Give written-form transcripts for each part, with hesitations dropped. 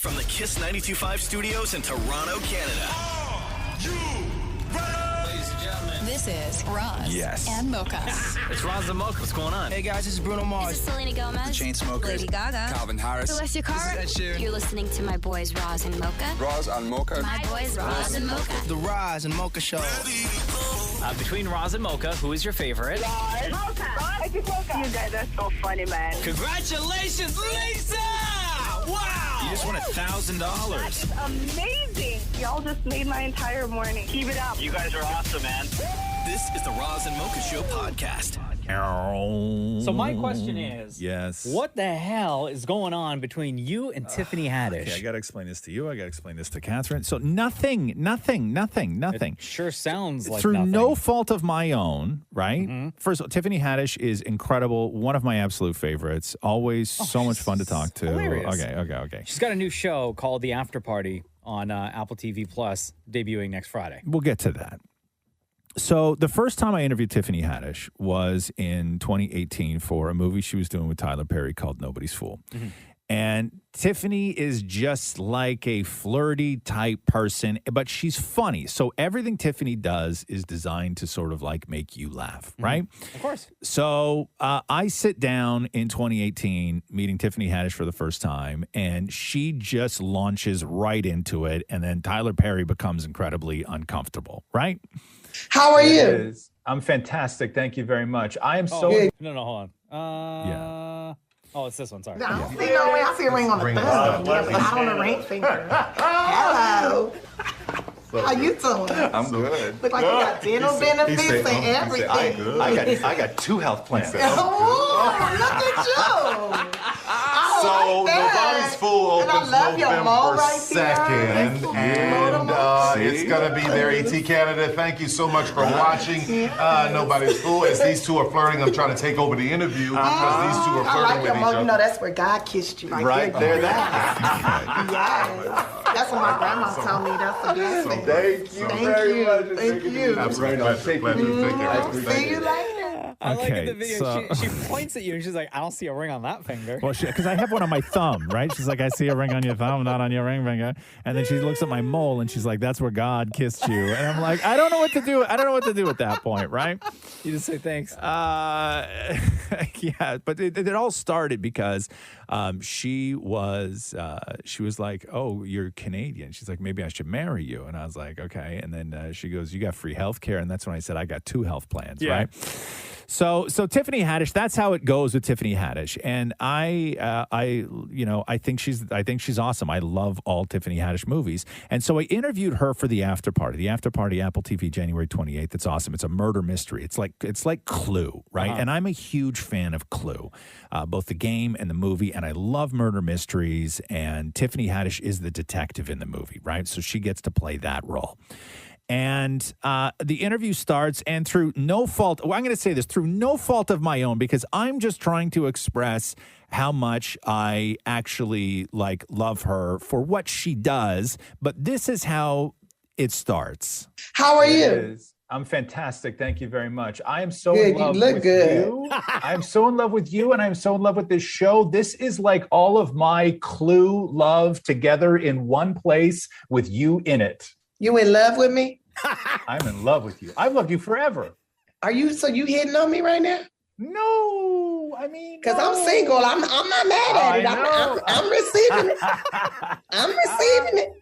From the Kiss 92.5 studios in Toronto, Canada. Are you ready? Ladies and gentlemen, This is Roz and Mocha. it's Roz and Mocha. What's going on? Hey guys, this is Bruno This Mars. is Selena Gomez. Chainsmokers. Lady Gaga. Calvin Harris. Celestia Cara. This is Ed Sheeran. You're listening to my boys Roz and Mocha. Roz and Mocha. My boys Roz and Mocha. The Roz and Mocha Show. Between Roz and Mocha, who is your favorite? You guys are so funny, man. Congratulations, Lisa! Wow! You just won $1,000. Amazing. Y'all just made my entire morning. Keep it up. You guys are awesome, man. This is the Roz and Mocha Show podcast. So my question is, yes, what the hell is going on between you and Tiffany Haddish? Okay, I got to explain this to you. I got to explain this to Catherine. So nothing. It sure sounds like through nothing. no fault of my own, right? Mm-hmm. First of all, Tiffany Haddish is incredible. One of my absolute favorites. Always so much fun to talk to. hilarious. Okay. She's got a new show called The After Party on Apple TV Plus, debuting next Friday. We'll get to that. So the first time I interviewed Tiffany Haddish was in 2018 for a movie she was doing with Tyler Perry called Nobody's Fool. Mm-hmm. And Tiffany is just like a flirty type person, but she's funny. So everything Tiffany does is designed to sort of like make you laugh, right? Of course. So I sit down in 2018 meeting Tiffany Haddish for the first time, and she just launches right into it. And then Tyler Perry becomes incredibly uncomfortable, right? How are you? I'm fantastic. Thank you very much. I am so... No, hold on. Yeah. Oh, it's this one. Sorry. I don't see no ring. I see a ring on the thumb. Yeah, but not on the ring finger. Hello. How you doing? I'm good. Look like you got dental benefits and everything. I got 2 health plans. Oh, look at you. So Nobody's Fool And I opens love your mole November right there. 2nd, and it's going to be there. ET Canada, thank you so much for watching Nobody's Fool. As these two are flirting, I'm trying to take over the interview because these two are I flirting like with your each mole. You other. know, that's where God kissed you. Right there, Yes. That's what my grandma told me. That's a blessing. Thank you very much. Thank you. Absolutely. Pleasure. See you later. I like Okay, in the video, so- she points at you and she's like, I don't see a ring on that finger. Well, because I have one on my thumb, right? She's like, I see a ring on your thumb, not on your ring finger. And then she looks at my mole and she's like, that's where God kissed you. And I'm like, I don't know what to do. I don't know what to do at that point, right? You just say thanks. Yeah, but it all started because she was like, oh, you're Canadian. She's like, maybe I should marry you. And I was like, okay. And then she goes, you got free health care. And that's when I said, I got 2 health plans, right? So Tiffany Haddish, that's how it goes with Tiffany Haddish, and I think she's awesome. I love all Tiffany Haddish movies, and so I interviewed her for The After Party. The After Party, Apple TV, January 28th. It's awesome. It's a murder mystery. It's like Clue, right? And I'm a huge fan of Clue, both the game and the movie, and I love murder mysteries. And Tiffany Haddish is the detective in the movie, right? So she gets to play that role. And the interview starts, and through no fault, I'm going to say this, through no fault of my own, because I'm just trying to express how much I actually love her for what she does. But this is how it starts. How are you? I'm fantastic. Thank you very much. I am so Good, in love you look with good. you. I'm so in love with you, and I'm so in love with this show. This is like all of my Clue love together in one place with you in it. You in love with me? I'm in love with you. I've loved you forever. Are you? So you hitting on me right now? No, I mean, Because I'm single. I'm not mad at it. I'm receiving it. I'm receiving it.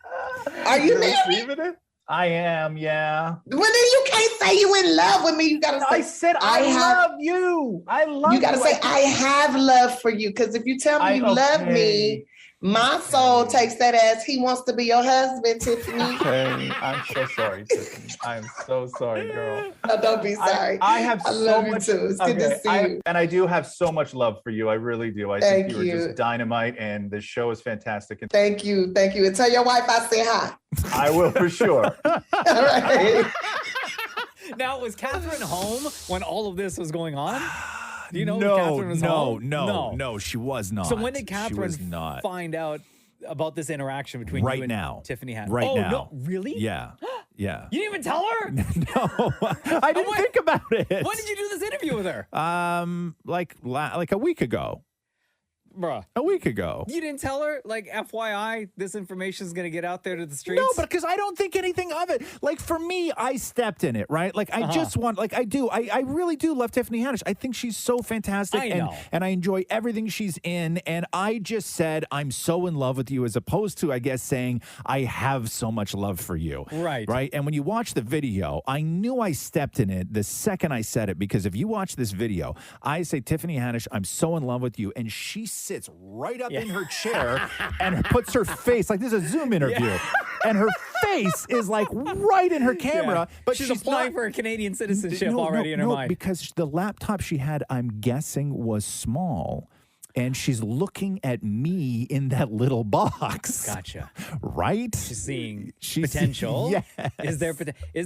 Are you married? I am, yeah. Well, then you can't say you in love with me. You gotta say I said I love you. I love you. You gotta say I have love for you. Because if you tell me you love me, my soul takes that as he wants to be your husband, Tiffany. Okay, I'm so sorry, Tiffany. I'm so sorry, girl. No, don't be sorry. I love you too. It's good to see you. And I do have so much love for you. I really do. I think you were just dynamite, and the show is fantastic. And Thank you. And tell your wife I say hi. I will for sure. All right. Now, was Catherine home when all of this was going on? Do you know No, Catherine was home? no, she was not. So when did Catherine find out about this interaction between you and Tiffany Haddish? Right now. No, really? Yeah. Yeah. You didn't even tell her? No, I didn't think about it. When did you do this interview with her? Like a week ago. Bruh. A week ago. You didn't tell her? Like, FYI, this information is going to get out there to the streets? No, but because I don't think anything of it. Like, for me, I stepped in it, right? Like, I just want, like, I do. I really do love Tiffany Haddish. I think she's so fantastic. I know. And I enjoy everything she's in. And I just said, I'm so in love with you, as opposed to, I guess, saying, I have so much love for you. Right. Right? And when you watch the video, I knew I stepped in it the second I said it, because if you watch this video, I say, Tiffany Haddish, I'm so in love with you. And she sits right up in her chair and puts her face, like this is a Zoom interview, and her face is like right in her camera. But she's applying for a Canadian citizenship already in her mind. Because the laptop she had, I'm guessing, was small. And she's looking at me in that little box. Gotcha. Right? She's seeing potential. Yes. Is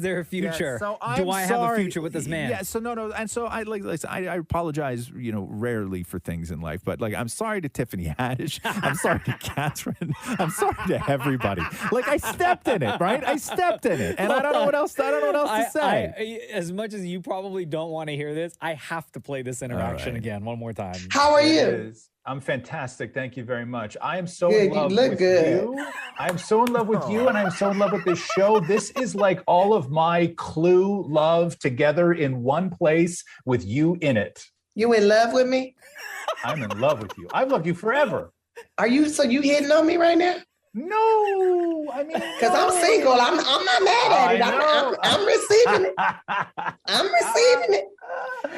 there a future? Yeah, so Do I have a future with this man? Yeah. So no. And so I I apologize, rarely for things in life, but like I'm sorry to Tiffany Haddish. I'm sorry to Catherine. I'm sorry to everybody. Like I stepped in it, right? I stepped in it, and I don't know what else. I don't know what else to say. As much as you probably don't want to hear this, I have to play this interaction again one more time. How are you? I'm fantastic. Thank you very much. I am so good. in love You look with good. you. I'm so in love with you, and I'm so in love with this show. This is like all of my Clue love together in one place with you in it. You in love with me? I'm in love with you. I've loved you forever. Are you? So you hitting on me right now? No, I mean, because I'm single. I'm not mad at it. I'm receiving it. I'm receiving it.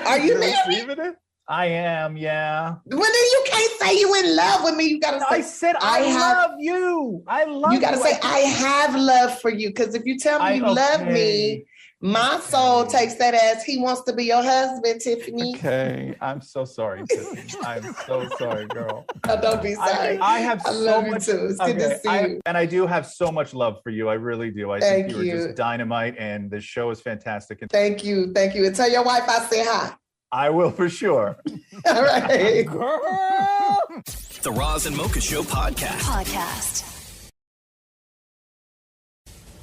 Are you receiving it? I am, yeah. Well, then you can't say you in love with me. You gotta say, I said I love you. I love you. You gotta say, I have love for you. Because if you tell me you love me, my soul takes that as he wants to be your husband, Tiffany. Okay. I'm so sorry, Tiffany. I'm so sorry, girl. Oh, don't be sorry. I have I so love much. you too. It's good to see you. And I do have so much love for you. I really do. I think you are just dynamite, and the show is fantastic. Thank you. Thank you. And tell your wife I say hi. I will for sure. All right. Girl. The Roz and Mocha Show podcast.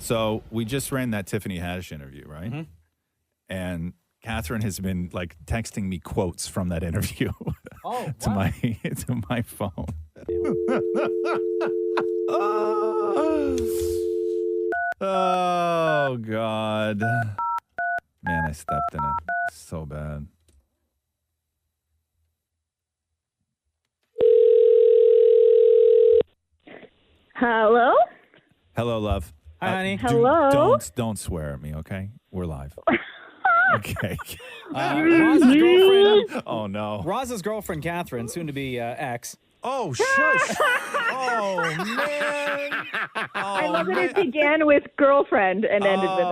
So we just ran that Tiffany Haddish interview, right? Mm-hmm. And Catherine has been like texting me quotes from that interview to my phone. Oh God. Man, I stepped in it so bad. Hello? Hello, love. Hi, honey. Hello? Don't swear at me, okay? We're live. Okay. Roz's girlfriend. Oh, no. Roz's girlfriend, Catherine, soon to be ex. Oh, shush. Oh, man. I love that it began with girlfriend and ended with...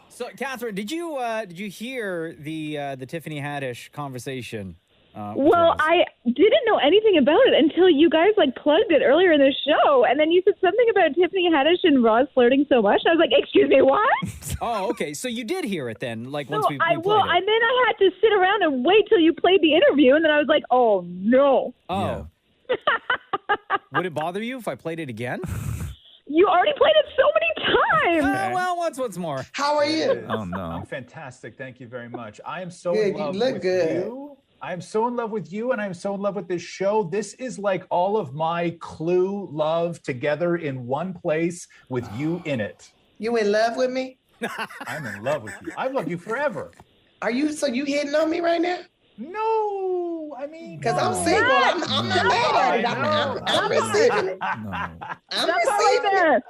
So, Catherine, did you hear the Tiffany Haddish conversation? Well, I didn't know anything about it until you guys plugged it earlier in the show, and then you said something about Tiffany Haddish and Roz flirting so much. And I was like, "Excuse me, what?" Oh, okay. So you did hear it then, once we played and then it. I had to sit around and wait till you played the interview, and then I was like, "Oh no!" Oh. Yeah. Would it bother you if I played it again? You already played it so many times. Well, once more. How are you? Oh no. I'm fantastic. Thank you very much. I am so good. in love You look with good. you. I am so in love with you, and I'm so in love with this show. This is like all of my Clue love together in one place with you in it. You in love with me? I'm in love with you. I've loved you forever. Are you? So you hitting on me right now? No, I mean, because I'm single. I'm not mad at it. I'm receiving it. I'm receiving it.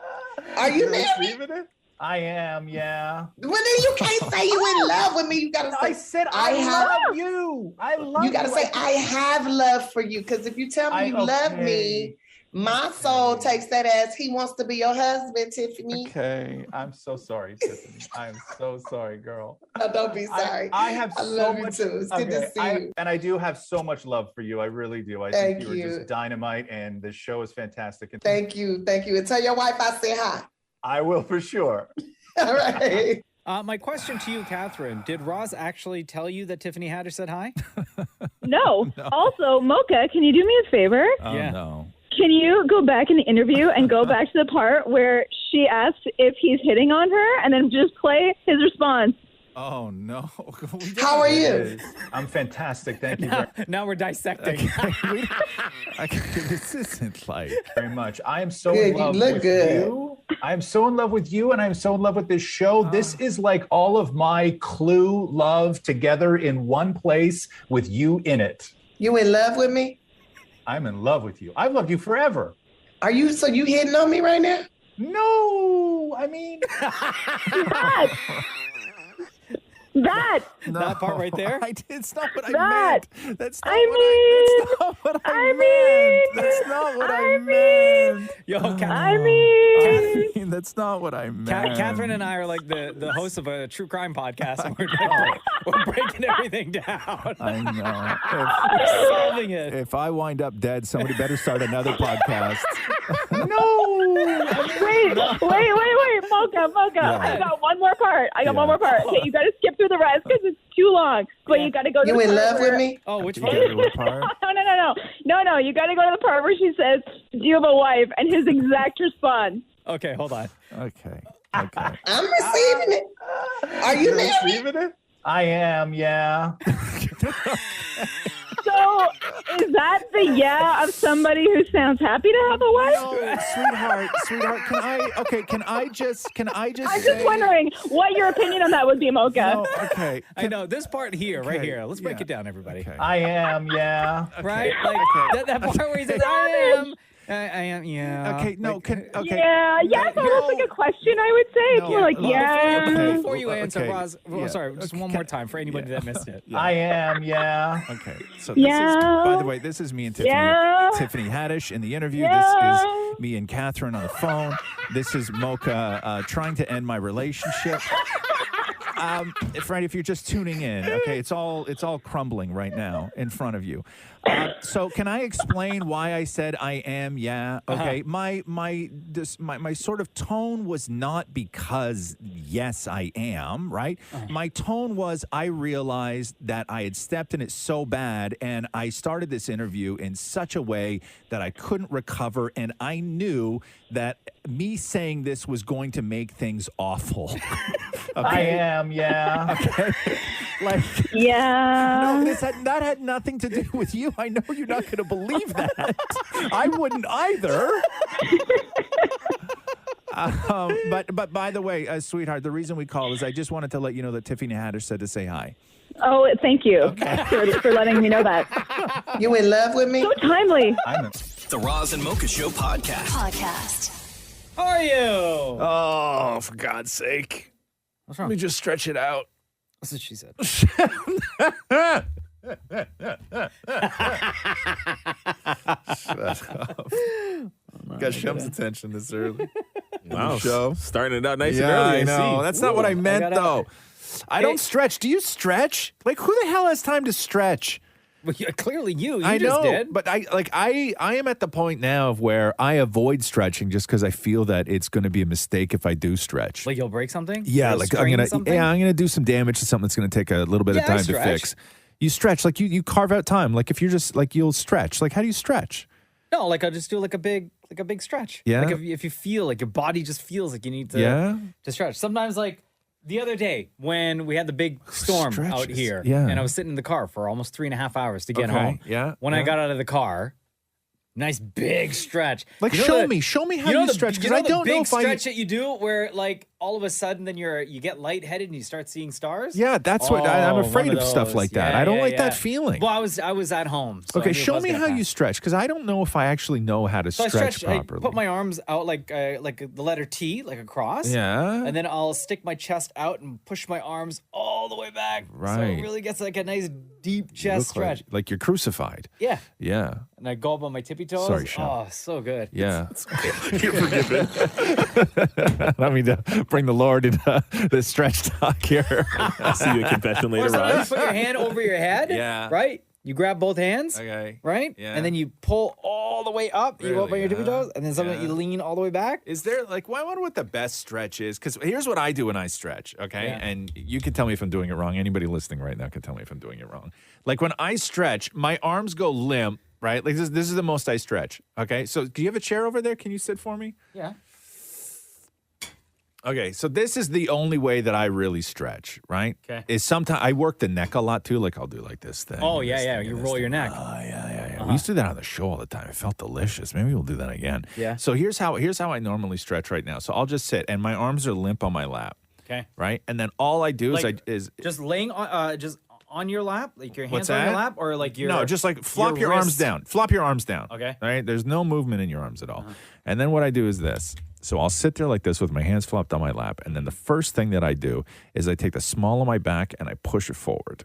Are you married? I am, yeah. Well, then you can't say you in love with me. You gotta say, I said I love you. I love you. You gotta say, I have love for you. Because if you tell me you love me, my soul takes that as he wants to be your husband, Tiffany. Okay. I'm so sorry, Tiffany. I'm so sorry, girl. No, don't be sorry. I have I so love much. you too. It's good to see you. And I do have so much love for you. I really do. I think you are just dynamite, and the show is fantastic. Thank you. Thank you. And tell your wife I say hi. I will for sure. All right. My question to you, Catherine, did Roz actually tell you that Tiffany Haddish said hi? No. Also, Mocha, can you do me a favor? Oh, no. Can you go back in the interview and go back to the part where she asked if he's hitting on her and then just play his response? Oh no! How are you? I'm fantastic. Thank you Now we're dissecting. This isn't like very much. I am so Good, in love you look with good. you. I am so in love with you, and I'm so in love with this show. This is like all of my Clue love together in one place with you in it. You in love with me? I'm in love with you. I've loved you forever. Are you? So you hitting on me right now? No, I mean. That part right there. It's not what I That. meant. That's not I what mean. meant. That's not what I meant. Yo, Catherine, that's not what I meant. Catherine and I are like the hosts of a true crime podcast, and we're breaking everything down. I know. We're solving it. If I wind up dead, somebody better start another podcast. No. Wait, Mocha. Yeah. I got one more part. Okay, you got to skip through the rest because it's too long. But you got to go to You the in part love where... with me? Oh, which You part? get to a part? No. You got to go to the part where she says, "Do you have a wife?" And his exact response. Okay, hold on. Okay. I'm receiving it. Are you married? Receiving it? I am, yeah. So, is that the yeah of somebody who sounds happy to have a wife? No, sweetheart, can I just I'm say, just wondering what your opinion on that would be, Mocha. No, okay. I know this part here, right Okay, here. Let's break yeah. it down, everybody. Okay. I am, yeah. Right? Like that part where he says, "I am." I am, yeah. Okay, no, Like, okay. Yeah, it's almost like a question, I would say. It's No. more like, Well, yeah. Before you answer, Okay. Roz, Yeah. sorry, just one more time for anybody that missed it. I am, yeah. Okay, so Yeah. this is, by the way, this is me and Tiffany, Yeah. Tiffany Haddish in the interview. Yeah. This is me and Catherine on the phone. This is Mocha trying to end my relationship. If you're just tuning in, okay, it's all crumbling right now in front of you. So can I explain why I said I am? Yeah. Okay. My sort of tone was not because yes I am, right? My tone was I realized that I had stepped in it so bad, and I started this interview in such a way that I couldn't recover, and I knew that me saying this was going to make things awful. I am, yeah. Okay. Like, Yeah. no, that had nothing to do with you. I know you're not going to believe that. I wouldn't either. But by the way, sweetheart, the reason we called is I just wanted to let you know that Tiffany Haddish said to say hi. Oh, thank you for letting me know that. You in love with me? So timely. The Roz and Mocha Show Podcast. How are you? Oh, for God's sake. What's wrong? Let me just stretch it out. That's what she said. Shut up. Got Shum's attention this early. Wow, Show. starting it out nice and Yeah, early. I know. see. That's not what I meant, though. I don't Hey. stretch. Do you stretch? Like, who the hell has time to stretch? Well, yeah, clearly you. I just know, did. but I am at the point now of where I avoid stretching just because I feel that it's going to be a mistake if I do stretch. Like you'll break something? Yeah, You'll like I'm strain gonna something? I'm gonna do some damage to something that's gonna take a little bit of Yeah, I time to stretch. fix. You stretch like you carve out time. Like if you're just like you'll stretch. Like how do you stretch? No, like I'll just do like a big stretch. Yeah? Like if you feel like your body just feels like you need to Yeah? to stretch. Sometimes like the other day when we had the big storm out Stretches. here, Yeah. and I was sitting in the car for almost 3.5 hours to get Okay, home. yeah, When I yeah. got out of the car, nice big stretch. Like You know show me how you the- stretch because you I the don't know big if I. stretch that you do where like all of a sudden then you get lightheaded and you start seeing stars. Yeah, that's what I'm Oh, afraid one of stuff those. like that. Yeah, I don't yeah, like that yeah. feeling. Well, I was at home. So I Okay, knew if I show was me gonna how pass. you stretch because I don't know if I actually know how to So stretch I properly. put my arms out like the letter T, like a cross. Yeah. And then I'll stick my chest out and push my arms all the way back. So Right. it really gets like a nice deep You chest look stretch. like you're crucified. Yeah. Yeah. And I go up on my tippy toes. Sorry, Sean. Oh, so good. Yeah. You're forgiven. I don't mean to bring the Lord into the stretch talk here. I'll see you at confession Or later, sometimes Roz. you put your hand over your head. Yeah. Right? You grab both hands. Okay. Right? Yeah. And then you pull all the way up. You go up on Really, your tippy yeah. toes. And then sometimes Yeah. you lean all the way back. Is there like, well, I wonder what the best stretch is? Because here's what I do when I stretch, okay? Yeah. And you can tell me if I'm doing it wrong. Anybody listening right now can tell me if I'm doing it wrong. Like when I stretch, my arms go limp, right? Like this is the most I stretch, okay? So do you have a chair over there? Can you sit for me? Yeah. Okay, so this is the only way that I really stretch, right? Okay. Is sometimes I work the neck a lot too. Like I'll do like this thing. Oh, and yeah, this yeah. thing You and roll this your thing. neck. Oh, yeah. We used to do that on the show all the time. It felt delicious. Maybe we'll do that again. Yeah. So here's how I normally stretch right now. So I'll just sit, and my arms are limp on my lap. Okay. Right, and then all I do Like, is just laying on your lap, like your What's hands on your that? lap, or like your no, just like flop your arms wrist? down. Flop your arms down. Okay. All right. There's no movement in your arms at all. And then what I do is this. So I'll sit there like this with my hands flopped on my lap, and then the first thing that I do is I take the small of my back and I push it forward.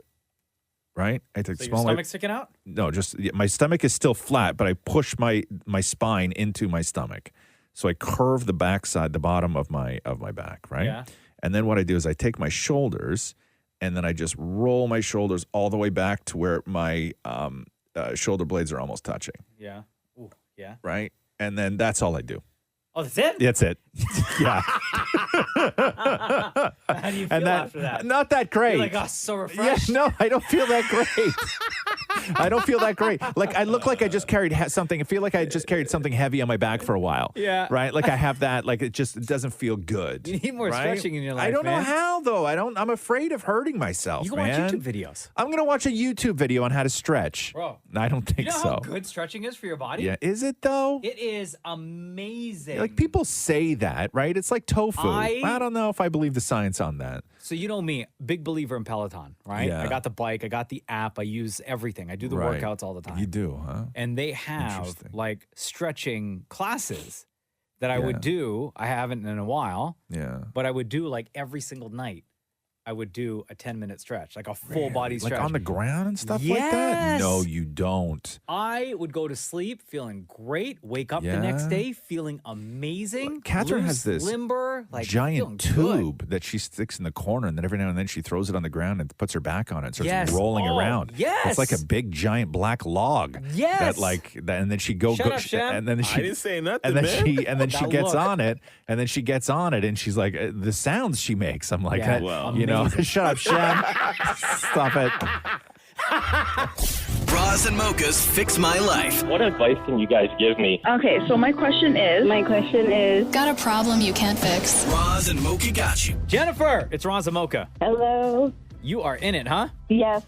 Right? I take So the your small of my stomach sticking out? No, just my stomach is still flat, but I push my spine into my stomach. So I curve the backside, the bottom of my back, right? Yeah. And then what I do is I take my shoulders and then I just roll my shoulders all the way back to where my shoulder blades are almost touching, Yeah. Ooh, yeah. right? And then that's all I do. Oh, that's it? That's it. Yeah. How do you feel after that? Not that great. You're like, oh, so Yeah, refreshed. no, I don't feel that great. I don't feel that great. Like I look like I just carried something. I feel like I just carried something heavy on my back for a while. Yeah. Right. Like I have that. Like it doesn't feel good. You need more right? stretching in your life, I don't know man. how though. I'm afraid of hurting myself. You can man. watch YouTube videos. I'm gonna watch a YouTube video on how to stretch. Bro. I don't think You know so. how good stretching is for your body? Yeah. Is it though? It is amazing. Like people say that, right? It's like tofu. I don't know if I believe the science on that. So you know me, big believer in Peloton, right? Yeah. I got the bike, I got the app, I use everything. I do the Right. workouts all the time. You do, huh? And they have Interesting. like stretching classes that I Yeah. would do. I haven't in a while, Yeah. but I would do like every single night. I would do a 10-minute stretch, like a full body stretch. Like on the ground and stuff like that? Yes. No, you don't. I would go to sleep feeling great, wake up the next Yeah. day feeling amazing. Catherine loose, has this limber, like giant feeling good. tube that she sticks in the corner, and then every now and then she throws it on the ground and puts her back on it and starts Yes. rolling Oh, around. yes. It's like a big giant black log. Yes. And then she go Shut up, Shem. and then she I didn't say nothing, and then man. she That gets look. on it, and then she gets on it, and she's like the sounds she makes. I'm like, Yeah, well, you know, amazing. shut up, Shem. Stop it. Roz and Mocha's Fix My Life. What advice can you guys give me? Okay, so my question is. Got a problem you can't fix? Roz and Mocha got you. Jennifer, it's Roz and Mocha. Hello. You are in it, huh? Yes.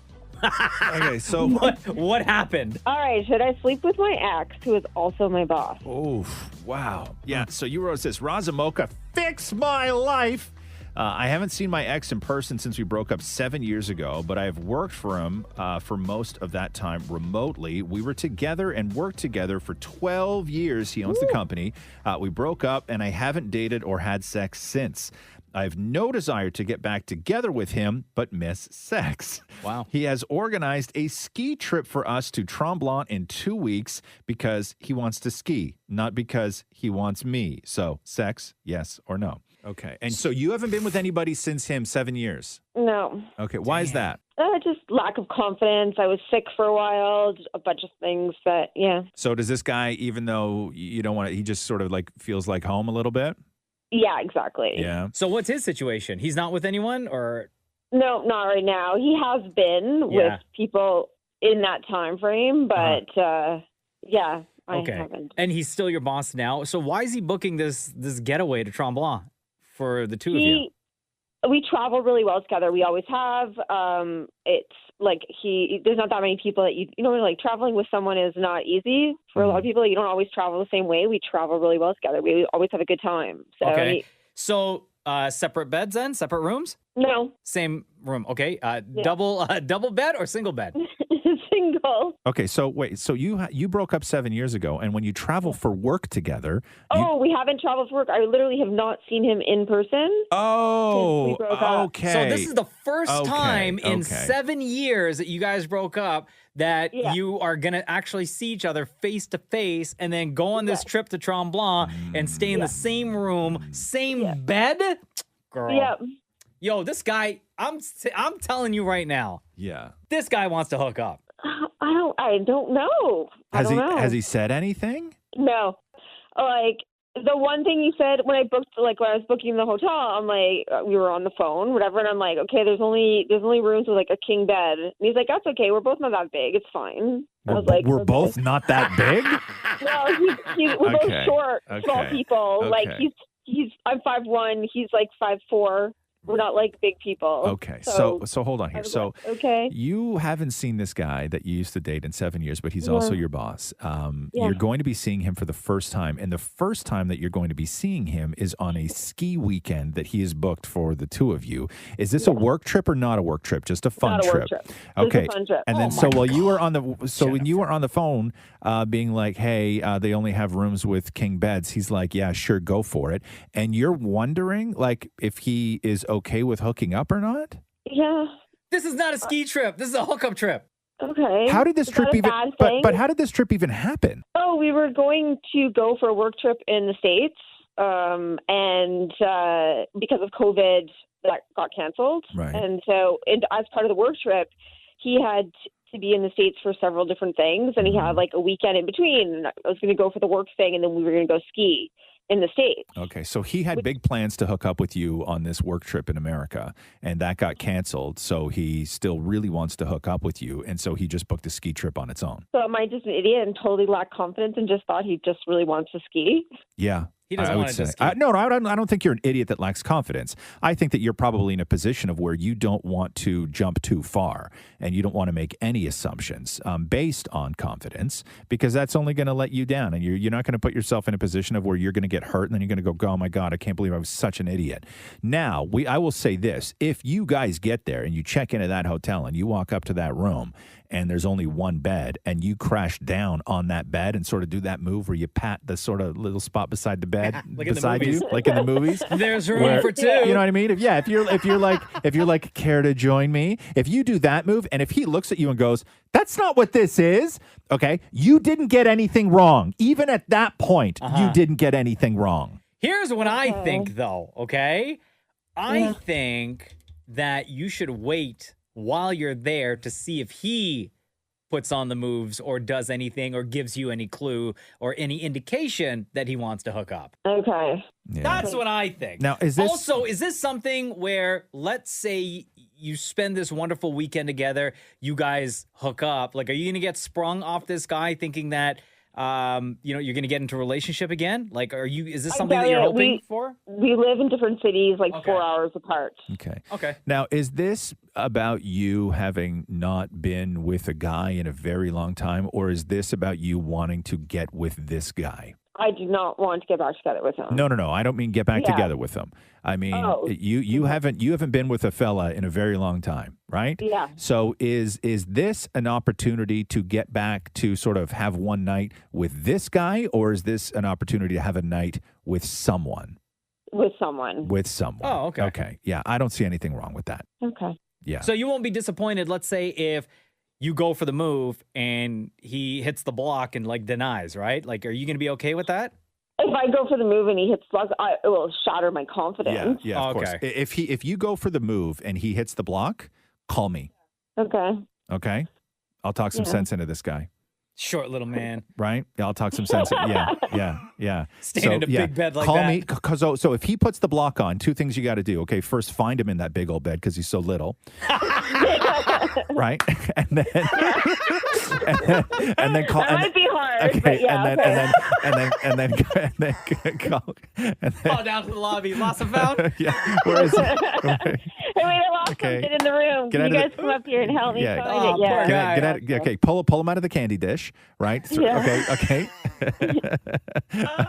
Okay, so What happened? All right, should I sleep with my ex, who is also my boss? oof, wow. Yeah, so you wrote this, Roz and Mocha, fix my life. I haven't seen my ex in person since we broke up 7 years ago, but I have worked for him for most of that time remotely. We were together and worked together for 12 years. He owns the company. We broke up, and I haven't dated or had sex since. I have no desire to get back together with him, but miss sex. Wow. He has organized a ski trip for us to Tremblant in 2 weeks because he wants to ski, not because he wants me. So, sex, yes or no? Okay. And so you haven't been with anybody since him 7 years? No. Okay. Why is that? Just lack of confidence. I was sick for a while, just a bunch of things that, yeah. So does this guy, even though you don't want to, he just sort of like feels like home a little bit? Yeah, exactly. Yeah. So what's his situation? He's not with anyone, or No, not right now. He has been Yeah. with people in that time frame, but yeah, I okay. haven't. And he's still your boss now. So why is he booking this getaway to Tremblant for the two of you? We travel really well together. We always have. It's like there's not that many people that you know, like traveling with someone is not easy for a lot of people. You don't always travel the same way. We travel really well together. We always have a good time. So Okay. So separate beds then? Separate rooms? No. Same room. Okay. Double bed or single bed? Single. Okay. So wait, so you broke up 7 years ago, and when you travel for work together. We haven't traveled for work. I literally have not seen him in person. Oh, since we broke up. okay. So this is the first Okay, time in okay. 7 years that you guys broke up that you are going to actually see each other face to face and then go on this trip to Tremblant and stay in the same room, same bed? Girl. Yeah. Yo, this guy, I'm telling you right now. Yeah. This guy wants to hook up. I don't know. Has he said anything? No. Like the one thing he said when I was booking the hotel, I'm like, we were on the phone, whatever, and I'm like, okay, there's only rooms with like a king bed. And he's like, that's okay. We're both not that big. It's fine. I was like, we're okay. both not that big? No, we're both short, small Okay. people. Okay. Like I'm 5'1", he's like 5'4". We're not like big people. Okay, so hold on here. So okay, you haven't seen this guy that you used to date in 7 years, but he's also your boss. You're going to be seeing him for the first time, and the first time that you're going to be seeing him is on a ski weekend that he has booked for the two of you. Is this a work trip or not a work trip? Just a fun not a trip. work trip. Okay, Just a fun trip. and then so while you were on the when you were on the phone, being like, "Hey, they only have rooms with king beds," he's like, "Yeah, sure, go for it." And you're wondering, like, if he is okay with hooking up or not? Yeah. This is not a ski trip. This is a hookup trip. Okay. How did this Is trip that a even? bad thing? But how did this trip even happen? Oh, we were going to go for a work trip in the States, and because of COVID, that got canceled. Right. And so, as part of the work trip, he had to be in the States for several different things, and he had like a weekend in between. And I was going to go for the work thing, and then we were going to go ski in the States. Okay, so he had big plans to hook up with you on this work trip in America, and that got canceled. So he still really wants to hook up with you, and so he just booked a ski trip on its own. So am I just an idiot and totally lack confidence and just thought he just really wants to ski? Yeah. He doesn't I want would to say. ski. No, I don't think you're an idiot that lacks confidence. I think that you're probably in a position of where you don't want to jump too far, and you don't want to make any assumptions based on confidence, because that's only going to let you down, and you're not going to put yourself in a position of where you're going to get hurt, and then you're going to go, "Oh my God, I can't believe I was such an idiot." Now, I will say this: if you guys get there and you check into that hotel and you walk up to that room, and there's only one bed, and you crash down on that bed and sort of do that move where you pat the sort of little spot beside the bed Like in the beside you, movies. like in the movies. There's room Where- for two. You know what I mean? If you're like, "Care to join me?" If you do that move, and if he looks at you and goes, "That's not what this is," okay, you didn't get anything wrong. Even at that point, you didn't get anything wrong. Here's what I think, though, okay? I think that you should wait while you're there to see if he puts on the moves or does anything or gives you any clue or any indication that he wants to hook up. Okay. Yeah. That's what I think. Now, is this Also, is this something where, let's say you spend this wonderful weekend together, you guys hook up, like, are you going to get sprung off this guy thinking that, you're going to get into a relationship again? Like, is this something that you're hoping for? We live in different cities, like 4 hours apart. Okay. Now, is this about you having not been with a guy in a very long time, or is this about you wanting to get with this guy? I do not want to get back together with him. No. I don't mean get back together with him. I mean, you haven't been with a fella in a very long time, right? Yeah. So is this an opportunity to get back to sort of have one night with this guy, or is this an opportunity to have a night with someone? With someone. With someone. Oh, okay. Okay. Yeah, I don't see anything wrong with that. Okay. Yeah. So you won't be disappointed, let's say, if you go for the move and he hits the block and like denies, right? Like, are you going to be okay with that? If I go for the move and he hits block, it will shatter my confidence. Yeah, of course. If you go for the move and he hits the block, call me. Okay. Okay? I'll talk some sense into this guy. Short little man. Right? Yeah, I'll talk some sense. Yeah. Staying in a big bed like call that. me. So if he puts the block on, two things you got to do. Okay, first find him in that big old bed because he's so little. Right? And then call. That might be hard. Okay, but yeah, and then call. Call down to the lobby. Lost and found? Yeah. Where is it? Hey, wait, I lost something in the room. Get Can out you of guys come up here and help me Yeah. find it? Yeah. Get out. Okay, pull him out of the candy dish. Right. Yeah. Okay.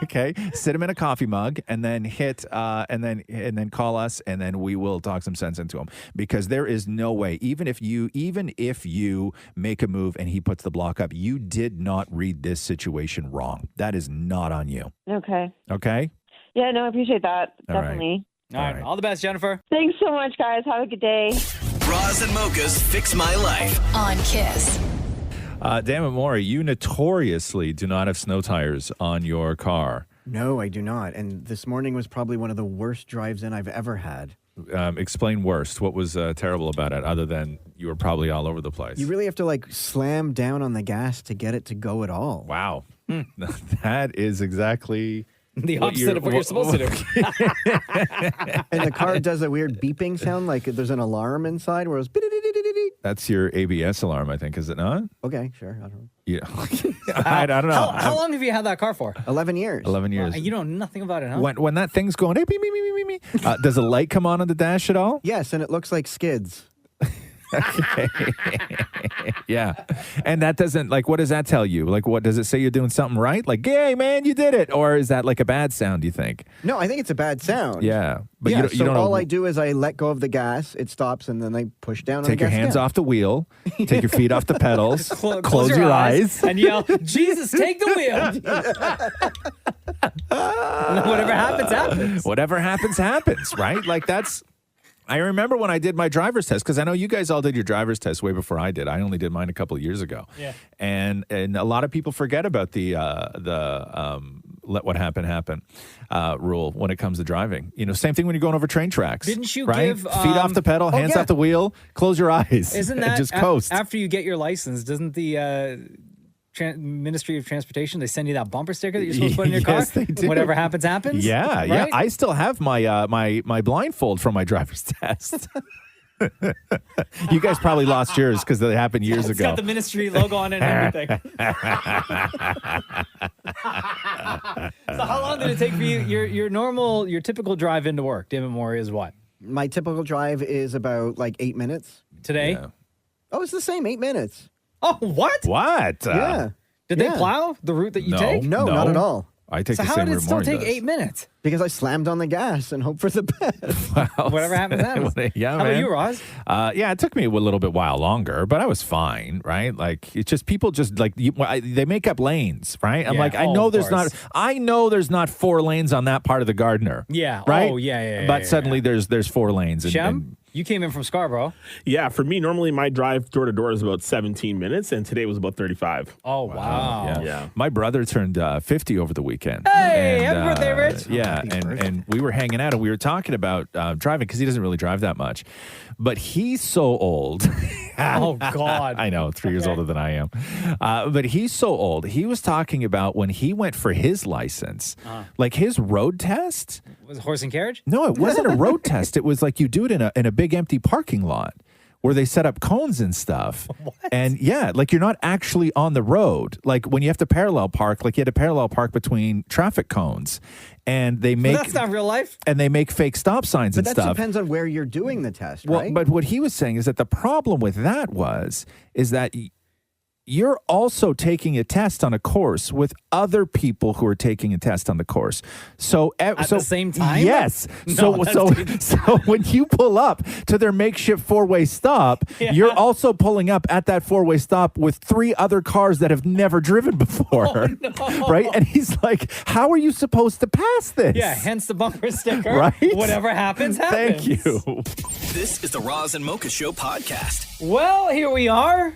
Okay. Sit him in a coffee mug, and then and then call us, and then we will talk some sense into him, because there is no way, even if you make a move and he puts the block up, you did not read this situation wrong. That is not on you. Okay. Okay. Yeah, no, I appreciate that. All right. Definitely. All right. All the best, Jennifer. Thanks so much, guys. Have a good day. Roz and Mocha's Fix My Life. On Kiss. Damn it, Maurie, you notoriously do not have snow tires on your car. No, I do not. And this morning was probably one of the worst drives in I've ever had. Explain worst. What was terrible about it, other than you were probably all over the place? You really have to like slam down on the gas to get it to go at all. Wow. That is exactly the opposite of what you're supposed to do. And the car does a weird beeping sound, like there's an alarm inside where it goes, That's your ABS alarm, I think, is it not? Okay, sure. I don't know. Yeah. I don't know. How long have you had that car for? 11 years. 11 years. You know nothing about it, huh? When that thing's going, hey, me, does a light come on the dash at all? Yes, and it looks like skids. Okay. Yeah. And that doesn't, like, what does that tell you? Like, what does it say you're doing something right? Like, yay, man, you did it. Or is that like a bad sound, do you think? No, I think it's a bad sound. Yeah. But Yeah, you don't all know. I do is I let go of the gas, it stops, and then I push down on the Take your gas hands again. off the wheel, take your feet off the pedals, Close your eyes. and yell, Jesus, take the wheel. Whatever happens, happens. Whatever happens, right? Like that's. I remember when I did my driver's test, because I know you guys all did your driver's test way before I did. I only did mine a couple of years ago. Yeah. And a lot of people forget about the let what happen rule when it comes to driving. You know, same thing when you're going over train tracks. Didn't you right? give, feet off the pedal, hands yeah. off the wheel, close your eyes, Isn't and that just coast. after you get your license? Doesn't the Ministry of Transportation, they send you that bumper sticker that you're supposed to put in your Yes, car? they do. Whatever happens, happens? Yeah, yeah. Right? I still have my my blindfold from my driver's test. You guys probably lost yours because they happened years It's ago. got the ministry logo on it and everything. So how long did it take for you? Your typical drive into work, David Maurie, is what? My typical drive is about like 8 minutes. Today? Yeah. Oh, it's the same, 8 minutes. Oh, what? What? Yeah. Did they plow the route that you take? No, not at all. I take So the how same did it route still Maury take does. 8 minutes? Because I slammed on the gas and hoped for the best. Whatever happens, happens. Yeah, How man. about you, Roz? Yeah, it took me a little bit while longer, but I was fine, right? Like it's just people just like they make up lanes, right? I'm Yeah, like, I oh, know of there's course. not 4 lanes on that part of the Gardner. Yeah. Right? Oh, yeah. But suddenly there's 4 lanes. And, Shem, you came in from Scarborough. Yeah, for me, normally my drive door to door is about 17 minutes, and today was about 35. Oh, wow. Yeah. My brother turned 50 over the weekend. Hey, happy birthday, Rich. Yeah, and we were hanging out and we were talking about driving because he doesn't really drive that much. But he's so old. Oh, God. I know, 3 years older than I am. But he's so old. He was talking about when he went for his license, like his road test. Was it horse and carriage? No, it wasn't a road test. It was like you do it in a big empty parking lot where they set up cones and stuff. What? And yeah, like you're not actually on the road. Like when you have to parallel park, like you had to parallel park between traffic cones. And they make That's not real life. and they make fake stop signs But and that stuff. depends on where you're doing the test, Well, right? but what he was saying is that the problem with that is that you're also taking a test on a course with other people who are taking a test on the course. So At the same time? Yes. No, So when you pull up to their makeshift 4-way stop, Yeah. you're also pulling up at that 4-way stop with 3 other cars that have never driven before. Oh, no. Right? And he's like, "How are you supposed to pass this?" Yeah, hence the bumper sticker. Right? Whatever happens, happens. Thank you. This is the Roz and Mocha Show podcast. Well, here we are.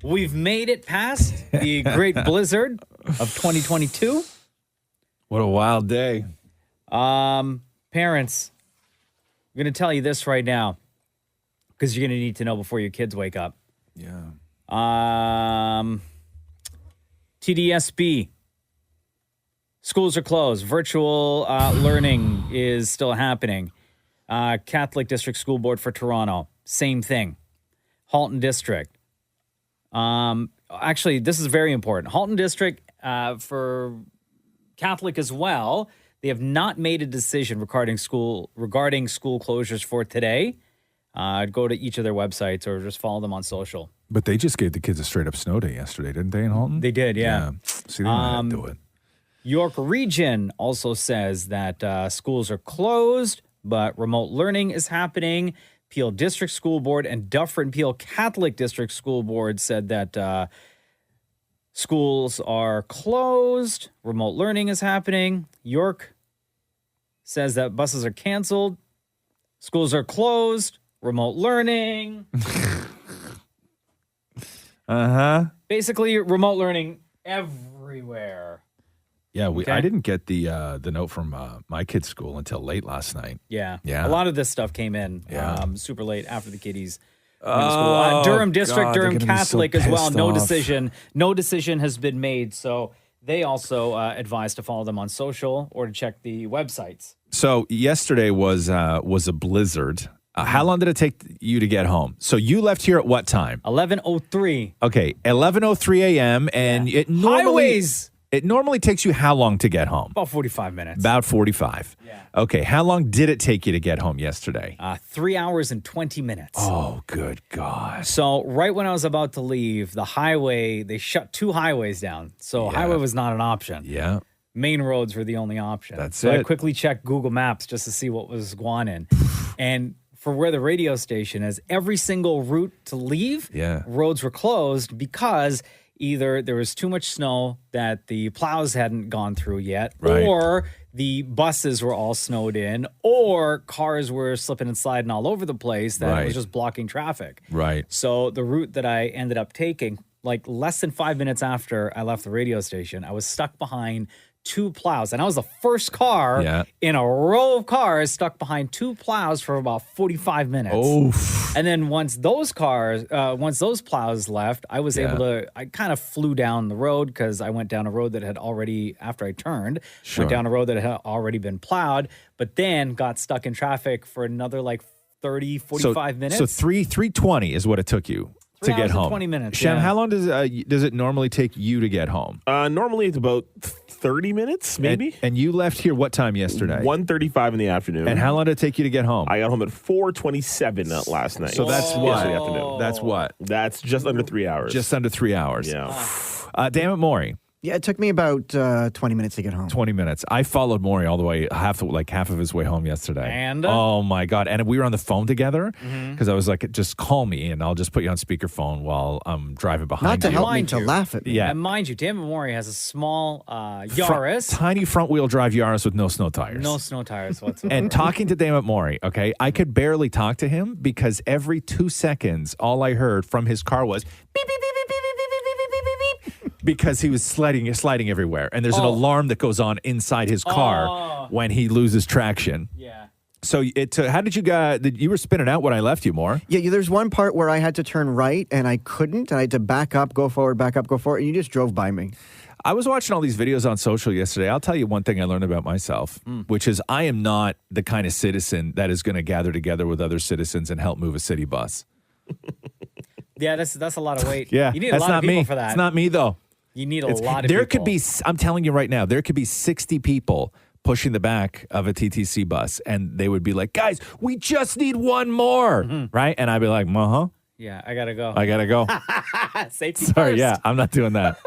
We've made it past the great blizzard of 2022. What a wild day. Parents, I'm going to tell you this right now because you're going to need to know before your kids wake up. Yeah. TDSB. Schools are closed. Virtual learning is still happening. Catholic District School Board for Toronto, same thing. Halton District. Actually, this is very important. Halton District for Catholic as well. They have not made a decision regarding school closures for today. Go to each of their websites or just follow them on social. But they just gave the kids a straight up snow day yesterday, didn't they, in Halton? They did, yeah. See, they don't know how to do it. York Region also says that schools are closed, but remote learning is happening. Peel District School Board and Dufferin Peel Catholic District School Board said that schools are closed. Remote learning is happening. York says that buses are canceled. Schools are closed. Remote learning. Basically, remote learning everywhere. Yeah, Okay. I didn't get the note from my kid's school until late last night. Yeah. Yeah. A lot of this stuff came in Yeah. super late after the kiddies went to school. Durham District, God, they're Durham gonna be so Catholic as well. pissed No off. decision. No decision has been made. So they also advised to follow them on social or to check the websites. So yesterday was a blizzard. How long did it take you to get home? So you left here at what time? 11:03. Okay, 11:03 a.m. And it normally takes you how long to get home? About 45 minutes. About 45. Yeah. Okay, how long did it take you to get home yesterday? 3 hours and 20 minutes. Oh, good God. So right when I was about to leave, the highway, they shut 2 highways down. So highway was not an option. Yeah. Main roads were the only option. So I quickly checked Google Maps just to see what was going in. And for where the radio station is, every single route to leave, roads were closed because either there was too much snow that the plows hadn't gone through yet, or the buses were all snowed in, or cars were slipping and sliding all over the place that was just blocking traffic. Right. So the route that I ended up taking, like less than 5 minutes after I left the radio station, I was stuck behind 2 plows. And I was the first car in a row of cars stuck behind 2 plows for about 45 minutes. Oh. And then once those plows left, I was able to, I kind of flew down the road because I went down a road that had already, after I turned, went down a road that had already been plowed, but then got stuck in traffic for another like 30, 45 minutes. So 3:20 is what it took you to get home. 20 minutes. Shem, how long does it normally take you to get home? Normally it's about 30 minutes, maybe. And you left here what time yesterday? 1:35 in the afternoon. And how long did it take you to get home? I got home at 4:27 last night. So that's what? Yesterday afternoon. That's what? That's just under 3 hours. Just under 3 hours. Yeah. Damn it, Maurie. Yeah, it took me about 20 minutes to get home. 20 minutes. I followed Maurie all the way, half of his way home yesterday. And? Oh, my God. And we were on the phone together because I was like, just call me and I'll just put you on speakerphone while I'm driving behind you. Not to help me, to laugh at me. Yeah. And mind you, Dan Maurie has a small Yaris. Tiny front-wheel drive Yaris with no snow tires. No snow tires whatsoever. And talking to Damon Maurie, okay, I could barely talk to him because every 2 seconds, all I heard from his car was beep, beep, beep, beep, beep, beep, beep, beep, beep, beep, beep, because he was sliding everywhere. And there's an alarm that goes on inside his car when he loses traction. Yeah. So how did you guys, you were spinning out when I left you, More. Yeah, there's one part where I had to turn right and I couldn't. And I had to back up, go forward, back up, go forward. And you just drove by me. I was watching all these videos on social yesterday. I'll tell you one thing I learned about myself, which is I am not the kind of citizen that is going to gather together with other citizens and help move a city bus. Yeah, that's a lot of weight. Yeah, you need a lot of people for that. It's not me, though. You need a lot of there people. Could be, I'm telling you right now, there could be 60 people pushing the back of a TTC bus, and they would be like, guys, we just need one more, right? And I'd be like, yeah, I got to go. I got to go. Safety Sorry, first. Yeah, I'm not doing that.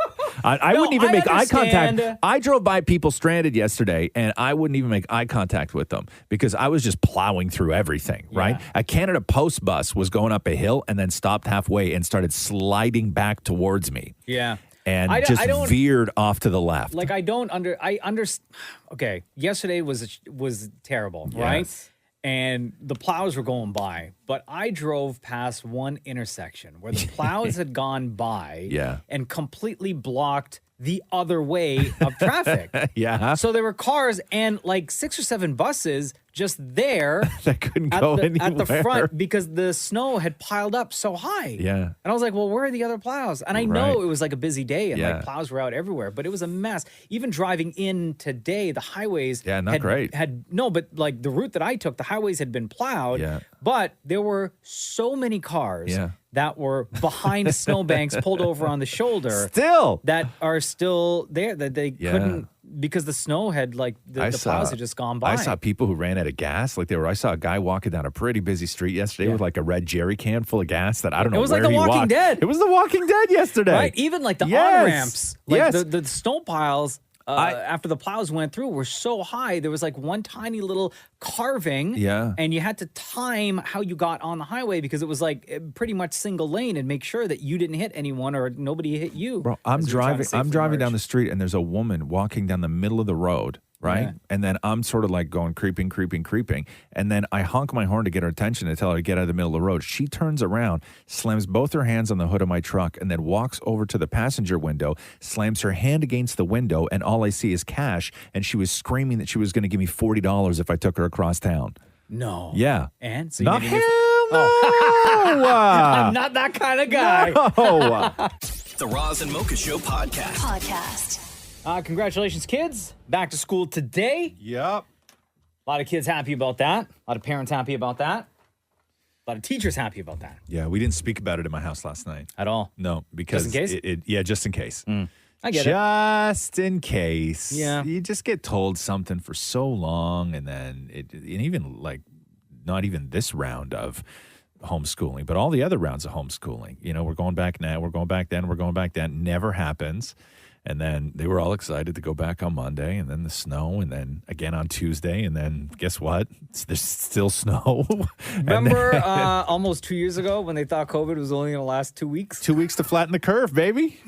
I wouldn't even make eye contact. I drove by people stranded yesterday, and I wouldn't even make eye contact with them because I was just plowing through everything, right? A Canada Post bus was going up a hill and then stopped halfway and started sliding back towards me. Yeah. And just veered off to the left. Like, okay, yesterday was terrible, right? And the plows were going by, but I drove past one intersection where the plows had gone by and completely blocked the other way of traffic. So there were cars and like 6 or 7 buses just there that couldn't go anywhere at the front because the snow had piled up so high. Yeah. And I was like, well, where are the other plows? And I know it was like a busy day and like plows were out everywhere, but it was a mess. Even driving in today, the highways great. But like the route that I took, the highways had been plowed, but there were so many cars that were behind snowbanks pulled over on the shoulder. That are still there that they couldn't because the snow had like the plows had just gone by. I saw people who ran out of gas. I saw a guy walking down a pretty busy street yesterday with like a red jerry can full of gas that I don't know where he walked. It was like The Walking Dead. It was The Walking Dead yesterday. Right. Even like the on-ramps, like the snow piles after the plows went through were so high. There was like one tiny little carving. And you had to time how you got on the highway because it was like pretty much single lane and make sure that you didn't hit anyone or nobody hit you. Bro, I'm driving down the street and there's a woman walking down the middle of the road. Right. And then I'm sort of like going creeping. And then I honk my horn to get her attention to tell her to get out of the middle of the road. She turns around, slams both her hands on the hood of my truck, and then walks over to the passenger window, slams her hand against the window, and all I see is cash. And she was screaming that she was going to give me $40 if I took her across town. No. Yeah. And so not you hell no. no. I'm not that kind of guy. No. The Roz and Mocha Show podcast. Congratulations, kids. Back to school today. Yep. A lot of kids happy about that. A lot of parents happy about that. A lot of teachers happy about that. Yeah, we didn't speak about it in my house last night. At all? No, because Just in case? just in case. I get it. Just in case. Yeah. You just get told something for so long, and then and even like not even this round of homeschooling, but all the other rounds of homeschooling. You know, we're going back now, we're going back then, we're going back then. Never happens. And then they were all excited to go back on Monday, and then the snow, and then again on Tuesday, and then guess what? There's still snow. Remember almost 2 years ago when they thought COVID was only going to last 2 weeks? 2 weeks to flatten the curve, baby.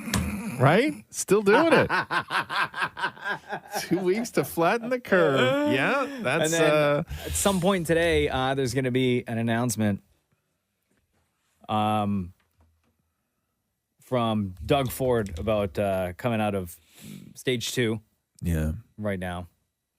Right? Still doing it. 2 weeks to flatten the curve. Yeah, that's... And then at some point today, there's going to be an announcement from Doug Ford about coming out of stage 2. Yeah. Right now.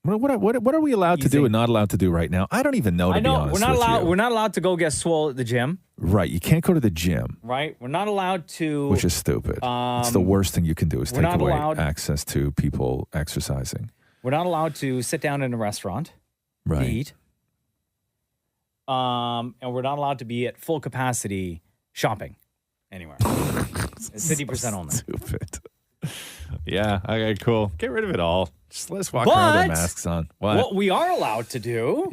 What are we allowed to do and not allowed to do right now? I don't even know, to be honest with you. We're not allowed to go get swole at the gym. Right. You can't go to the gym. Right. We're not allowed to. Which is stupid. It's the worst thing you can do is take away access to people exercising. We're not allowed to sit down in a restaurant to eat. And we're not allowed to be at full capacity shopping anywhere. It's 50% only. Stupid. Yeah. Okay, cool. Get rid of it all. Just let's walk around with our masks on. What we are allowed to do,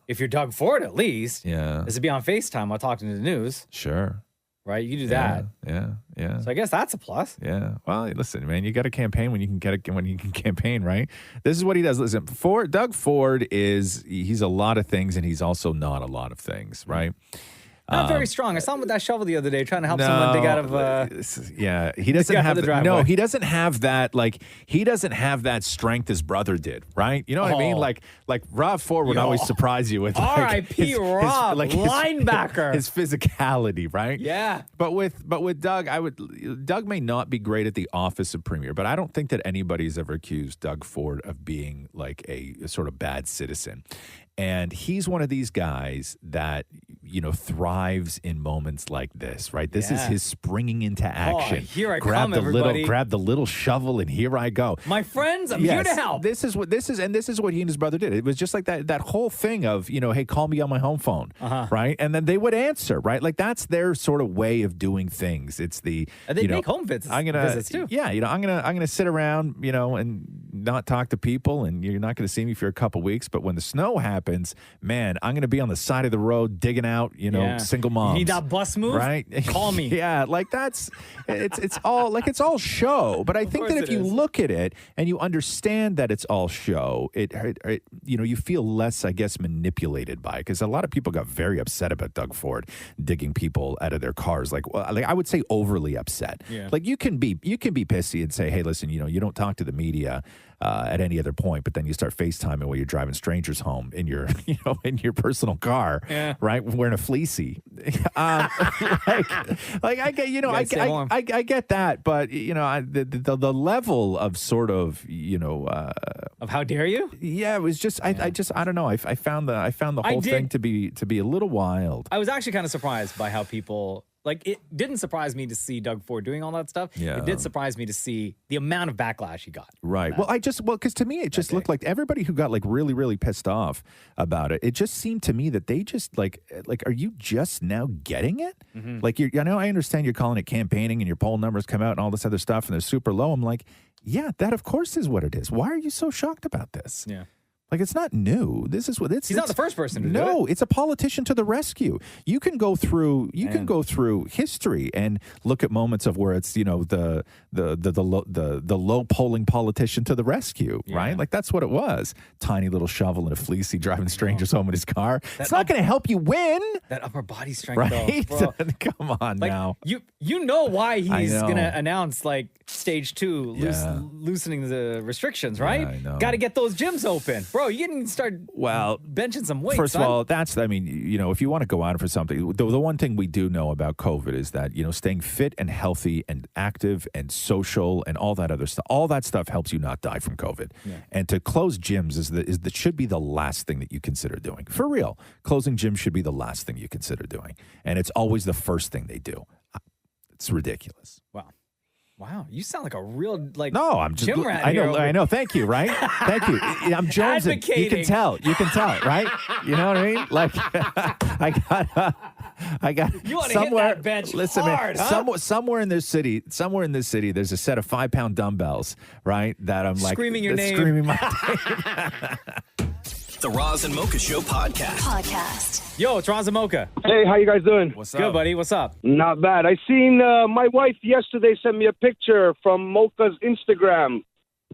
if you're Doug Ford at least, is to be on FaceTime while talking to the news. Sure. Right? You can do that. Yeah. So I guess that's a plus. Yeah. Well, listen, man, you got to campaign when you can campaign, right? This is what he does. Listen, Doug Ford he's a lot of things, and he's also not a lot of things, right? Not very strong. I saw him with that shovel the other day trying to help someone dig out of he doesn't have he doesn't have that he doesn't have that strength his brother did, right? You know what I mean? Like Rob Ford would always surprise you with R.I.P. Rob, linebacker. His physicality, right? Yeah. But with Doug, Doug may not be great at the office of premier, but I don't think that anybody's ever accused Doug Ford of being like a sort of bad citizen. And he's one of these guys that, thrives in moments like this, right? This is his springing into action. Here I come, everybody. Grab the little shovel, and here I go. My friends, I'm here to help. This is what he and his brother did. It was just like that whole thing of, hey, call me on my home phone, right? And then they would answer, right? Like that's their sort of way of doing things. It's the and they make home visits too. Yeah, I'm gonna sit around, and not talk to people, and you're not gonna see me for a couple weeks. But when the snow happens, man, I'm gonna be on the side of the road digging out, single moms. You need that bus move, right? Call me. Yeah, like it's all show. But I think that if you look at it and you understand that it's all show, it you feel less, I guess, manipulated by it, because a lot of people got very upset about Doug Ford digging people out of their cars. Like I would say overly upset. Yeah. Like you can be pissy and say, hey, listen, you don't talk to the media at any other point, but then you start FaceTiming while you're driving strangers home in your in your personal car, right, wearing a fleecy. I get that, but the level of sort of of how dare you? Yeah, it was just I don't know. I found the whole thing to be a little wild. I was actually kind of surprised by how people. Like, it didn't surprise me to see Doug Ford doing all that stuff. Yeah. It did surprise me to see the amount of backlash he got. Right. Well, because to me, it just looked like everybody who got like really, really pissed off about it, it just seemed to me that they just like, are you just now getting it? Mm-hmm. Like, I understand you're calling it campaigning and your poll numbers come out and all this other stuff and they're super low. I'm like, yeah, that of course is what it is. Why are you so shocked about this? Yeah. Like, it's not new. This is what it's. He's not the first person to do it. No, it's a politician to the rescue. You can go through. Can go through history and look at moments of where it's the low polling politician to the rescue, right? Like that's what it was. Tiny little shovel and a fleecy driving strangers home in his car. It's not going to help you win. That upper body strength, right? Though, Come on now. You know why he's going to announce like stage 2 loosening the restrictions, right? Yeah, I know. Got to get those gyms open. Bro, you can start benching some weight. First of all, if you want to go out for something, the one thing we do know about COVID is that, staying fit and healthy and active and social and all that other stuff, all that stuff helps you not die from COVID. Yeah. And to close gyms should be the last thing that you consider doing. For real. Closing gyms should be the last thing you consider doing. And it's always the first thing they do. It's ridiculous. Wow, you sound like a real no. I'm just gym rat. I know. Thank you. Right. Thank you. I'm jonesing. You can tell. Right. You know what I mean? Like I got. I got You want to hit that bench hard, huh? somewhere in this city, there's a set of 5-pound dumbbells, right? That I'm like Screaming your name. Screaming my name. The Roz and Mocha Show podcast. Yo, it's Roz and Mocha. Hey, how you guys doing? What's Good, buddy. What's up? Not bad. I seen my wife yesterday sent me a picture from Mocha's Instagram.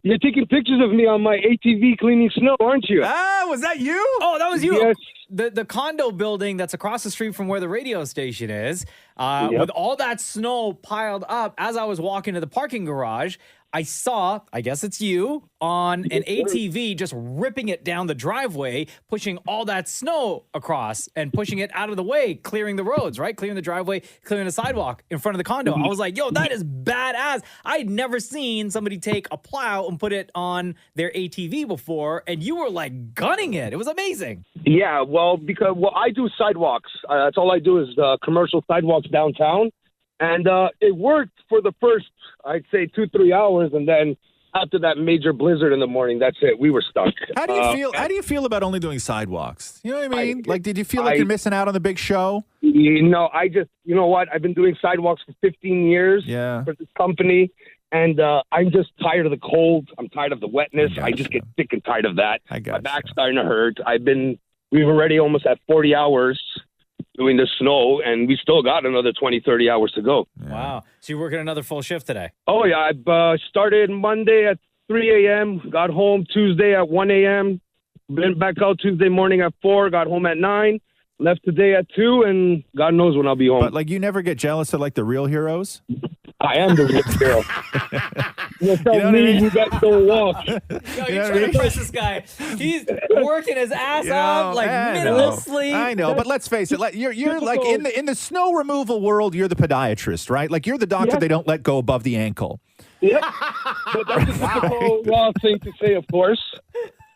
You're taking pictures of me on my ATV cleaning snow, aren't you? Ah, was that you? Oh, that was you. Yes. The condo building that's across the street from where the radio station is, with all that snow piled up, as I was walking to the parking garage, I saw, I guess it's you, on an ATV just ripping it down the driveway, pushing all that snow across and pushing it out of the way, clearing the roads, right? Clearing the driveway, clearing the sidewalk in front of the condo. I was like, yo, that is badass. I'd never seen somebody take a plow and put it on their ATV before, and you were like gunning it. It was amazing. Yeah, well, because I do sidewalks. That's all I do is commercial sidewalks downtown. And it worked for the first, I'd say, 2-3 hours. And then after that major blizzard in the morning, that's it. We were stuck. How do you feel? How do you feel about only doing sidewalks? You know what I mean? Did you feel like you're missing out on the big show? You know what? I've been doing sidewalks for 15 years for this company. And I'm just tired of the cold. I'm tired of the wetness. I just get sick and tired of that. My back's starting to hurt. We've already almost at 40 hours doing the snow, and we still got another 20, 30 hours to go. Yeah. Wow. So you're working another full shift today? Oh, yeah. I started Monday at 3 a.m., got home Tuesday at 1 a.m., went back out Tuesday morning at 4, got home at 9, left today at 2, and God knows when I'll be home. But, you never get jealous of, the real heroes? I am the real hero. You got to walk. Yo, you're trying to impress this guy. He's working his ass off, minimal sleep. I know, but let's face it. You're like in the snow removal world. You're the podiatrist, right? You're the doctor they don't let go above the ankle. Yeah, but that's a typical raw thing to say, of course.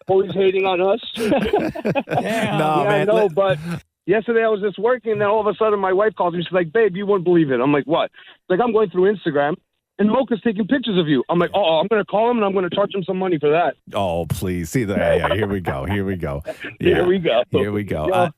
Always hating on us. Damn. No, man. No, but yesterday I was just working, and then all of a sudden my wife calls me. She's like, "Babe, you wouldn't believe it." I'm like, "What?" She's like, "I'm going through Instagram, and Mocha's taking pictures of you." I'm like, "Oh, I'm going to call him, and I'm going to charge him some money for that." Oh, please. See that? Yeah, here we go. Here we go.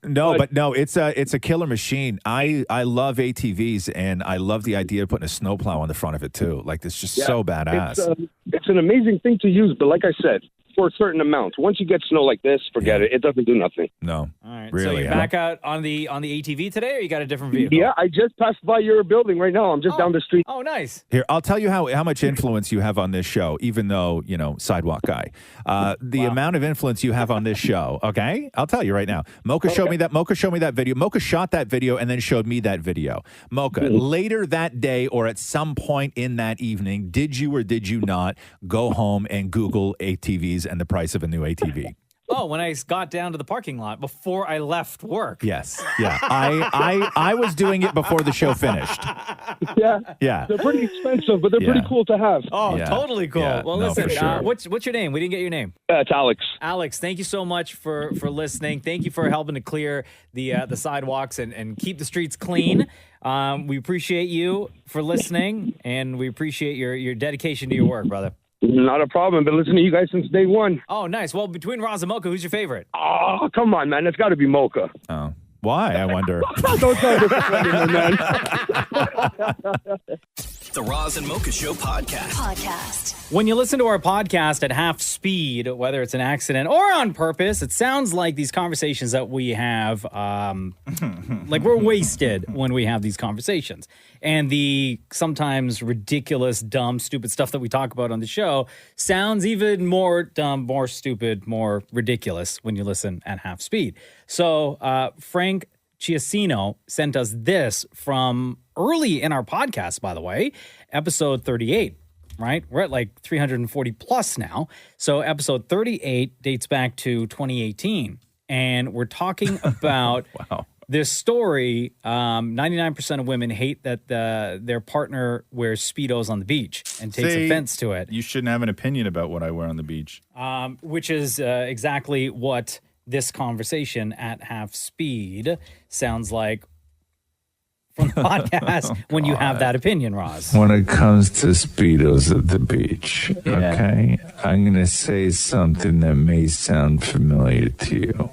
No, it's a killer machine. I love ATVs, and I love the idea of putting a snowplow on the front of it too. It's just so badass. It's an amazing thing to use, but like I said, for a certain amount. Once you get snow like this, forget it. It doesn't do nothing. No. All right. Really, so you're back out on the ATV today, or you got a different vehicle? Yeah, I just passed by your building right now. I'm just down the street. Oh, nice. Here, I'll tell you how much influence you have on this show, even though, sidewalk guy. The amount of influence you have on this show, okay? I'll tell you right now. Mocha showed me that video. Mocha shot that video and then showed me that video. Mocha, later that day or at some point in that evening, did you or did you not go home and Google ATVs and the price of a new ATV? Oh, when I got down to the parking lot before I left work. Yes. Yeah. I was doing it before the show finished. Yeah. They're pretty expensive, but they're pretty cool to have. Oh, totally cool. Yeah. Well, No, listen, for sure. what's your name? We didn't get your name. It's Alex. Alex, thank you so much for listening. Thank you for helping to clear the sidewalks and keep the streets clean. We appreciate you for listening, and we appreciate your dedication to your work, brother. Not a problem. Been listening to you guys since day one. Oh, nice. Well, between Roz and Mocha, who's your favorite? Oh, come on, man. It's got to be Mocha. Oh. Why, I wonder? Don't sound disappointed, man. The Roz and Mocha Show podcast. When you listen to our podcast at half speed, whether it's an accident or on purpose, it sounds like these conversations that we have, we're wasted when we have these conversations. And the sometimes ridiculous, dumb, stupid stuff that we talk about on the show sounds even more dumb, more stupid, more ridiculous when you listen at half speed. So Frank Chiasino sent us this from early in our podcast, by the way, episode 38, right? We're at 340 plus now. So episode 38 dates back to 2018. And we're talking about this story. 99% of women hate that their partner wears Speedos on the beach and takes offense to it. You shouldn't have an opinion about what I wear on the beach. Which is exactly what this conversation at half speed sounds like from the podcast when you have that opinion, Roz. When it comes to Speedos at the beach, okay, I'm going to say something that may sound familiar to you,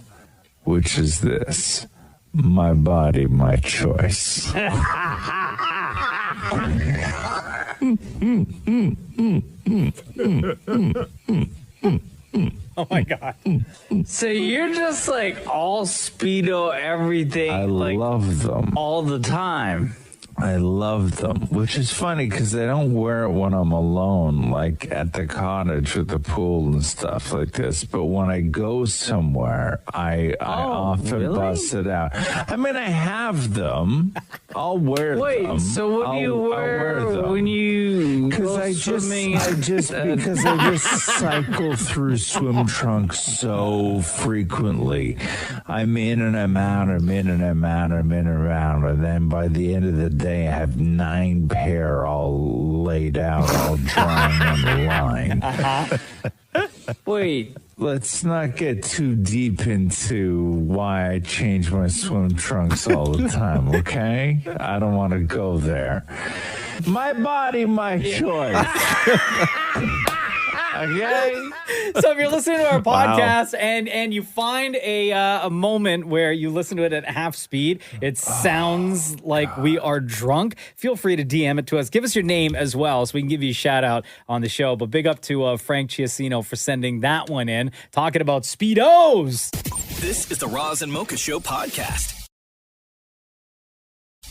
which is this. My body, my choice. Oh my God. So you're just like all Speedo everything. I like, love them. all the time. I love them, which is funny because I don't wear it when I'm alone, like at the cottage with the pool and stuff like this. But when I go somewhere, I often bust it out. I mean, I have them. I'll wear them. Wait, so what do you wear when you go swimming? Because I just cycle through swim trunks so frequently. I'm in and I'm out, I'm in and I'm out, I'm in and out. And then by the end of the day, I have 9 pair all laid out, all drying on the line. Wait. Let's not get too deep into why I change my swim trunks all the time, okay? I don't want to go there. My body, my choice. Okay. So if you're listening to our podcast and you find a moment where you listen to it at half speed, it sounds like we are drunk, feel free to DM it to us. Give us your name as well so we can give you a shout out on the show. But big up to Frank Chiasino for sending that one in, talking about Speedos. This is the Roz and Mocha Show podcast.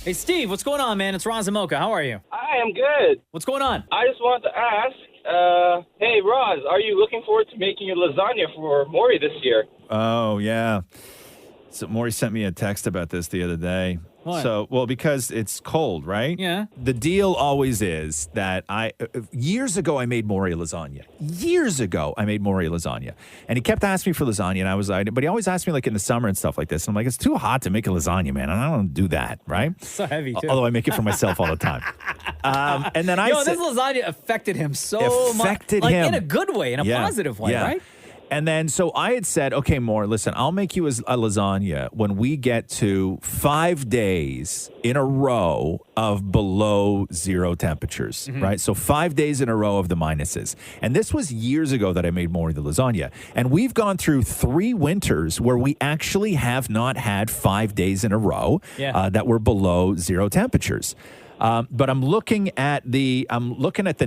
Hey, Steve, what's going on, man? It's Roz and Mocha. How are you? I am good. What's going on? I just wanted to ask, hey, Roz, are you looking forward to making your lasagna for Maurie this year? Oh, yeah. So Maurie sent me a text about this the other day. What? So, well, because it's cold, right? Yeah. The deal always is that years ago, I made Maurie a lasagna. Years ago, I made Maurie a lasagna. And he kept asking me for lasagna, and I was like, but he always asked me like in the summer and stuff like this. And I'm like, it's too hot to make a lasagna, man. And I don't do that, right? So heavy, too. Although I make it for myself all the time. And then this lasagna affected him so much. Affected like, him. in a good way, in a positive way, right? And then, so I had said, okay, Maury, listen, I'll make you a lasagna when we get to 5 days in a row of below 0 temperatures, right? So 5 days in a row of the minuses. And this was years ago that I made Maury the lasagna. And we've gone through 3 winters where we actually have not had 5 days in a row that were below 0 temperatures. But I'm looking at the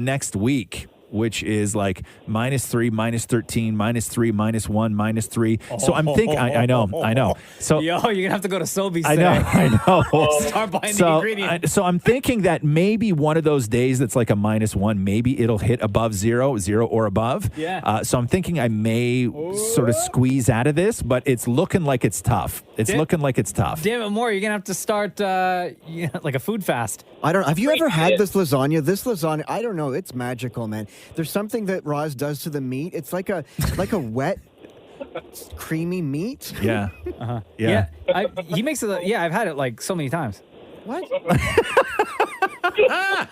next week, which is like -3, -13, -3, -1, -3. So I'm thinking, I know. So you're gonna have to go to Sobeys. I know. Start buying the ingredients. So I'm thinking that maybe one of those days that's like a -1, maybe it'll hit above 0 or above. Yeah. So I'm thinking I may sort of squeeze out of this, but it's looking like it's tough. Looking like it's tough. Damn it, Maury, you're gonna have to start like a food fast. I don't. Have you ever had this lasagna? This lasagna, I don't know. It's magical, man. There's something that Roz does to the meat. It's like a wet, creamy meat. Yeah. Yeah. He makes it. Yeah, I've had it like so many times. What?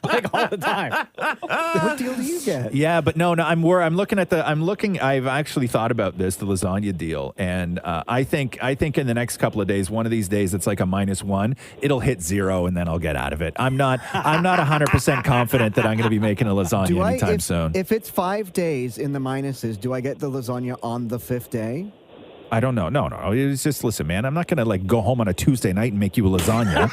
Like all the time. What deal do you get? Yeah, but no. I've actually thought about this, the lasagna deal, and I think in the next couple of days, one of these days, it's like a -1. It'll hit 0, and then I'll get out of it. I'm not 100% confident that I'm going to be making a lasagna anytime soon. If it's 5 days in the minuses, do I get the lasagna on the 5th day? I don't know. No. It's just, listen, man, I'm not going to like go home on a Tuesday night and make you a lasagna.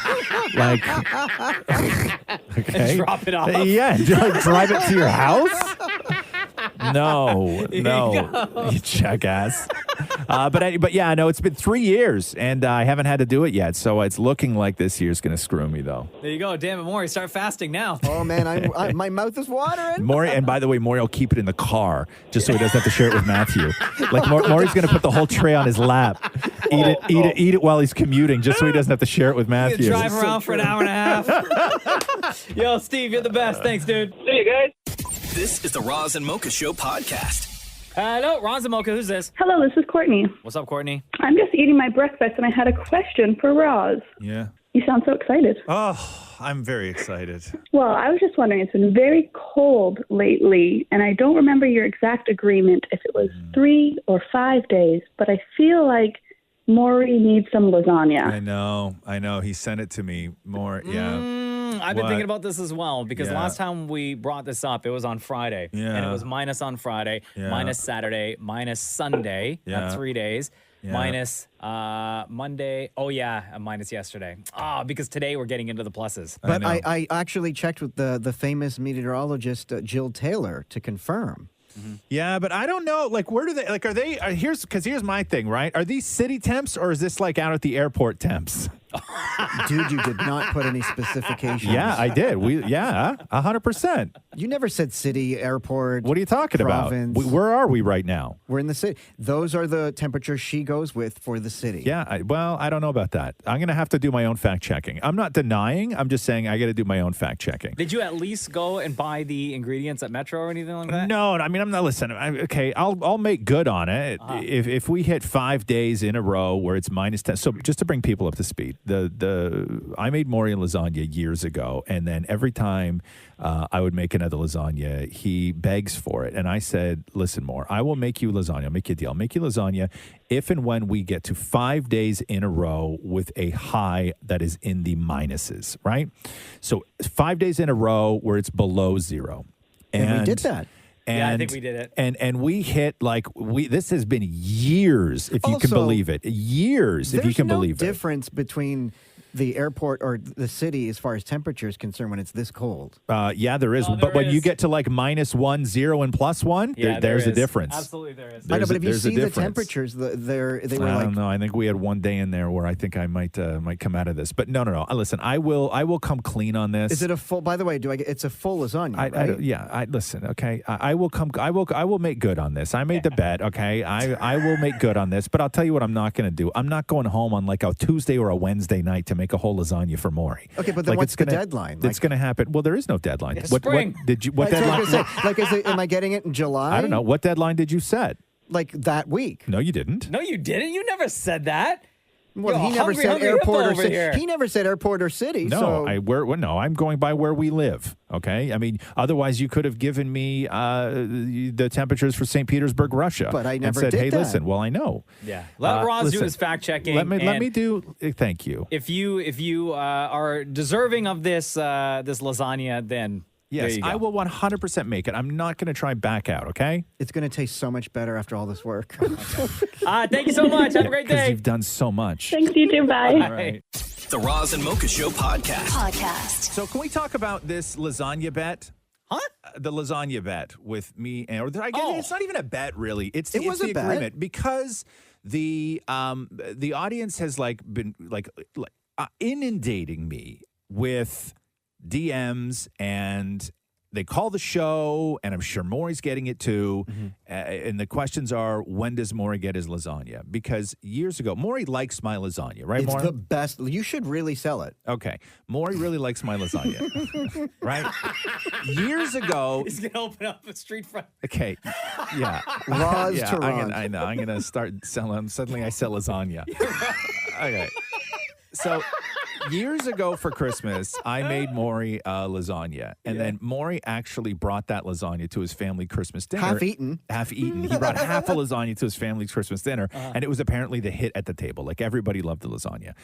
Okay. And drop it off. Yeah. Drive it to your house. No, you jackass. But yeah, no, it's been 3 years and I haven't had to do it yet. So it's looking like this year's going to screw me though. There you go. Damn it, Maury, start fasting now. Oh man, my mouth is watering. Maury, and by the way, Maury will keep it in the car just so he doesn't have to share it with Matthew. Like Maury's going to put the whole tray on his lap, eat it while he's commuting just so he doesn't have to share it with Matthew. Drive around for an hour and a half. Yo, Steve, you're the best. Thanks, dude. See you guys. This is the Roz and Mocha Show podcast. Hello, Roz and Mocha. Who's this? Hello, this is Courtney. What's up, Courtney? I'm just eating my breakfast, and I had a question for Roz. Yeah. You sound so excited. Oh, I'm very excited. Well, I was just wondering, it's been very cold lately, and I don't remember your exact agreement if it was 3 or 5 days, but I feel like Maurie needs some lasagna. I know. He sent it to me more. Yeah. I've been thinking about this as well because last time we brought this up, it was on Friday. Yeah. And it was minus on Friday, minus Saturday, minus Sunday. That's 3 days. Yeah. Minus Monday. Oh, yeah. And minus yesterday. Because today we're getting into the pluses. But I actually checked with the famous meteorologist Jill Taylor to confirm. Yeah, but I don't know. Like, where do they? Like, are they? Here's my thing. Right? Are these city temps or is this like out at the airport temps? Dude, you did not put any specifications. Yeah, I did. 100%. You never said city, airport. What are you talking province. about? Where are we right now? We're in the city. Those are the temperatures she goes with for the city. Yeah, I don't know about that. I'm going to have to do my own fact checking. I'm not denying. I'm just saying I got to do my own fact checking. Did you at least go and buy the ingredients at Metro or anything like that? No, I mean, I'm not listening. Okay, I'll make good on it. If we hit 5 days in a row where it's minus 10. So just to bring people up to speed, I made Maurie a lasagna years ago, and then every time I would make another lasagna, he begs for it. And I said, listen, Maurie, I will make you lasagna. I'll make you a deal. I'll make you lasagna if and when we get to 5 days in a row with a high that is in the minuses, right? So 5 days in a row where it's below zero. And we did that. Yeah, I think we did it. And we hit this has been years, if you can believe it. Years, if you can believe it. There's no difference between the airport or the city as far as temperature is concerned when it's this cold. Yeah, there is. But when you get to like -1, 0, and +1, there's a difference. Absolutely, there is. I know, but if you see the temperatures, they were I don't know. I think we had one day in there where I think I might come out of this. But no. Listen, I will come clean on this. Is it a full? By the way, it's a full lasagna? Right? Listen. Okay, I will make good on this. I made the bet. Okay, I will make good on this. But I'll tell you what I'm not going to do. I'm not going home on like a Tuesday or a Wednesday night to make a whole lasagna for Maurie. Okay, but then what's the deadline? It's going to happen. Well, there is no deadline. It's spring. What deadline? Am I getting it in July? I don't know. What deadline did you set? Like that week. No, you didn't. No, you didn't. You never said that. Well, he never said airport or city. He never said airport or city. No, I'm going by where we live. Okay, I mean, otherwise you could have given me the temperatures for St. Petersburg, Russia. But I never said, did hey, that. listen. Well, I know. Yeah, let Roz do his fact checking. Let me do. Thank you. If you are deserving of this lasagna, then. Yes, I will 100% make it. I'm not going to try back out, okay? It's going to taste so much better after all this work. Thank you so much. Have a great day. Because you've done so much. Thanks, you too. Bye. All right. The Roz and Mocha Show podcast. So can we talk about this lasagna bet? Huh? The lasagna bet with me. It's not even a bet, really. It's the bet. agreement. Because the audience has been inundating me with DMs, and they call the show, and I'm sure Maurie's getting it too. And the questions are, when does Maurie get his lasagna? Because years ago, Maurie likes my lasagna, right, It's Maurie? the best. You should really sell it. Okay. Maurie really likes my lasagna, right? Years ago. He's going to open up a street front. Okay. Yeah. Roz to Roz. I know. I'm going to start selling. Suddenly I sell lasagna. Okay. So years ago for Christmas, I made Maurie lasagna. And then Maurie actually brought that lasagna to his family Christmas dinner. Half eaten. He brought half a lasagna to his family's Christmas dinner. And it was apparently the hit at the table. Like, everybody loved the lasagna.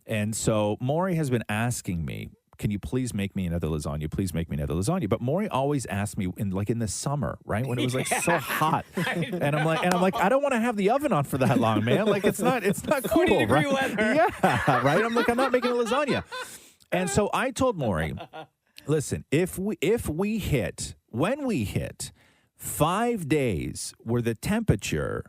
And so Maurie has been asking me, can you please make me another lasagna? Please make me another lasagna. But Maurie always asked me in the summer, right? When it was so hot. And I'm like, I don't want to have the oven on for that long, man. Like, it's not cool, 40-degree right? weather. Yeah, right? I'm not making a lasagna. And so I told Maurie, listen, when we hit 5 days where the temperature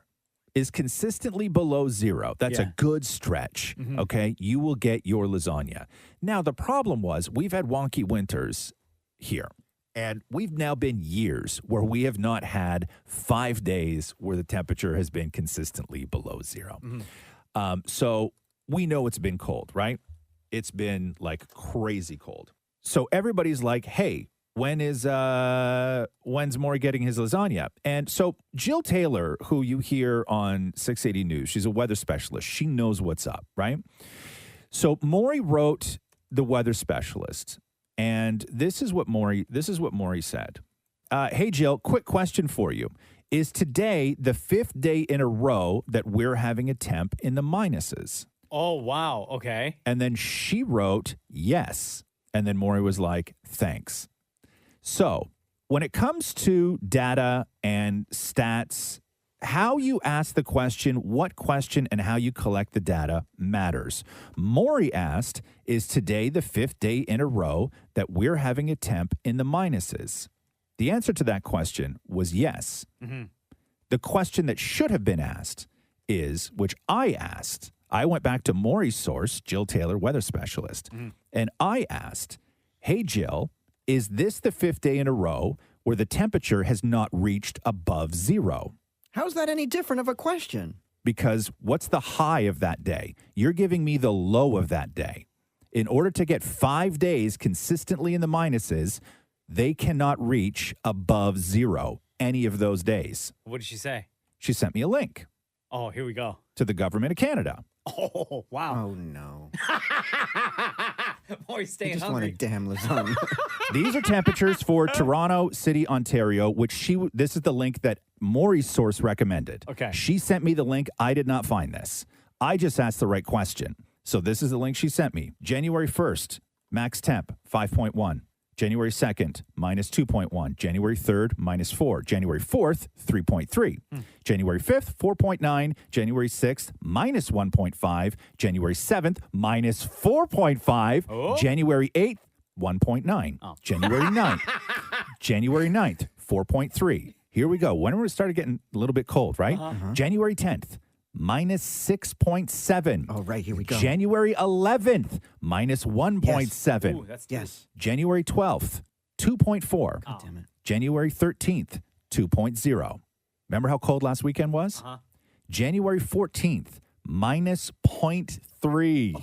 is consistently below zero. That's a good stretch, okay? You will get your lasagna. Now, the problem was we've had wonky winters here, and we've now been years where we have not had 5 days where the temperature has been consistently below zero. So we know it's been cold, right? It's been like crazy cold. So everybody's like, hey, when's Maurie getting his lasagna? And so Jill Taylor, who you hear on 680 News, she's a weather specialist. She knows what's up, right? So Maurie wrote the weather specialist, and this is what Maurie said. Hey, Jill, quick question for you. Is today the 5th day in a row that we're having a temp in the minuses? Oh, wow. Okay. And then she wrote, yes. And then Maurie was like, thanks. So when it comes to data and stats, how you ask the question, what question, and how you collect the data matters. Maurie asked, is today the 5th day in a row that we're having a temp in the minuses? The answer to that question was yes. Mm-hmm. The question that should have been asked is, which I asked, I went back to Maurie's source, Jill Taylor, weather specialist, and I asked, hey, Jill, is this the 5th day in a row where the temperature has not reached above zero? How's that any different of a question? Because what's the high of that day? You're giving me the low of that day. In order to get 5 days consistently in the minuses, they cannot reach above zero any of those days. What did she say? She sent me a link. Oh, here we go. To the government of Canada. Oh, wow. Oh, no. Maurie's staying I just hungry. want a damn lasagna. These are temperatures for Toronto City, Ontario, which this is the link that Maurie's source recommended. Okay. She sent me the link. I did not find this. I just asked the right question. So this is the link she sent me. January 1st, max temp, 5.1. January 2nd, minus 2.1. January 3rd, minus 4. January 4th, 3.3. January 5th, 4.9. January 6th, minus 1.5. January 7th, minus 4.5. Oh. January 8th, 1.9. January 9th. January 9th, 4.3. Here we go. When it started getting a little bit cold, right? January 10th, minus 6.7. Oh, right. Here we go. January 11th, minus 1.7. Ooh, that's Yes. January 12th, 2.4. Oh. Damn it. January 13th, 2.0. Remember how cold last weekend was? January 14th, minus 0.3.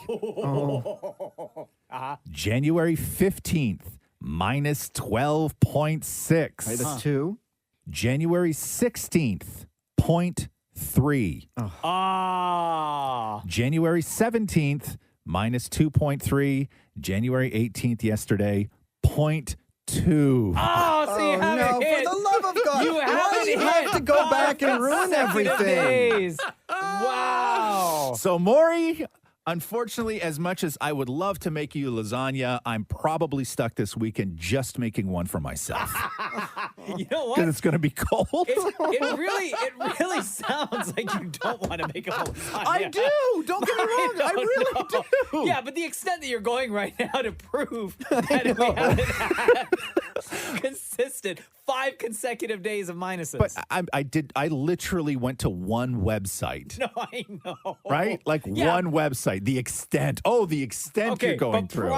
January 15th, minus 12.6. Right, that's 2. January 16th, 0.3. Ah. January 17th, minus 2.3. January 18th, yesterday, 0.2. Oh, so you haven't no, hit. for the love of God. You Why haven't do you hit have to go back and ruin 5 consecutive everything? days. Wow. So, Maurie, unfortunately, as much as I would love to make you lasagna, I'm probably stuck this weekend just making one for myself. You know what? Because it's going to be cold. It really sounds like you don't want to make a lasagna. I do. Don't get me wrong. I really do. Yeah, but the extent that you're going right now to prove that we haven't had consistent 5 consecutive days of minuses. But I literally went to one website. No, I know. Right? Like one website. The extent. Oh, the extent you're going but through.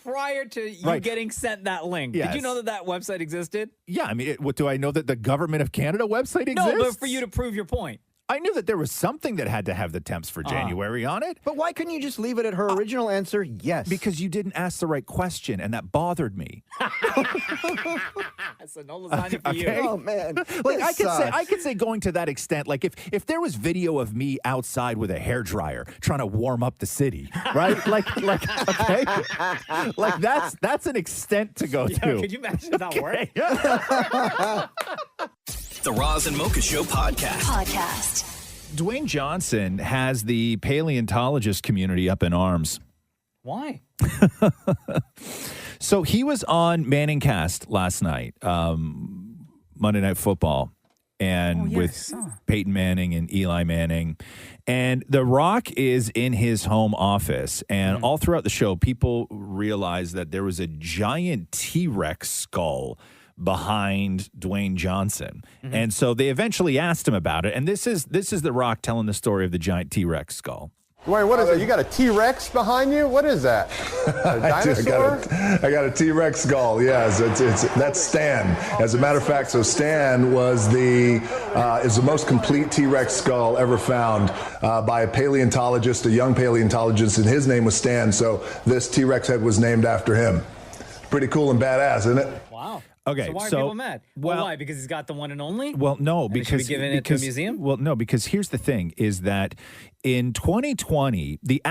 Prior to you getting sent that link, did you know that website existed? Yeah, I mean, what do I know that the Government of Canada website exists? No, but for you to prove your point. I knew that there was something that had to have the temps for January on it. But why couldn't you just leave it at her original answer? Yes. Because you didn't ask the right question, and that bothered me. So no lasagna for you. Oh man, Like I could say going to that extent. Like if there was video of me outside with a hairdryer trying to warm up the city, right? like okay, like that's an extent to go to. Could you imagine that work? The Roz and Mocha Show podcast. Dwayne Johnson has the paleontologist community up in arms. Why? So he was on Manningcast last night, Monday Night Football, and with Peyton Manning and Eli Manning. And The Rock is in his home office. And all throughout the show, people realized that there was a giant T-Rex skull behind Dwayne Johnson. And so they eventually asked him about it. And this is The Rock telling the story of the giant T-Rex skull. Dwayne, what is it? You got a T-Rex behind you? What is that? A dinosaur? I got a T-Rex skull. Yes, that's Stan. As a matter of fact, so Stan is the most complete T-Rex skull ever found by a paleontologist, a young paleontologist, and his name was Stan. So this T-Rex head was named after him. Pretty cool and badass, isn't it? Wow. Okay, so why are people mad? Well, why? Because he's got the one and only? Well, no, and because should be giving it to a museum? Well, no, because here's the thing: is that in 2020, the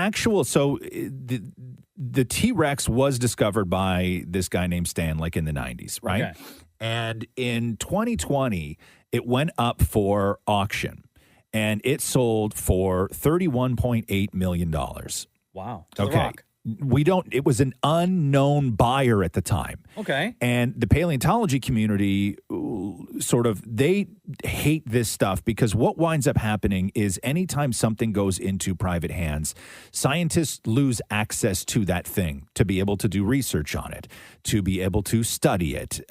T-Rex was discovered by this guy named Stan, like in the 90s, right? Okay. And in 2020, it went up for auction, and it sold for $31.8 million. Wow. Okay. it was an unknown buyer at the time. Okay. And the paleontology community they hate this stuff because what winds up happening is anytime something goes into private hands, scientists lose access to that thing to be able to do research on it, to be able to study it,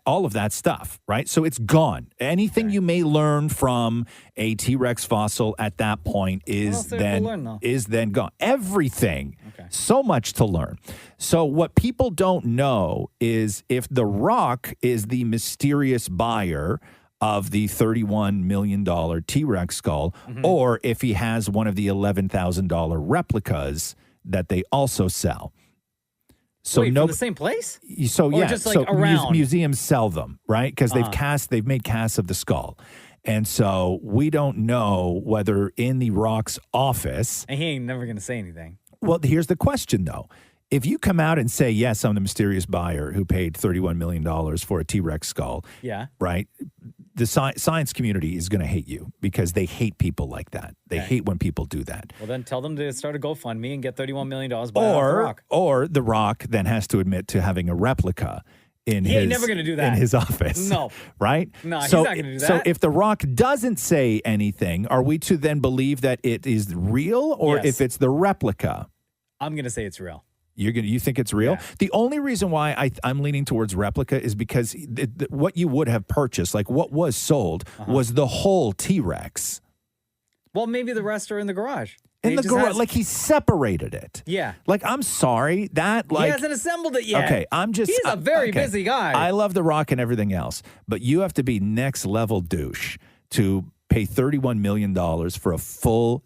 all of that stuff, right? So it's gone. Anything you may learn from a T-Rex fossil at that point is then gone. Everything. Okay. So much to learn. So what people don't know is if The Rock is the mysterious buyer of the $31 million T-Rex skull, or if he has one of the $11,000 replicas that they also sell. So Wait, from the same place? So or yeah, just like so around? museums sell them, right? Because they've made casts of the skull. And so we don't know whether in the Rock's office. And he ain't never going to say anything. Well, here's the question, though. If you come out and say, yes, I'm the mysterious buyer who paid $31 million for a T-Rex skull, right? The science community is going to hate you because they hate people like that. They hate when people do that. Well, then tell them to start a GoFundMe and get $31 million by The Rock. Or The Rock then has to admit to having a replica in he ain't never going to do that. In his office. No. Right? No, he's not going to do that. So if The Rock doesn't say anything, are we to then believe that it is real or if it's the replica? I'm going to say it's real. You think it's real? Yeah. The only reason why I'm leaning towards replica is because what you would have purchased, like what was sold, was the whole T-Rex. Well, maybe the rest are in the garage. In the garage, like he separated it. Yeah. Like, I'm sorry, that like... He hasn't assembled it yet. Okay, he's a very busy guy. I love The Rock and everything else, but you have to be next level douche to pay $31 million for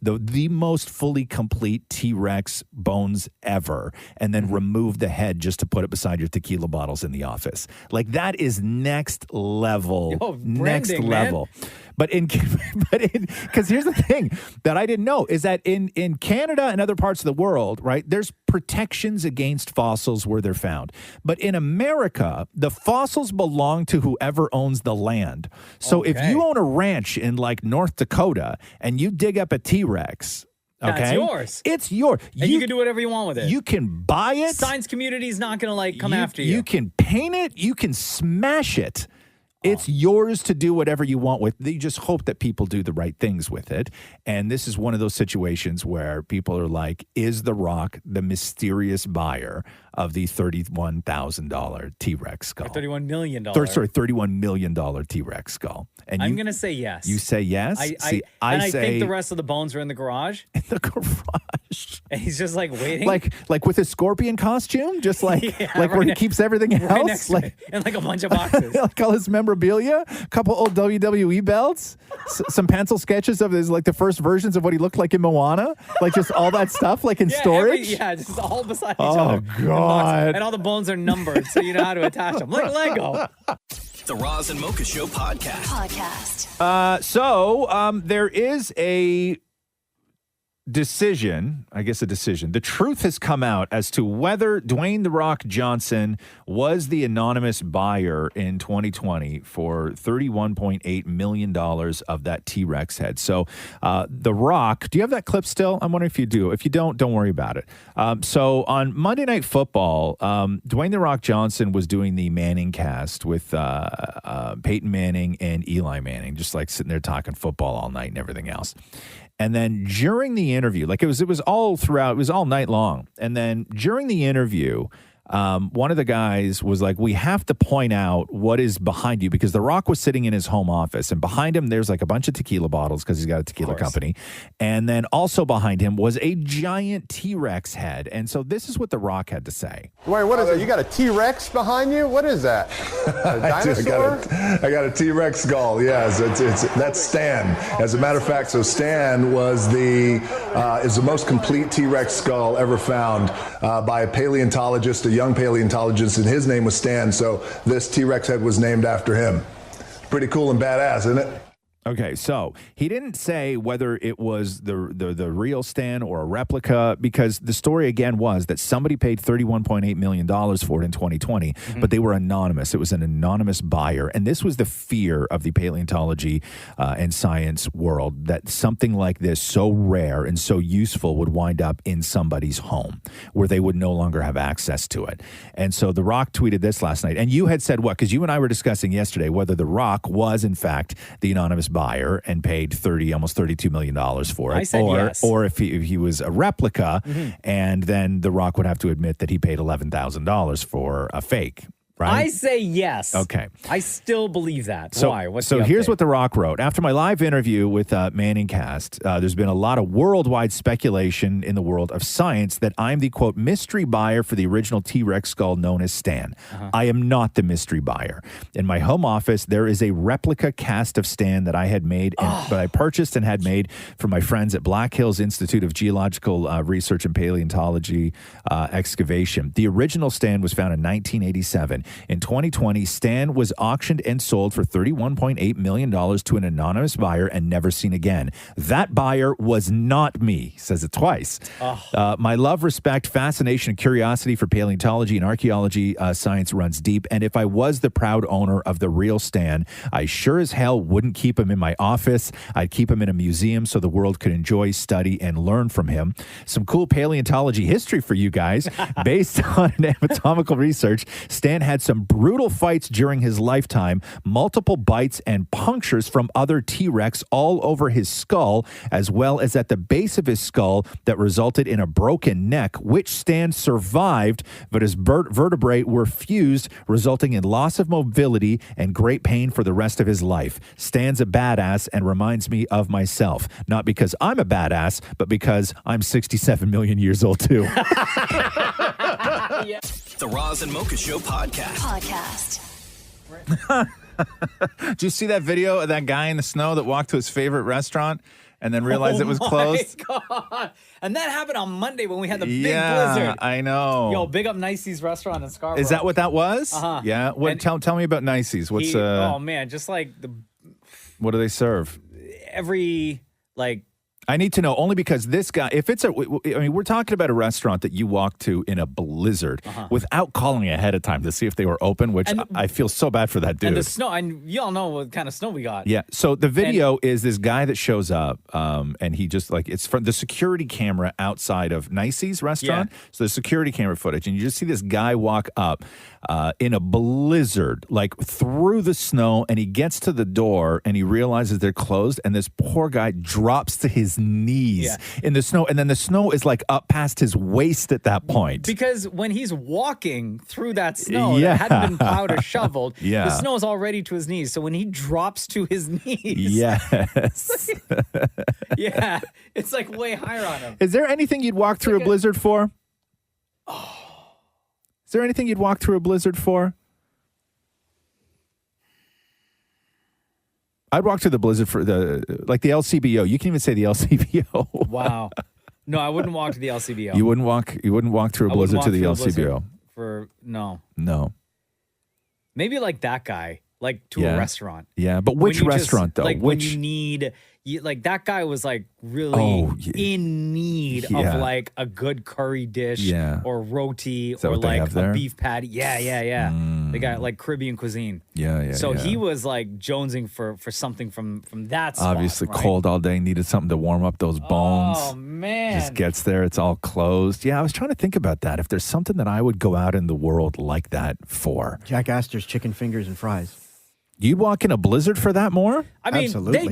the most fully complete T-Rex bones ever, and then remove the head just to put it beside your tequila bottles in the office. Like, that is next level. Next level. Man. But because here's the thing that I didn't know is that in Canada and other parts of the world, right, there's protections against fossils where they're found. But in America, the fossils belong to whoever owns the land. So if you own a ranch in like North Dakota and you dig up a T-Rex, that's yours. It's yours. And you can do whatever you want with it. You can buy it. Science community is not going to like come after you. You can paint it. You can smash it. It's yours to do whatever you want with. You just hope that people do the right things with it. And this is one of those situations where people are like, is The Rock the mysterious buyer of the $31,000 T-Rex skull? $31 million. $31 million T-Rex skull. And I'm going to say yes. You say yes? I think the rest of the bones are in the garage. In the garage. And he's just like waiting. Like with his scorpion costume? Just like where he keeps everything else? Right next to it. And like a bunch of boxes. Like all his memorabilia, a couple old WWE belts, some pencil sketches of his, like the first versions of what he looked like in Moana, like just all that stuff, like in storage. Just all beside each other. Oh God! And all the bones are numbered, so you know how to attach them, like Lego. The Roz and Mocha Show podcast. So there is a decision. The truth has come out as to whether Dwayne "The Rock" Johnson was the anonymous buyer in 2020 for $31.8 million of that T-Rex head. So The Rock, do you have that clip still? I'm wondering if you do. If you don't worry about it. So on Monday Night Football, Dwayne "The Rock" Johnson was doing the Manning cast with Peyton Manning and Eli Manning, just like sitting there talking football all night and everything else. And then during the interview, like it was all throughout, it was all night long. And then during the interview, one of the guys was like, we have to point out what is behind you, because The Rock was sitting in his home office and behind him, there's like a bunch of tequila bottles because he's got a tequila company. And then also behind him was a giant T-Rex head. And so this is what The Rock had to say. Dwayne, what is it? You got a T-Rex behind you? What is that? A dinosaur? I got a T-Rex skull. Yes, that's Stan. As a matter of fact, so Stan is the most complete T-Rex skull ever found by a paleontologist, a young paleontologist, and his name was Stan. So this T-Rex head was named after him. Pretty cool and badass, isn't it? Okay, so he didn't say whether it was the real Stan or a replica, because the story again was that somebody paid $31.8 million for it in 2020, but they were anonymous. It was an anonymous buyer. And this was the fear of the paleontology and science world, that something like this, so rare and so useful, would wind up in somebody's home where they would no longer have access to it. And so The Rock tweeted this last night. And you had said what? Because you and I were discussing yesterday whether The Rock was, in fact, the anonymous buyer and paid almost $32 million for it. I said yes. Or if he was a replica, and then The Rock would have to admit that he paid $11,000 for a fake. Right? I say yes. Okay. I still believe that. So, Why? What's so the here's update? what The Rock wrote. After my live interview with Manning Cast, there's been a lot of worldwide speculation in the world of science that I'm the, quote, mystery buyer for the original T-Rex skull known as Stan. I am not the mystery buyer. In my home office, there is a replica cast of Stan that I had made, that I purchased and had made for my friends at Black Hills Institute of Geological Research and Paleontology Excavation. The original Stan was found in 1987. In 2020, Stan was auctioned and sold for $31.8 million to an anonymous buyer and never seen again. That buyer was not me. He says it twice. My love, respect, fascination, and curiosity for paleontology and archaeology science runs deep. And if I was the proud owner of the real Stan, I sure as hell wouldn't keep him in my office. I'd keep him in a museum so the world could enjoy, study, and learn from him. Some cool paleontology history for you guys. Based on anatomical research, Stan had some brutal fights during his lifetime, multiple bites and punctures from other T-Rex all over his skull, as well as at the base of his skull, that resulted in a broken neck, which Stan survived, but his vertebrae were fused, resulting in loss of mobility and great pain for the rest of his life. Stan's a badass and reminds me of myself, not because I'm a badass, but because I'm 67 million years old too. The Roz and Mocha Show podcast. Did you see that video of that guy in the snow that walked to his favorite restaurant and then realized it was closed? God. And that happened on Monday when we had the big Yeah, blizzard. I know. Yo, big up Nicey's restaurant in Scarborough. Is that what that was? Uh-huh. Yeah. What? Tell me about Nicey's. What's oh man, just like what do they serve? every like. I need to know only because this guy, if it's we're talking about a restaurant that you walk to in a blizzard without calling ahead of time to see if they were open, which I feel so bad for that dude. And the snow, and y'all know what kind of snow we got. Yeah. So the video is this guy that shows up, and he just it's from the security camera outside of Nicey's restaurant. Yeah. So the security camera footage, and you just see this guy walk up in a blizzard, like through the snow, and he gets to the door and he realizes they're closed, and this poor guy drops to his knees in the snow, and then the snow is like up past his waist at that point. Because when he's walking through that snow that hadn't been plowed or shoveled, the snow is already to his knees. So when he drops to his knees, yes, yeah, it's like way higher on him. Is there anything you'd walk through a blizzard for? Is there anything you'd walk through a blizzard for? I'd walk through the blizzard for the LCBO. You can even say the LCBO. Wow. No, I wouldn't walk to the LCBO. You wouldn't walk through a blizzard to the LCBO. No. Maybe like that guy, like to a restaurant. Yeah, but which restaurant though? Like when you need, like that guy was like really in need of like a good curry dish or roti or like a beef patty. Yeah. They got like Caribbean cuisine. So he was like jonesing for something from that spot. Obviously cold all day, needed something to warm up those bones. Oh man. Just gets there, it's all closed. Yeah, I was trying to think about that. If there's something that I would go out in the world like that for. Jack Astor's chicken fingers and fries. You'd walk in a blizzard for that more? I mean, absolutely.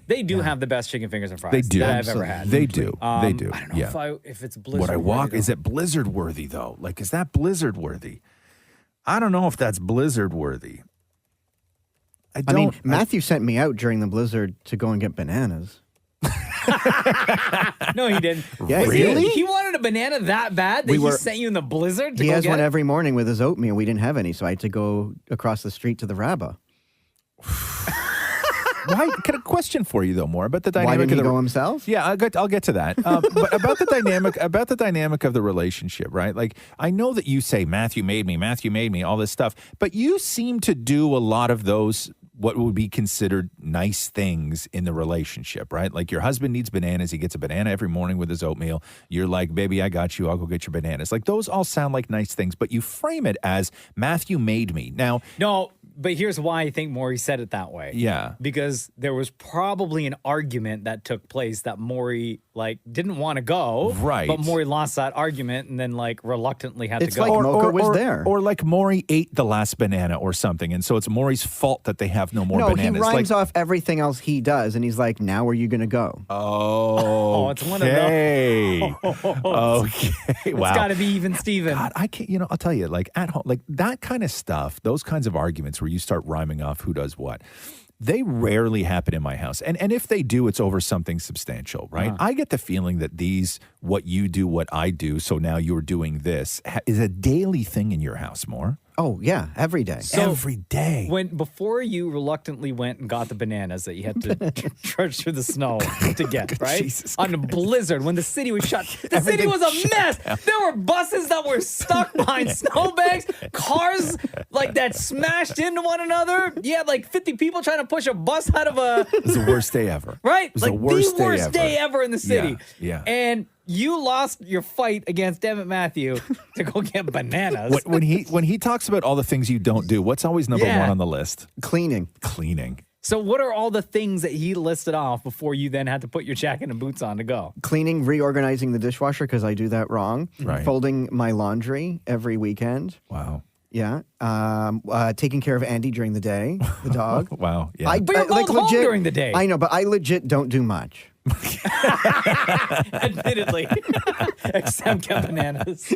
they do have the best chicken fingers and fries They do. that I've ever had. They do. They do. I don't know if it's blizzard. Would I walk? worthy, is it blizzard worthy though? Like, is that blizzard worthy? I don't know if that's blizzard worthy. I mean, Matthew sent me out during the blizzard to go and get bananas. No, he didn't. Yeah, really? He wanted a banana that bad that he sent you in the blizzard to He go has get one it? every morning with his oatmeal. We didn't have any, so I had to go across the street to the Rabba. Why? Got a question for you though, more about the dynamic. Why didn't of he the, go himself? Yeah, I'll get to that. But about the dynamic of the relationship, right? Like, I know that you say Matthew made me, all this stuff, but you seem to do a lot of those what would be considered nice things in the relationship, right? Like your husband needs bananas. He gets a banana every morning with his oatmeal. You're like, baby, I got you. I'll go get your bananas. Like those all sound like nice things, but you frame it as Matthew made me. Now, no, but here's why I think Maurie said it that way. Yeah. Because there was probably an argument that took place that Maurie like didn't want to go. Right. But Maurie lost that argument and then like reluctantly had It's to go. like Mocha was there. Or like Maurie ate the last banana or something. And so it's Maurie's fault that they have no more No, bananas. he rhymes off everything else he does, and he's like, now are you going to go? Oh, it's one of okay. those. Okay. Wow. It's got to be even Steven. God, I can't, I'll tell you, like at home, like that kind of stuff, those kinds of arguments where you start rhyming off who does what, they rarely happen in my house. And if they do, it's over something substantial, right? Uh-huh. I get the feeling that what you do, what I do, so now you're doing this, is a daily thing in your house, more. Oh, yeah, every day. Every day. Before you reluctantly went and got the bananas that you had to trudge through the snow to get, right? On a blizzard, when the city was shut. The city was a mess. There were buses that were stuck behind snowbanks, cars like that smashed into one another. You had like 50 people trying to push a bus out of a... It was the worst day ever. Right? It was like the worst day ever in the city. Yeah. And you lost your fight against Emmett Matthew to go get bananas. When he talks about all the things you don't do, what's always number one on the list? Cleaning. So what are all the things that he listed off before you then had to put your jacket and boots on to go? Cleaning, reorganizing the dishwasher because I do that wrong. Right. Folding my laundry every weekend. Wow. Yeah. Taking care of Andy during the day, the dog. Wow. Yeah. But you're both home during the day. I know, but I legit don't do much. Admittedly. Except get bananas.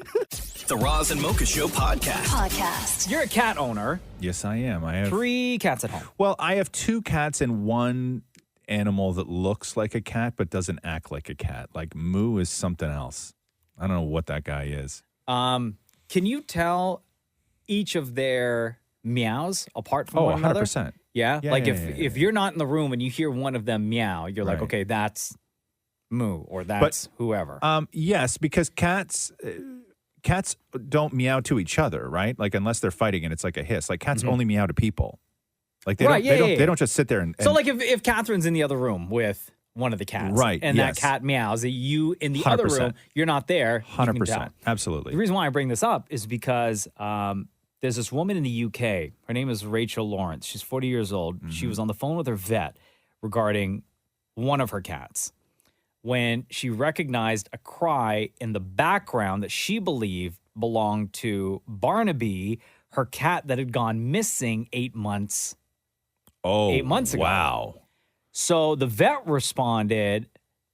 The Roz and Mocha Show podcast. You're a cat owner. Yes, I am. I have 3 cats at home. Well, I have 2 cats and one animal that looks like a cat but doesn't act like a cat. Like Moo is something else. I don't know what that guy is. Can you tell each of their meows apart from one another? 100%. Yeah? Yeah, like yeah, if you're not in the room and you hear one of them meow, you're like, Right. okay, that's Moo or that's whoever. Yes, because cats don't meow to each other, right? Like unless they're fighting and it's like a hiss. Like cats only meow to people. Like they don't just sit there and So like if Catherine's in the other room with one of the cats, Right, and yes. that cat meows, you in the other 100%. room, you're not there. 100%. Absolutely. The reason why I bring this up is because there's this woman in the UK. Her name is Rachel Lawrence. She's 40 years old. She was on the phone with her vet regarding one of her cats when she recognized a cry in the background that she believed belonged to Barnaby, her cat that had gone missing 8 months. 8 months ago. Wow. So the vet responded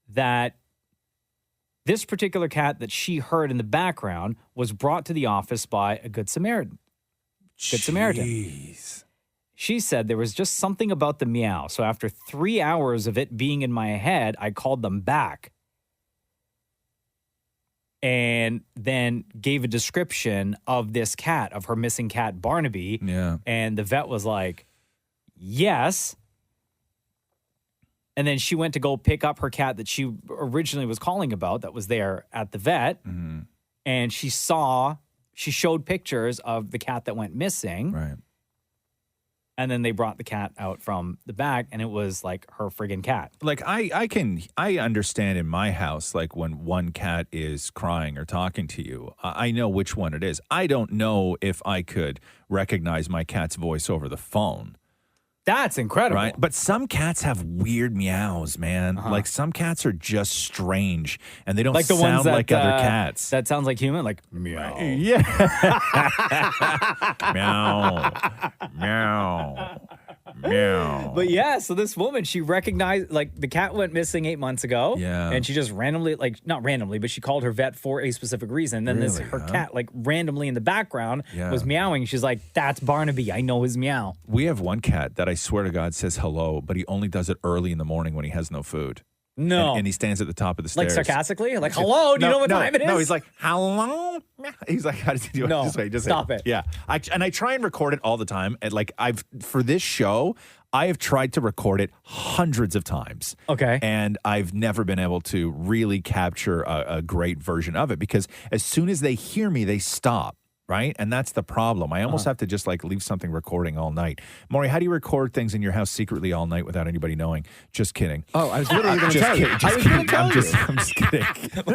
that this particular cat that she heard in the background was brought to the office by a Good Samaritan. Jeez. She said there was just something about the meow. So after 3 hours of it being in my head, I called them back and then gave a description of this cat, of her missing cat, Barnaby. Yeah. And the vet was like, yes. And then she went to go pick up her cat that she originally was calling about that was there at the vet. And she showed pictures of the cat that went missing. Right. And then they brought the cat out from the back and it was like her friggin' cat. Like I understand in my house, like when one cat is crying or talking to you, I know which one it is. I don't know if I could recognize my cat's voice over the phone. That's incredible. Right? But some cats have weird meows, man. Like some cats are just strange and they don't Like the sound ones that, like other cats. That sounds like human, like meow. Yeah. Meow. Meow. Meow. But yeah, so this woman, she recognized, like the cat went missing 8 months ago. Yeah. And she just randomly, like not randomly, but she called her vet for a specific reason. And then her cat, like randomly in the background was meowing. She's like, that's Barnaby. I know his meow. We have one cat that I swear to God says hello, but he only does it early in the morning when he has no food. No. And he stands at the top of the Like stairs. sarcastically? Like, hello, do you know what time it is? No, he's like, hello? He's like, how does he do it? No, This way, just stop say, it. Yeah. I try and record it all the time. And like for this show, I have tried to record it hundreds of times. Okay. And I've never been able to really capture a great version of it because as soon as they hear me, they stop. right? And that's the problem. I almost have to just like leave something recording all night. Maurie, how do you record things in your house secretly all night without anybody knowing? Just kidding. Oh, I was literally going to tell you. I was going to tell you. I'm just kidding.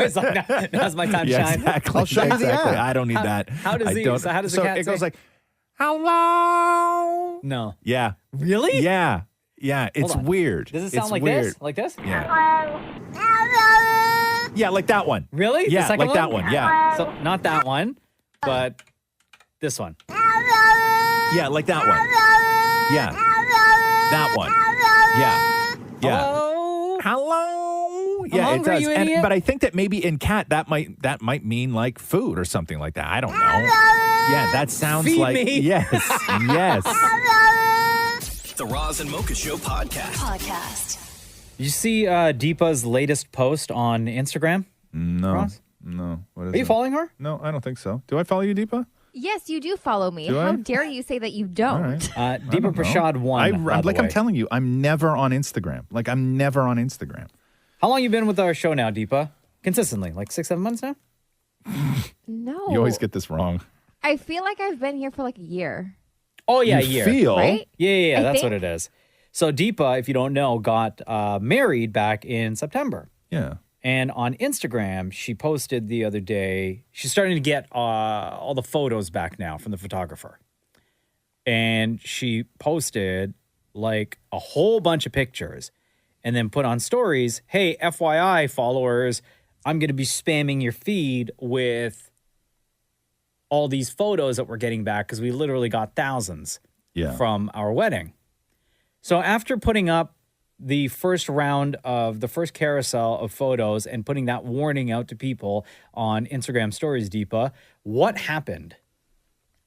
It's like, now's my time to Yeah, shine. exactly. I'll show you the app. I don't need that. How does I the don't- so how does the cat it goes say? like, hello. No. Yeah. Really? Yeah. Yeah. It's Hold on. weird. Does it sound It's like weird. this? Like this? Yeah. Yeah, like that one. Really? The Yeah, second like that one. Yeah. So not that one, but this one. Yeah, like that one. Yeah. That one. Yeah. Yeah. Hello. Hello. Yeah, hungry, it does. you idiot. But I think that maybe in cat that might mean like food or something like that. I don't know. Yeah, that sounds Feed like me. yes. Yes. The Roz and Mocha Show podcast. You see Deepa's latest post on Instagram? No. Roz? No. What is Are you it? following her? No, I don't think so. Do I follow you, Deepa? Yes, you do follow me. Do How I? dare you say that you don't? Deepa Prashad won. by the I'm way. telling you, I'm never on Instagram. Like I'm never on Instagram. How long you been with our show now, Deepa? Consistently, like 6-7 months now? No. You always get this wrong. I feel like I've been here for like a year. Oh yeah, You a year. feel? Right? Yeah. I That's what think. it is. So Deepa, if you don't know, got married back in September. Yeah. And on Instagram, she posted the other day, she's starting to get all the photos back now from the photographer. And she posted like a whole bunch of pictures and then put on stories, hey, FYI followers, I'm going to be spamming your feed with all these photos that we're getting back because we literally got thousands from our wedding. So after putting up the first round of the first carousel of photos and putting that warning out to people on Instagram stories, Deepa, what happened?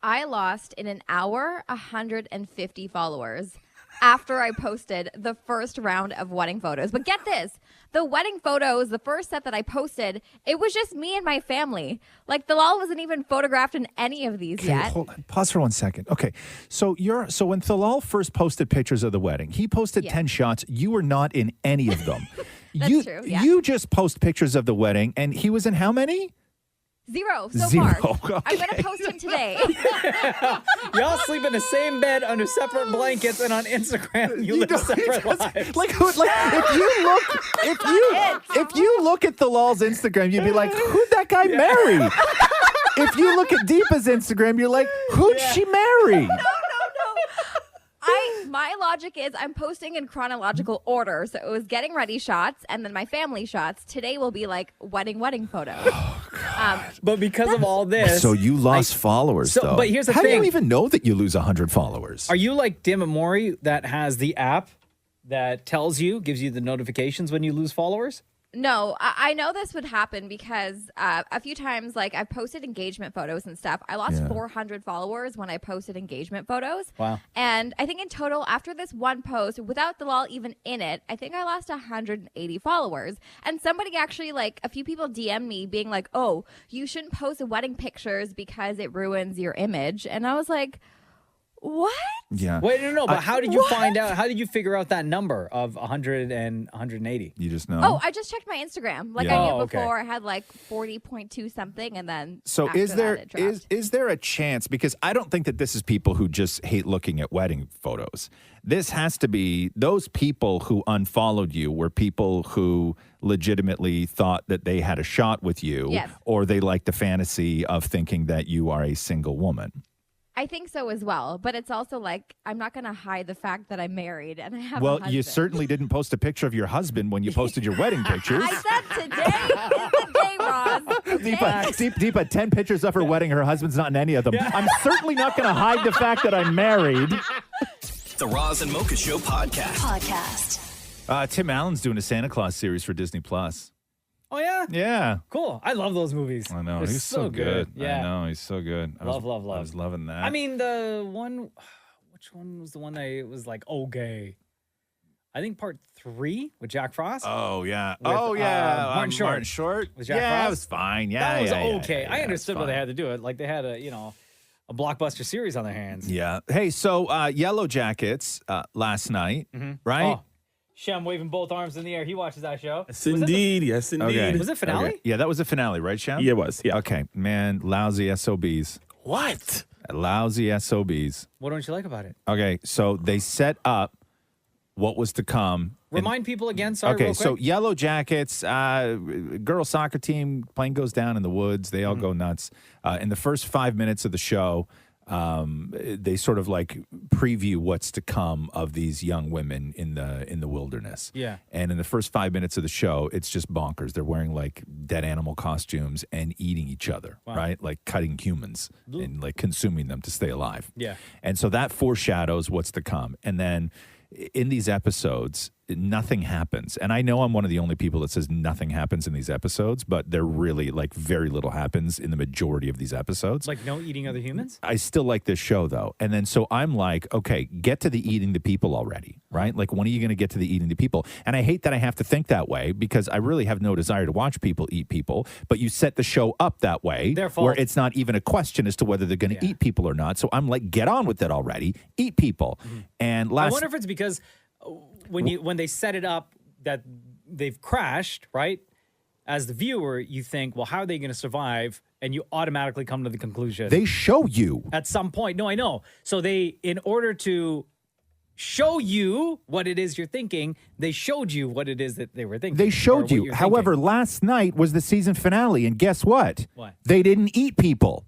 I lost in an hour 150 followers after I posted the first round of wedding photos. But get this, the wedding photos, the first set that I posted, it was just me and my family. Like Thalal wasn't even photographed in any of these yet. Hold on. Pause for 1 second. Okay. So when Thalal first posted pictures of the wedding, he posted 10 shots. You were not in any of them. That's true, yeah. You just post pictures of the wedding, and he was in how many? Zero so Zero. far. I'm going to post him today. Y'all sleep in the same bed under separate blankets, and on Instagram you live separate lives. Like if you look at Thalal's Instagram, you'd be like, who'd that guy marry? If you look at Deepa's Instagram, you're like, who'd she marry? My logic is I'm posting in chronological order. So it was getting ready shots and then my family shots. Today will be like wedding photos. But because of all this. So you lost followers, though. But here's the How thing. do you even know that you lose 100 followers? Are you like Dim and Maurie that has the app that gives you the notifications when you lose followers? No, I know this would happen because a few times, like I've posted engagement photos and stuff. I lost 400 followers when I posted engagement photos. Wow. And I think in total, after this one post, without the lol even in it, I think I lost 180 followers. And somebody actually, like a few people DM'd me being like, oh, you shouldn't post wedding pictures because it ruins your image. And I was like, what? Yeah. Wait, no, but how did you find out? How did you figure out that number of 100 and 180? You just know. Oh, I just checked my Instagram. Like Yeah. I knew Oh, okay. before I had like 40.2 something, and then So after is there that, it dropped. is there a chance, because I don't think that this is people who just hate looking at wedding photos. This has to be those people who unfollowed you were people who legitimately thought that they had a shot with you, Yes. or they like the fantasy of thinking that you are a single woman. I think so as well, but it's also like I'm not going to hide the fact that I'm married and I have. Well, a husband. you certainly didn't post a picture of your husband when you posted your wedding pictures. I said today is the day, Roz. Deepa, 10 pictures of her wedding. Her husband's not in any of them. I'm certainly not going to hide the fact that I'm married. The Roz and Mocha Show podcast. Tim Allen's doing a Santa Claus series for Disney Plus. Oh, yeah? Yeah. Cool. I love those movies. I know. They're He's so good. Yeah. I know. He's so good. I Love. was loving that. I mean, the one, which one was the one that it was like, oh, gay? I think part 3 with Jack Frost. Oh, yeah. With, Martin Short. Martin Short. Was Jack Yeah, Frost? it was fine. Yeah, that was yeah, yeah, okay. yeah, I yeah, understood it's why they fine. had to do it. Like they had a blockbuster series on their hands. Yeah. Hey, so Yellow Jackets last night, right? Oh, Shem waving both arms in the air. He watches that show. Yes, indeed. Yes, indeed. Okay. Was it finale? Okay. Yeah, that was the finale, right, Shem? Yeah, it was. Yeah. Okay, man, lousy SOBs. What? Lousy SOBs. What don't you like about it? Okay, so they set up what was to come. Remind people again, sorry, Okay, real quick. so Yellow Jackets, girls soccer team, plane goes down in the woods. They all go nuts. In the first 5 minutes of the show, they sort of like preview what's to come of these young women in the wilderness. Yeah. And in the first 5 minutes of the show, it's just bonkers. They're wearing like dead animal costumes and eating each other, right? Like cutting humans and like consuming them to stay alive. Yeah. And so that foreshadows what's to come. And then in these episodes, nothing happens. And I know I'm one of the only people that says nothing happens in these episodes, but there really, like, very little happens in the majority of these episodes. Like no eating other humans? I still like this show, though. And then so I'm like, okay, get to the eating the people already, right? Like, when are you going to get to the eating the people? And I hate that I have to think that way because I really have no desire to watch people eat people, but you set the show up that way where it's not even a question as to whether they're going to eat people or not. So I'm like, get on with it already. Eat people. And I wonder if it's because when they set it up that they've crashed, right? As the viewer, you think, well, how are they going to survive? And you automatically come to the conclusion. They show you. At some point. No, I know. So they, in order to show you what it is you're thinking, they showed you what it is that they were thinking. They showed you. However, last night was the season finale, and guess what? What? They didn't eat people.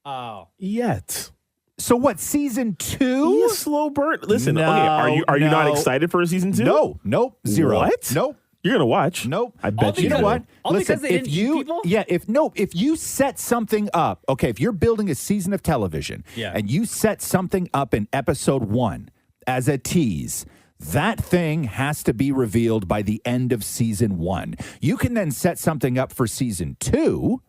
Oh. Yet. So what, season 2? Yeah, slow burn. Listen, okay, are you not excited for season 2? No, nope, zero. What? Nope. You're gonna watch? Nope. I bet you. You know what? All because they didn't eat people? Yeah, if you set something up, okay, if you're building a season of television and you set something up in episode 1 as a tease, that thing has to be revealed by the end of season 1. You can then set something up for season 2,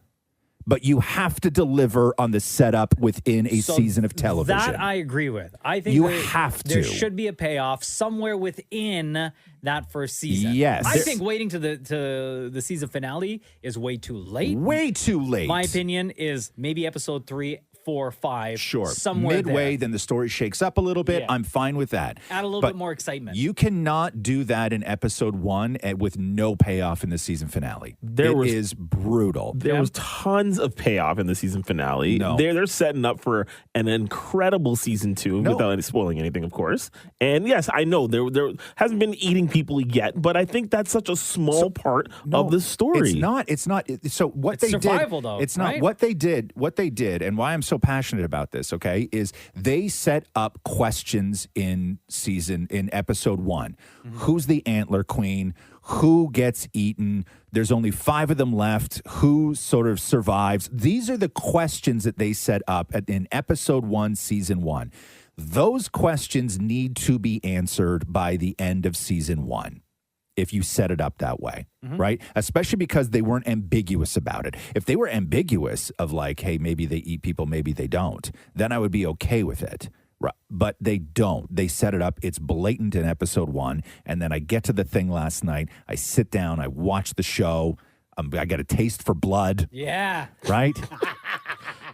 but you have to deliver on the setup within a season of television. That I agree with. I think you have to. There should be a payoff somewhere within that first season. Yes. I think waiting to the season finale is way too late. Way too late. My opinion is maybe episode 3, 4, 5. Sure. Somewhere midway, there. then the story shakes up a little bit. Yeah. I'm fine with that. Add a little But bit more excitement. You cannot do that in episode 1 with no payoff in the season finale. It is brutal. There was tons of payoff in the season finale. No. They're setting up for an incredible season 2 without spoiling anything, of course. And yes, I know there hasn't been eating people yet, but I think that's such a small part of the story. It's not. So what It's they survival, did, though, it's not right? what they did, and why I'm so passionate about this, okay, is they set up questions in episode 1. Who's the antler queen? Who gets eaten? There's only 5 of them left. Who sort of survives? These are the questions that they set up in episode 1, season 1. Those questions need to be answered by the end of season 1. If you set it up that way, right? Especially because they weren't ambiguous about it. If they were ambiguous of like, hey, maybe they eat people, maybe they don't, then I would be okay with it. Right. But they don't. They set it up. It's blatant in episode 1. And then I get to the thing last night. I sit down. I watch the show. I get a taste for blood. Yeah. Right?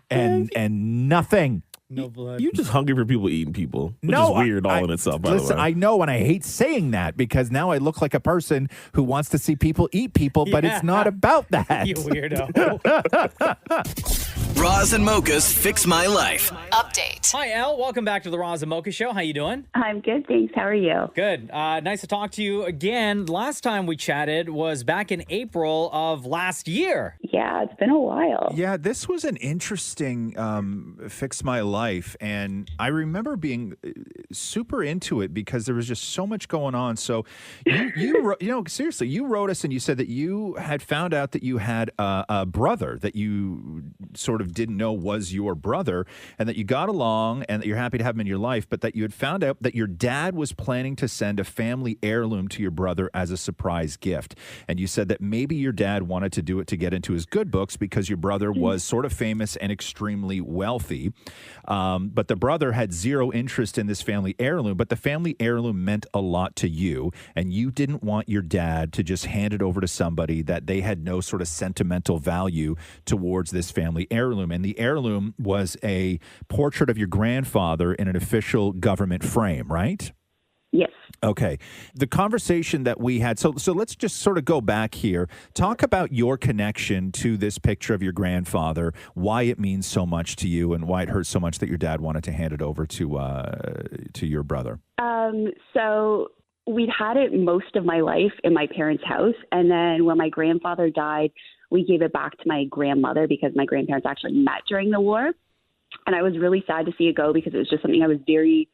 and nothing. No blood. You're just hungry for people eating people. Which No, is weird all in itself, by listen, the way. I know, and I hate saying that because now I look like a person who wants to see people eat people, but it's not about that. You weirdo. Roz and Mocha's Fix My Life. Update. Hi, Elle. Welcome back to the Roz and Mocha Show. How you doing? I'm good, thanks. How are you? Good. Nice to talk to you again. Last time we chatted was back in April of last year. Yeah, it's been a while. Yeah, this was an interesting Fix My Life, and I remember being super into it because there was just so much going on. So, seriously, you wrote us and you said that you had found out that you had a brother that you sort of didn't know was your brother, and that you got along and that you're happy to have him in your life, but that you had found out that your dad was planning to send a family heirloom to your brother as a surprise gift. And you said that maybe your dad wanted to do it to get into his good books because your brother was sort of famous and extremely wealthy. But the brother had zero interest in this family heirloom, but the family heirloom meant a lot to you, and you didn't want your dad to just hand it over to somebody that they had no sort of sentimental value towards this family heirloom. And the heirloom was a portrait of your grandfather in an official government frame, right? Yes. Okay. The conversation that we had, so let's just sort of go back here. Talk about your connection to this picture of your grandfather, why it means so much to you, and why it hurts so much that your dad wanted to hand it over to your brother. So we'd had it most of my life in my parents' house. And then when my grandfather died, we gave it back to my grandmother because my grandparents actually met during the war. And I was really sad to see it go because it was just something I was very,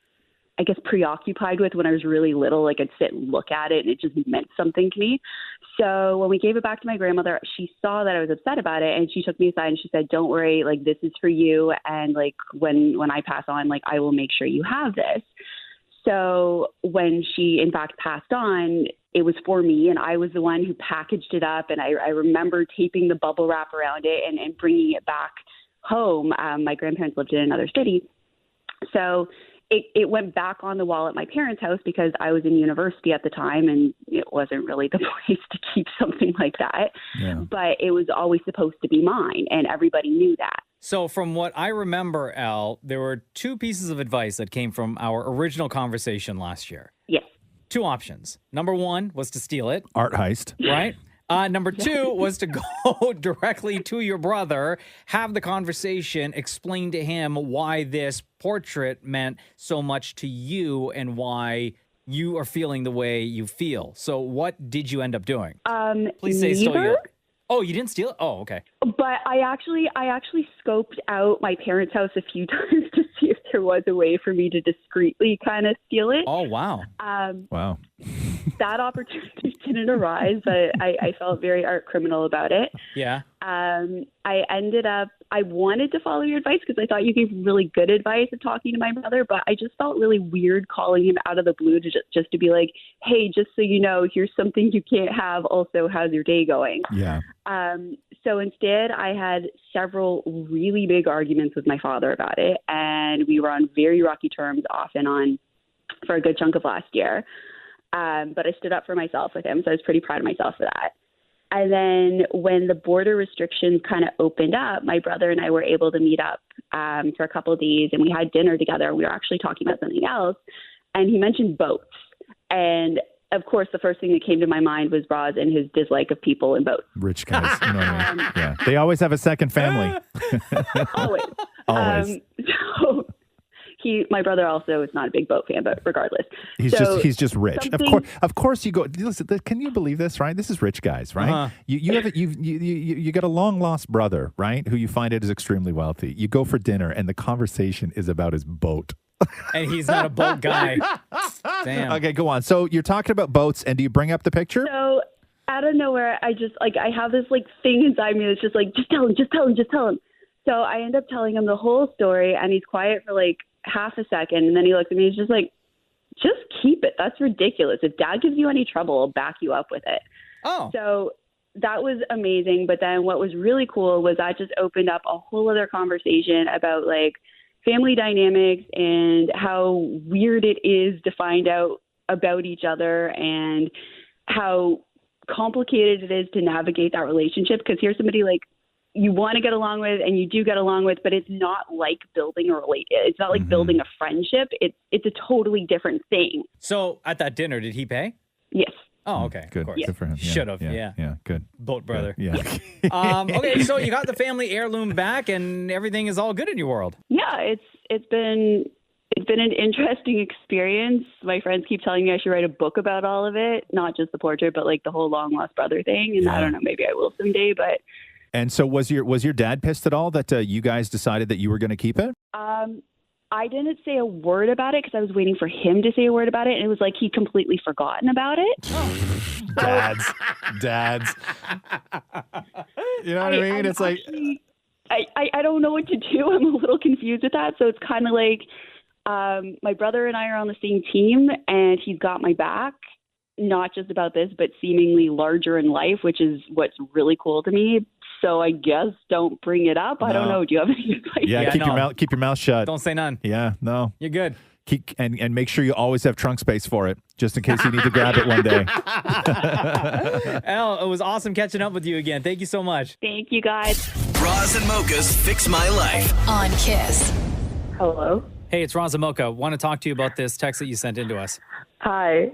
I guess, preoccupied with when I was really little. Like, I'd sit and look at it and it just meant something to me. So when we gave it back to my grandmother, she saw that I was upset about it and she took me aside and she said, don't worry, like, this is for you. And like, when I pass on, like, I will make sure you have this. So when she, in fact, passed on, it was for me, and I was the one who packaged it up. And I remember taping the bubble wrap around it and bringing it back home. My grandparents lived in another city. So it went back on the wall at my parents' house because I was in university at the time, and it wasn't really the place to keep something like that. Yeah. But it was always supposed to be mine, and everybody knew that. So from what I remember, Elle, there were two pieces of advice that came from our original conversation last year. Yes. Two options. Number one was to steal it. Art heist. Right? Number two was to go directly to your brother, have the conversation, explain to him why this portrait meant so much to you and why you are feeling the way you feel. So what did you end up doing? Please say stole your... Oh, you didn't steal it? Oh, okay. But I actually scoped out my parents' house a few times to see if there was a way for me to discreetly kind of steal it. Oh, wow. Wow. That opportunity didn't arise, but I felt very art criminal about it. Yeah. I wanted to follow your advice because I thought you gave really good advice of talking to my brother, but I just felt really weird calling him out of the blue to just to be like, hey, just so you know, here's something you can't have. Also, how's your day going? Yeah. So instead, I had several really big arguments with my father about it, and we were on very rocky terms off and on for a good chunk of last year. But I stood up for myself with him, so I was pretty proud of myself for that. And then when the border restrictions kind of opened up, my brother and I were able to meet up for a couple of days, and we had dinner together. We were actually talking about something else, and he mentioned boats. And of course, the first thing that came to my mind was Roz and his dislike of people in boats. Rich guys. You know what I mean? Yeah. They always have a second family. Always. Always. So my brother also is not a big boat fan, but regardless. He's just rich. Of course you go, listen, can you believe this, right? This is rich guys, right? Uh-huh. You got a long lost brother, right? Who you find out is extremely wealthy. You go for dinner and the conversation is about his boat. And he's not a boat guy. Damn. Okay, go on. So you're talking about boats, and do you bring up the picture? So out of nowhere, I have this thing inside me that's just like, just tell him. So I end up telling him the whole story, and he's quiet for half a second, and then he looks at me, he's just like, just keep it. That's ridiculous. If Dad gives you any trouble, I'll back you up with it. Oh. So that was amazing. But then what was really cool was that just opened up a whole other conversation about family dynamics and how weird it is to find out about each other and how complicated it is to navigate that relationship. Because here's somebody you want to get along with and you do get along with, but it's not like building it's not like building a friendship. It's a totally different thing. So at that dinner, did he pay? Yes. Oh, okay. Good. Of course. Good for him. Should have. Yeah. Good. Boat brother. Good. Yeah. Okay, so you got the family heirloom back, and everything is all good in your world. Yeah, it's been an interesting experience. My friends keep telling me I should write a book about all of it, not just the portrait, but the whole long lost brother thing. And I don't know, maybe I will someday. But and so was your dad pissed at all that you guys decided that you were going to keep it? I didn't say a word about it because I was waiting for him to say a word about it. And it was like he'd completely forgotten about it. Dads. You know what I mean? It's actually, I don't know what to do. I'm a little confused with that. So it's kind of my brother and I are on the same team, and he's got my back, not just about this, but seemingly larger in life, which is what's really cool to me. So I guess don't bring it up. I don't know. Do you have any advice? Yeah, keep your mouth shut. Don't say none. Yeah, no. You're good. And make sure you always have trunk space for it, just in case you need to grab it one day. Elle, it was awesome catching up with you again. Thank you so much. Thank you, guys. Roz and Mocha's Fix My Life on Kiss. Hello. Hey, it's Roz and Mocha. Want to talk to you about this text that you sent in to us. Hi.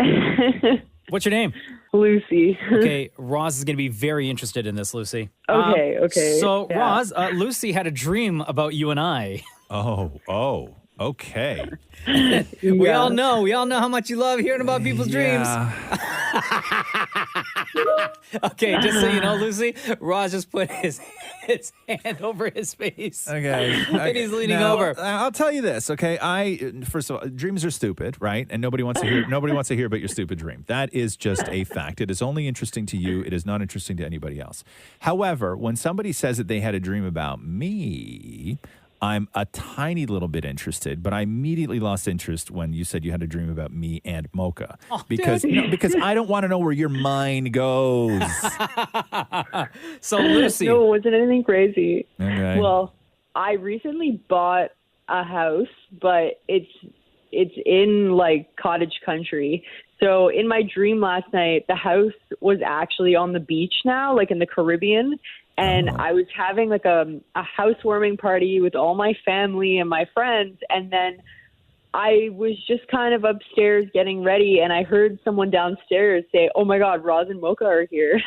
What's your name? Lucy. Okay, Roz is going to be very interested in this, Lucy. Okay, okay. So, yeah. Roz, Lucy had a dream about you and I. Oh, okay. We all know how much you love hearing about people's dreams. Okay, just so you know, Lucy, Roz just put his hand over his face. Okay. And he's leaning Now, over. I'll tell you this, okay? First of all, dreams are stupid, right? And nobody wants to hear about your stupid dream. That is just a fact. It is only interesting to you. It is not interesting to anybody else. However, when somebody says that they had a dream about me, I'm a tiny little bit interested, but I immediately lost interest when you said you had a dream about me and Mocha. Because I don't want to know where your mind goes. So, Lucy. No, it wasn't anything crazy. Okay. Well, I recently bought a house, but it's in like cottage country. So in my dream last night, the house was actually on the beach now, like in the Caribbean. And I was having like a housewarming party with all my family and my friends. And then I was just kind of upstairs getting ready. And I heard someone downstairs say, "Oh my God, Roz and Mocha are here."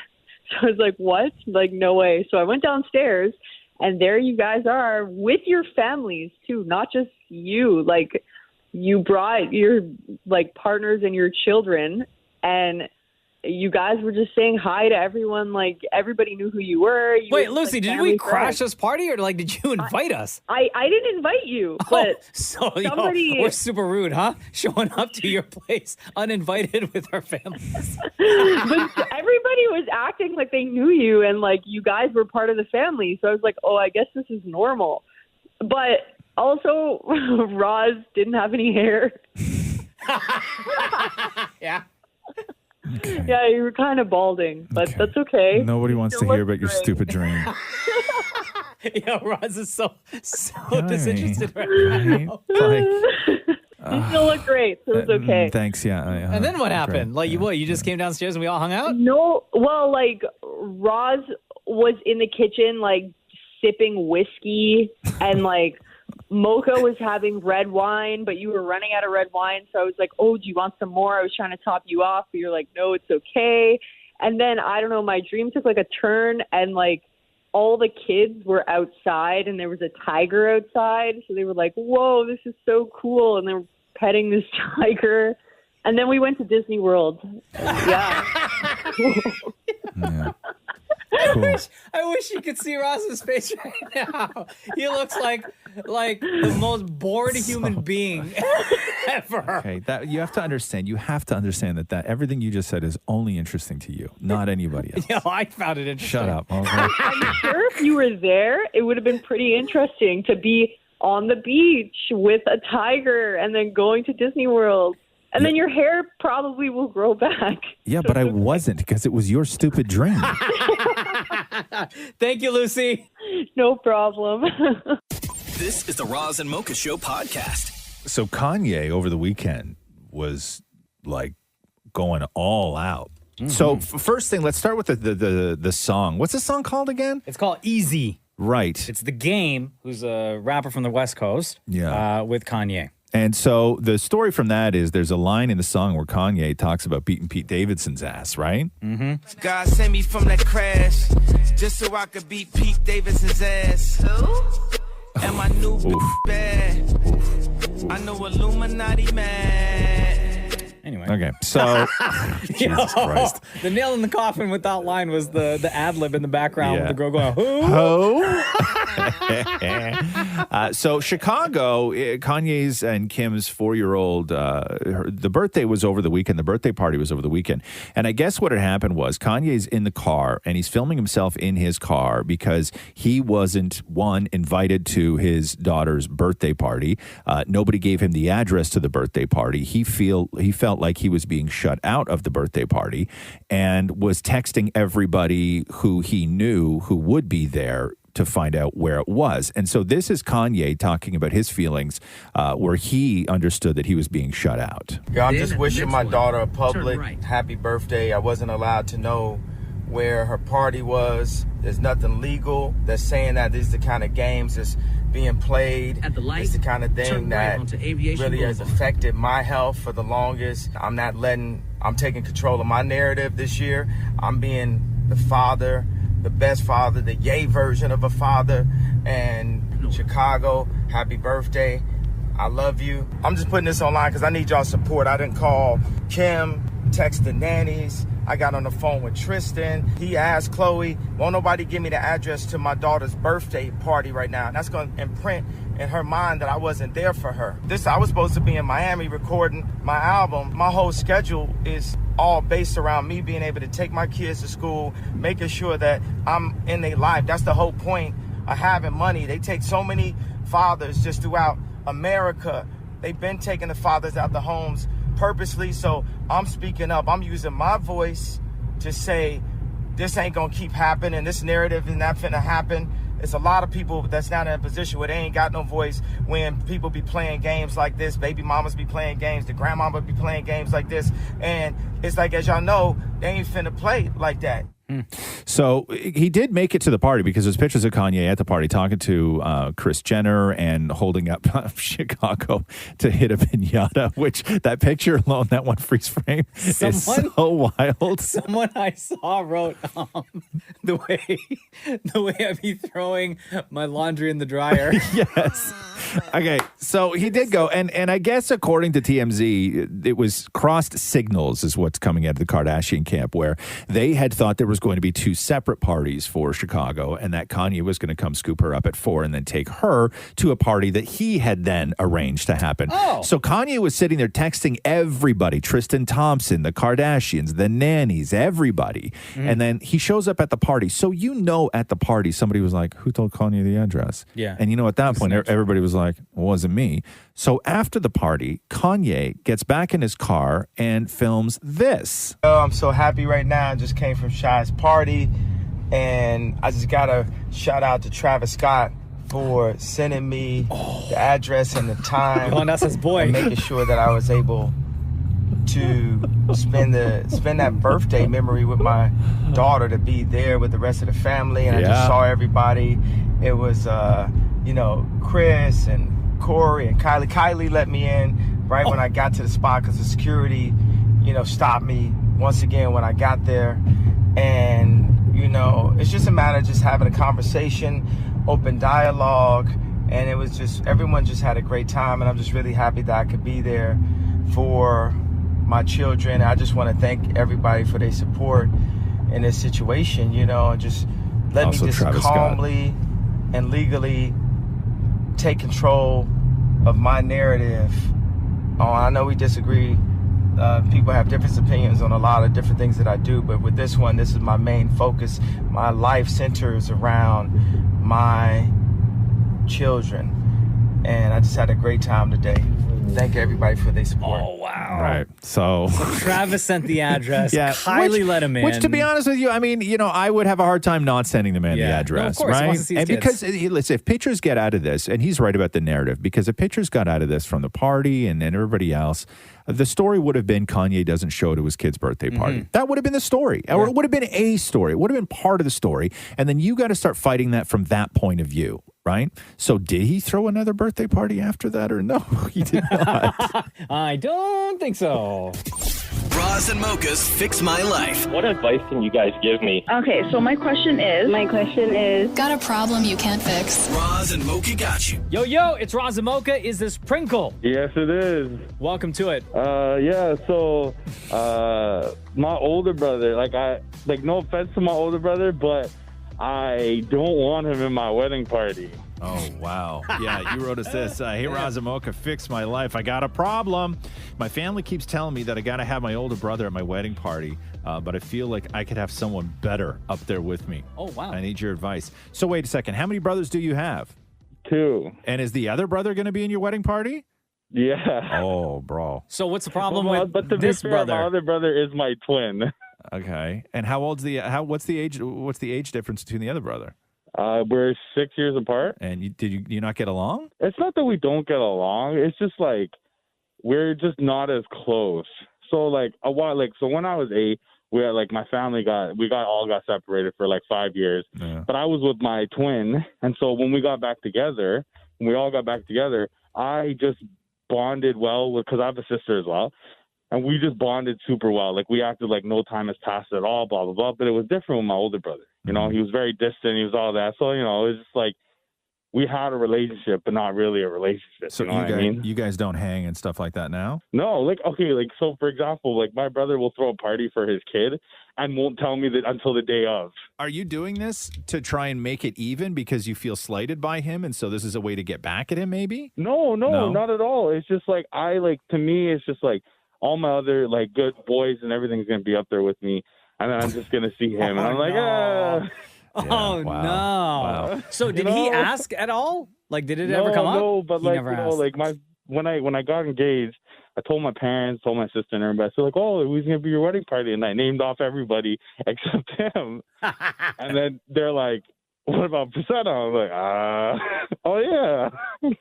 So I was like, what? Like, no way. So I went downstairs and there you guys are with your families too, not just you. Like, you brought your like partners and your children, and you guys were just saying hi to everyone. Like, everybody knew who you were. Wait, Lucy, did we crash this party, or like did you invite us? I didn't invite you, but somebody. We're super rude, huh? Showing up to your place uninvited with our families. But everybody was acting like they knew you and like you guys were part of the family. So I was like, oh, I guess this is normal. But also, Roz didn't have any hair. Yeah. Okay. Yeah, you were kind of balding, but that's okay. Nobody wants to hear about your stupid dream. Yeah, Roz is so disinterested right now. You still look great, so it's okay. Thanks, yeah. And then what happened? Like, you just came downstairs and we all hung out? No, well, like, Roz was in the kitchen, like, sipping whiskey, and, like, Mocha was having red wine, but you were running out of red wine, so I was like, oh, do you want some more? I was trying to top you off, but you're like, no, it's okay. And then, I don't know, my dream took, like, a turn, and, like, all the kids were outside, and there was a tiger outside, so they were like, whoa, this is so cool, and they were petting this tiger. And then we went to Disney World. Yeah. Yeah. I wish you could see Ross's face right now. He looks like the most bored human being ever. Okay, you have to understand. You have to understand that everything you just said is only interesting to you, not anybody else. Yeah, I found it interesting. Shut up. Okay. I'm sure if you were there, it would have been pretty interesting to be on the beach with a tiger and then going to Disney World. And then your hair probably will grow back. Yeah, but I wasn't, because it was your stupid dream. Thank you, Lucy. No problem. This is the Roz and Mocha Show podcast. So Kanye over the weekend was like going all out. Mm-hmm. So first thing, let's start with the song. What's the song called again? It's called Easy. Right. It's The Game, who's a rapper from the West Coast, with Kanye. And so the story from that is there's a line in the song where Kanye talks about beating Pete Davidson's ass, right? Mm-hmm. God sent me from that crash just so I could beat Pete Davidson's ass. Who? And my new bad. I know Illuminati man. Anyway. Okay, so Jesus Christ. The nail in the coffin with that line was the ad lib in the background with the girl going, who? So Chicago, Kanye's and Kim's 4-year-old, the birthday was over the weekend. The birthday party was over the weekend. And I guess what had happened was Kanye's in the car and he's filming himself in his car because he wasn't, one, invited to his daughter's birthday party. Nobody gave him the address to the birthday party. He felt like he was being shut out of the birthday party and was texting everybody who he knew who would be there to find out where it was. And so this is Kanye talking about his feelings where he understood that he was being shut out. Yeah, I'm just wishing my daughter a public happy birthday. I wasn't allowed to know where her party was. There's nothing legal. They're saying that these are the kind of games that's being played. At the light, it's the kind of thing that really has affected my health for the longest. I'm taking control of my narrative this year. I'm being the father, the best father, the yay version of a father. And Chicago, happy birthday. I love you. I'm just putting this online because I need y'all support. I didn't call Kim, text the nannies. I got on the phone with Tristan. He asked Chloe, won't nobody give me the address to my daughter's birthday party right now? And that's going to imprint in her mind that I wasn't there for her. I was supposed to be in Miami recording my album. My whole schedule is all based around me being able to take my kids to school, making sure that I'm in their life. That's the whole point of having money. They take so many fathers just throughout America. They've been taking the fathers out the homes purposely. So I'm speaking up. I'm using my voice to say this ain't gonna keep happening. This narrative is not finna happen. It's a lot of people that's not in a position where they ain't got no voice when people be playing games like this. Baby mamas be playing games. The grandmama be playing games like this. And it's like, as y'all know, they ain't finna play like that. So he did make it to the party because there's pictures of Kanye at the party talking to Kris Jenner and holding up Chicago to hit a pinata, which that picture alone, that one freeze frame is so wild. Someone I saw wrote the way I be throwing my laundry in the dryer. Yes. Okay, so he did go, and I guess according to TMZ, it was crossed signals is what's coming out of the Kardashian camp, where they had thought there was going to be two separate parties for Chicago, and that Kanye was going to come scoop her up at 4 and then take her to a party that he had then arranged to happen. Oh. So Kanye was sitting there texting everybody, Tristan Thompson, the Kardashians, the nannies, everybody. And then he shows up at the party. So at the party, somebody was like, who told Kanye the address? Yeah. And at that point, everybody was like, it wasn't me. So after the party, Kanye gets back in his car and films this. Oh, I'm so happy right now. I just came from Shy's party, and I just got to shout out to Travis Scott for sending me the address and the time. Oh, that's his boy. And making sure that I was able to spend that birthday memory with my daughter, to be there with the rest of the family. And I just saw everybody. It was, Chris and Corey and Kylie. Kylie let me in right when I got to the spot because the security, stopped me once again when I got there. And, it's just a matter of just having a conversation, open dialogue. And it was just, everyone just had a great time. And I'm just really happy that I could be there for my children. I just want to thank everybody for their support in this situation, and just let me just calmly and legally take control of my narrative. I know we disagree. People have different opinions on a lot of different things that I do, but with this one, this is my main focus. My life centers around my children, and I just had a great time today. Thank everybody for their support. Oh, wow. Right. So Travis sent the address. Kylie let him in. Which, to be honest with you, I mean, I would have a hard time not sending the man the address, no, of course. right? He wants to see his kids. Because listen, if pictures get out of this, and he's right about the narrative, because if pictures got out of this from the party and everybody else, the story would have been Kanye doesn't show to his kid's birthday party. That would have been the story. Or it would have been a story. It would have been part of the story. And then you got to start fighting that from that point of view, right? So did he throw another birthday party after that or no? He did not. I don't think so. Roz and Mocha's Fix My Life. What advice can you guys give me? Okay, so my question is... Got a problem you can't fix? Roz and Mocha got you. Yo, it's Roz and Mocha. Is this Prinkle? Yes, it is. Welcome to it. So my older brother, no offense to my older brother, but I don't want him in my wedding party. Oh, wow. Yeah, you wrote us this. Hey, Roz and Mocha, fix my life. I got a problem. My family keeps telling me that I got to have my older brother at my wedding party, but I feel like I could have someone better up there with me. Oh, wow. I need your advice. So wait a second. How many brothers do you have? 2. And is the other brother going to be in your wedding party? Yeah. Oh, bro. So what's the problem with but to this be fair, brother? My other brher is my twin. Okay. And what's the age difference between the other brother? We're 6 years apart. And did you not get along? It's not that we don't get along. It's just we're just not as close. So when I was 8, we had, like, my family all got separated for like 5 years. But I was with my twin, and so when we got back together, I just bonded well because I have a sister as well. And we just bonded super well. Like, we acted like no time has passed at all, blah, blah, blah. But it was different with my older brother. You know, he was very distant. He was all that. So, you know, it was just like we had a relationship, but not really a relationship. So you know what I mean? you guys don't hang and stuff like that now? No, like, okay, like, so for example, like, my brother will throw a party for his kid and won't tell me that until the day of. Are you doing this to try and make it even because you feel slighted by him, and so this is a way to get back at him, maybe? No, not at all. It's just like, to me, it's just like all my other, like, good boys and everything's going to be up there with me, and then I'm just going to see him, and I'm like, no. So did he ask at all? Like, did it ever come up? No, but He like, never you know, asked. like when I got engaged, I told my parents, told my sister and everybody. So like, oh, who's gonna be your wedding party? And I named off everybody except him. And then they're like, what about Priscilla? I was like, oh yeah.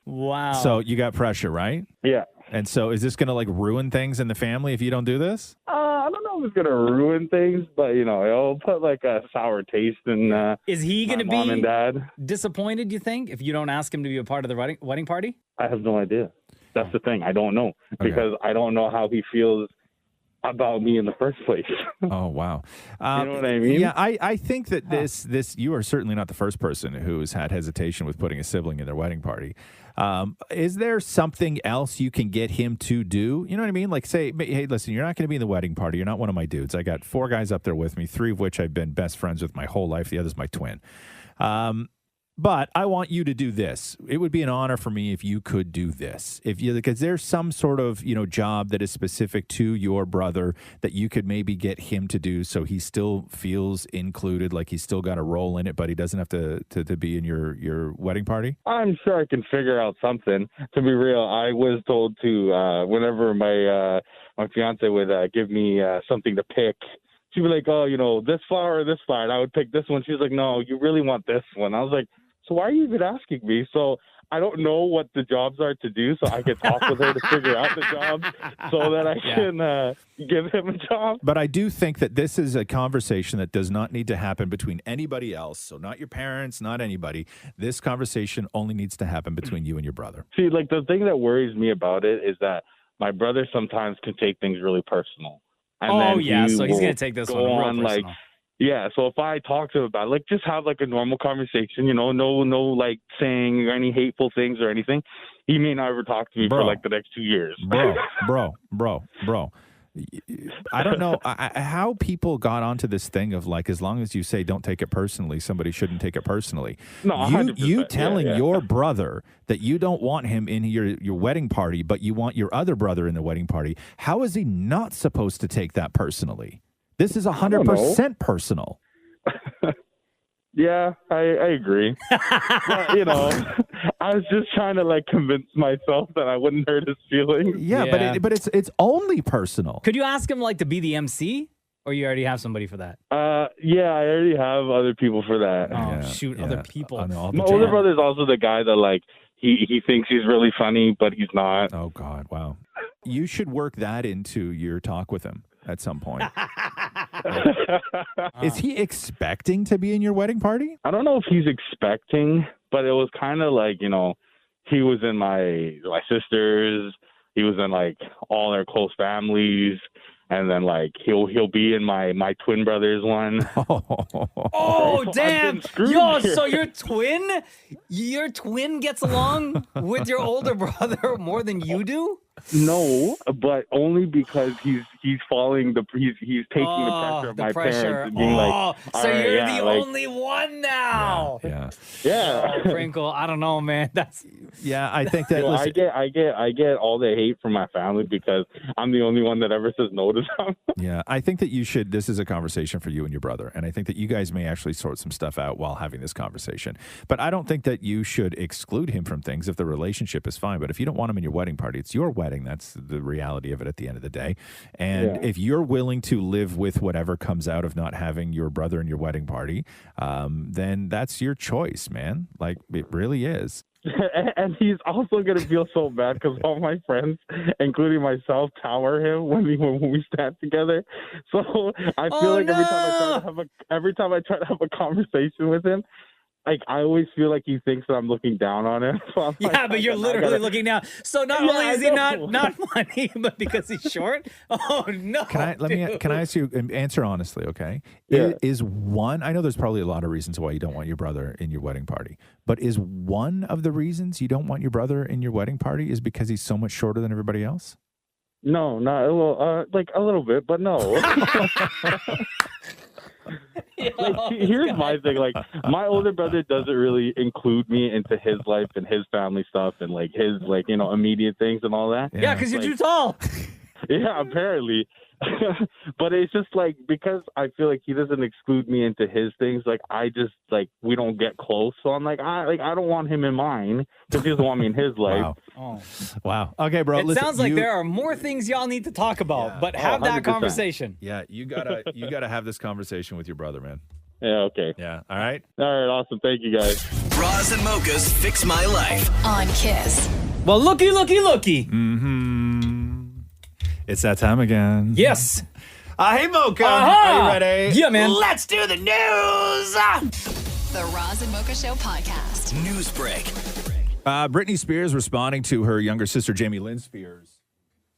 Wow. So you got pressure, right? Yeah. And so is this going to like ruin things in the family if you don't do this? I don't know if it's gonna ruin things, but you know, it'll put like a sour taste in. Is he going to mom and be dad? disappointed, you think, if you don't ask him to be a part of the wedding party? I have no idea. That's the thing. I don't know because I don't know how he feels about me in the first place. Oh, wow. You know what I mean? Yeah, I think that this you are certainly not the first person who has had hesitation with putting a sibling in their wedding party. Is there something else you can get him to do? You know what I mean? Like, say, hey, listen, you're not going to be in the wedding party. You're not one of my dudes. I got 4 guys up there with me, 3 of which I've been best friends with my whole life. The other's my twin. But I want you to do this. It would be an honor for me if you could do this. Because there's some sort of, job that is specific to your brother that you could maybe get him to do so he still feels included, like he's still got a role in it, but he doesn't have to be in your wedding party. I'm sure I can figure out something. To be real, I was told to, whenever my fiance would give me something to pick, she'd be like, oh, this flower or this flower. And I would pick this one. She's like, no, you really want this one. I was like, so why are you even asking me? So I don't know what the jobs are to do, so I can talk with her to figure out the jobs so that I can give him a job. But I do think that this is a conversation that does not need to happen between anybody else. So not your parents, not anybody. This conversation only needs to happen between you and your brother. See, like, the thing that worries me about it is that my brother sometimes can take things really personal. And so he's going to take this one real personal. Like, yeah, so if I talk to him about it, like, just have like a normal conversation, no like saying any hateful things or anything, he may not ever talk to me for like the next 2 years. Bro. I don't know how people got onto this thing of like, as long as you say don't take it personally, somebody shouldn't take it personally. No, you telling your brother that you don't want him in your wedding party, but you want your other brother in the wedding party. How is he not supposed to take that personally? This is 100% personal. Yeah, I agree. But, I was just trying to like convince myself that I wouldn't hurt his feelings. Yeah. But it's only personal. Could you ask him like to be the MC, or you already have somebody for that? Yeah, I already have other people for that. Oh, shoot, other people. My older brother's also the guy that like he thinks he's really funny, but he's not. Oh God, wow. You should work that into your talk with him at some point. Is he expecting to be in your wedding party? I don't know if he's expecting, but it was kind of like, he was in my sisters, he was in like all their close families, and then like he'll be in my twin brother's one. Oh, damn. Yo, so your twin gets along with your older brother more than you do? No, but only because he's taking the pressure of my parents and being like, so you're the only one now. Yeah. Oh, Prinkle, I don't know, man. I think that I get all the hate from my family because I'm the only one that ever says no to them. Yeah, I think that this is a conversation for you and your brother, and I think that you guys may actually sort some stuff out while having this conversation. But I don't think that you should exclude him from things if the relationship is fine. But if you don't want him in your wedding party, it's your wedding. That's the reality of it at the end of the day. And if you're willing to live with whatever comes out of not having your brother in your wedding party, then that's your choice, man. Like, it really is. And he's also going to feel so bad because all my friends, including myself, tower him when we stand together. So I feel like every time I try to have a conversation with him, like I always feel like he thinks that I'm looking down on him. So I'm Yeah, but you're literally looking down. So not only is he not funny, but because he's short. Oh no! Can I ask you? Answer honestly, okay? Yeah. Is one? I know there's probably a lot of reasons why you don't want your brother in your wedding party, but is one of the reasons you don't want your brother in your wedding party is because he's so much shorter than everybody else? No, not a little, like a little bit, but no. Here's my thing. Like, my older brother doesn't really include me into his life and his family stuff and like his immediate things and all that. Yeah, because you're too tall. Yeah, apparently. But it's just like because I feel like he doesn't exclude me into his things. Like I just like we don't get close. So I'm like I don't want him in mine because he doesn't want me in his life. Wow. Okay, bro. It sounds like there are more things y'all need to talk about, but have that 100%. conversation. Yeah, you gotta have this conversation with your brother, man. Yeah. Okay. Yeah. All right. All right. Awesome. Thank you, guys. Roz and Mocha's Fix My Life. On Kiss. Well, looky. Mm-hmm. It's that time again. Yes. Hey, Mocha. Are you ready? Yeah, man. Let's do the news. The Roz and Mocha Show podcast. News break. Britney Spears responding to her younger sister, Jamie Lynn Spears,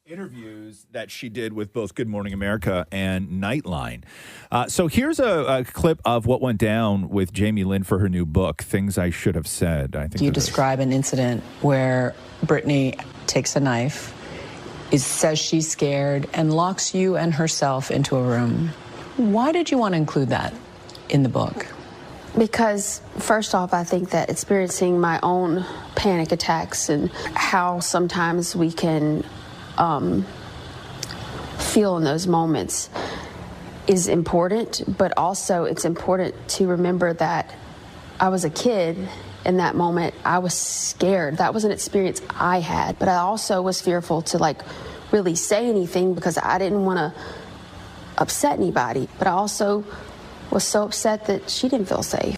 interviews that she did with both Good Morning America and Nightline. So here's a clip of what went down with Jamie Lynn for her new book, Things I Should Have Said. I think You describe an incident where Britney takes a knife, says she's scared, and locks you and herself into a room. Why did you want to include that in the book? Because, first off, I think that experiencing my own panic attacks and how sometimes we can feel in those moments is important, but also it's important to remember that I was a kid in that moment. I was scared. That was an experience I had, but I also was fearful to really say anything because I didn't want to upset anybody, but I also was so upset that she didn't feel safe.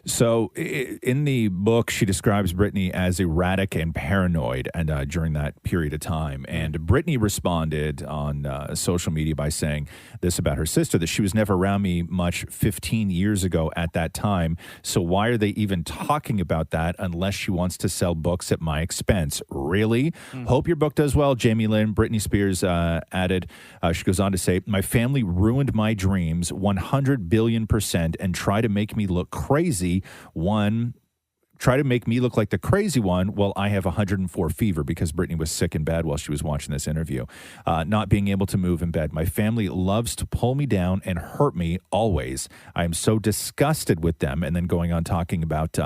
So in the book, she describes Britney as erratic and paranoid and during that period of time. And Britney responded on social media by saying this about her sister, that she was never around me much 15 years ago at that time. So why are they even talking about that unless she wants to sell books at my expense? Really? Hope your book does well, Jamie Lynn. Britney Spears added, she goes on to say, my family ruined my dreams 100 billion% and try to make me look crazy. Try to make me look like the crazy one while I have 104 fever because Britney was sick in bed while she was watching this interview. Not being able to move in bed. My family loves to pull me down and hurt me always. I am so disgusted with them. And then going on talking about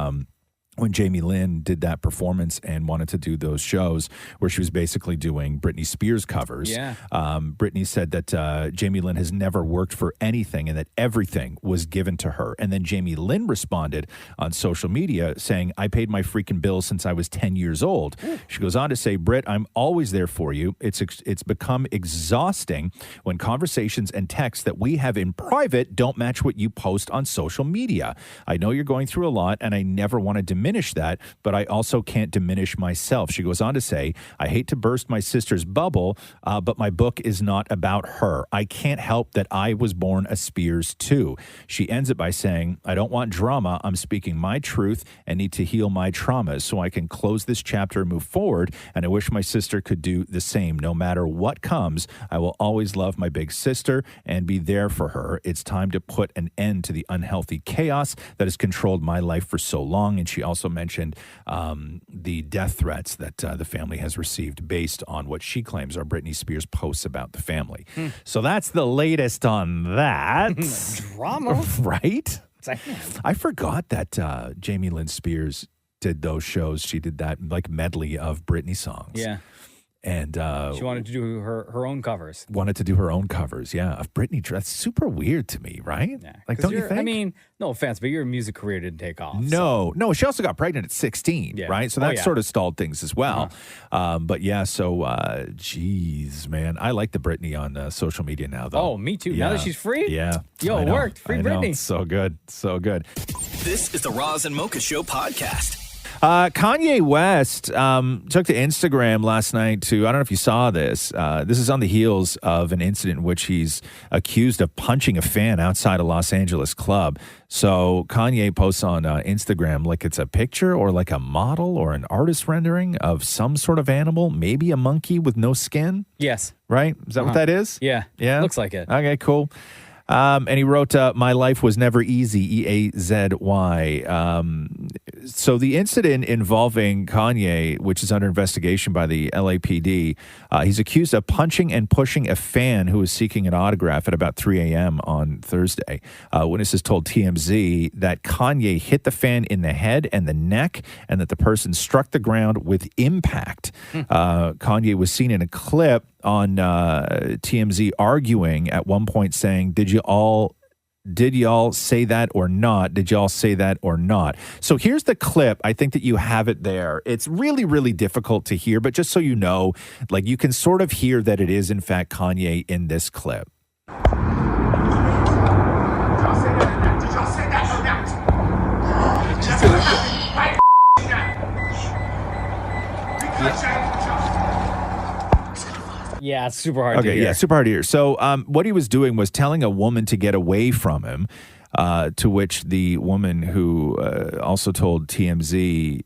when Jamie Lynn did that performance and wanted to do those shows where she was basically doing Britney Spears covers. Yeah. Britney said that Jamie Lynn has never worked for anything and that everything was given to her. And then Jamie Lynn responded on social media saying, I paid my freaking bills since I was 10 years old. She goes on to say, Britt, I'm always there for you. It's become exhausting when conversations and texts that we have in private don't match what you post on social media. I know you're going through a lot and I never want to diminish that, but I also can't diminish myself. She goes on to say, I hate to burst my sister's bubble, but my book is not about her. I can't help that I was born a Spears too. She ends it by saying, I don't want drama. I'm speaking my truth and need to heal my traumas so I can close this chapter and move forward. And I wish my sister could do the same. No matter what comes, I will always love my big sister and be there for her. It's time to put an end to the unhealthy chaos that has controlled my life for so long. And she also mentioned the death threats that the family has received based on what she claims are Britney Spears posts about the family. So that's the latest on that. Drama. Right? I forgot that Jamie Lynn Spears did those shows. She did that medley of Britney songs. Yeah. And she wanted to do her own covers. Wanted to do her own covers, yeah, of Britney. That's super weird to me, right? Yeah. Don't you think? I mean, no offense, but your music career didn't take off. No. She also got pregnant at 16, right? So that sort of stalled things as well. But yeah, so, geez, man. I like the Britney on social media now, though. Oh, me too. Now that she's free? Yeah. Yo, it worked. Free Britney. So good. So good. This is the Roz and Mocha Show podcast. Kanye West took to Instagram last night to, I don't know if you saw this. This is on the heels of an incident in which he's accused of punching a fan outside a Los Angeles club. So Kanye posts on Instagram like it's a picture or like a model or an artist rendering of some sort of animal, maybe a monkey with no skin. Yes. Right? Is that what that is? Yeah. Yeah. Looks like it. Okay, cool. And he wrote, my life was never easy, EAZY. So the incident involving Kanye, which is under investigation by the LAPD, he's accused of punching and pushing a fan who was seeking an autograph at about 3 a.m. on Thursday. Witnesses told TMZ that Kanye hit the fan in the head and the neck and that the person struck the ground with impact. Kanye was seen in a clip on TMZ arguing at one point saying, did y'all say that or not? Did y'all say that or not? So here's the clip. I think that you have it there. It's really, really difficult to hear, but just so you know, like you can sort of hear that it is in fact Kanye in this clip. Yeah, it's super hard to hear. Yeah, super hard to hear. So what he was doing was telling a woman to get away from him, to which the woman who also told TMZ,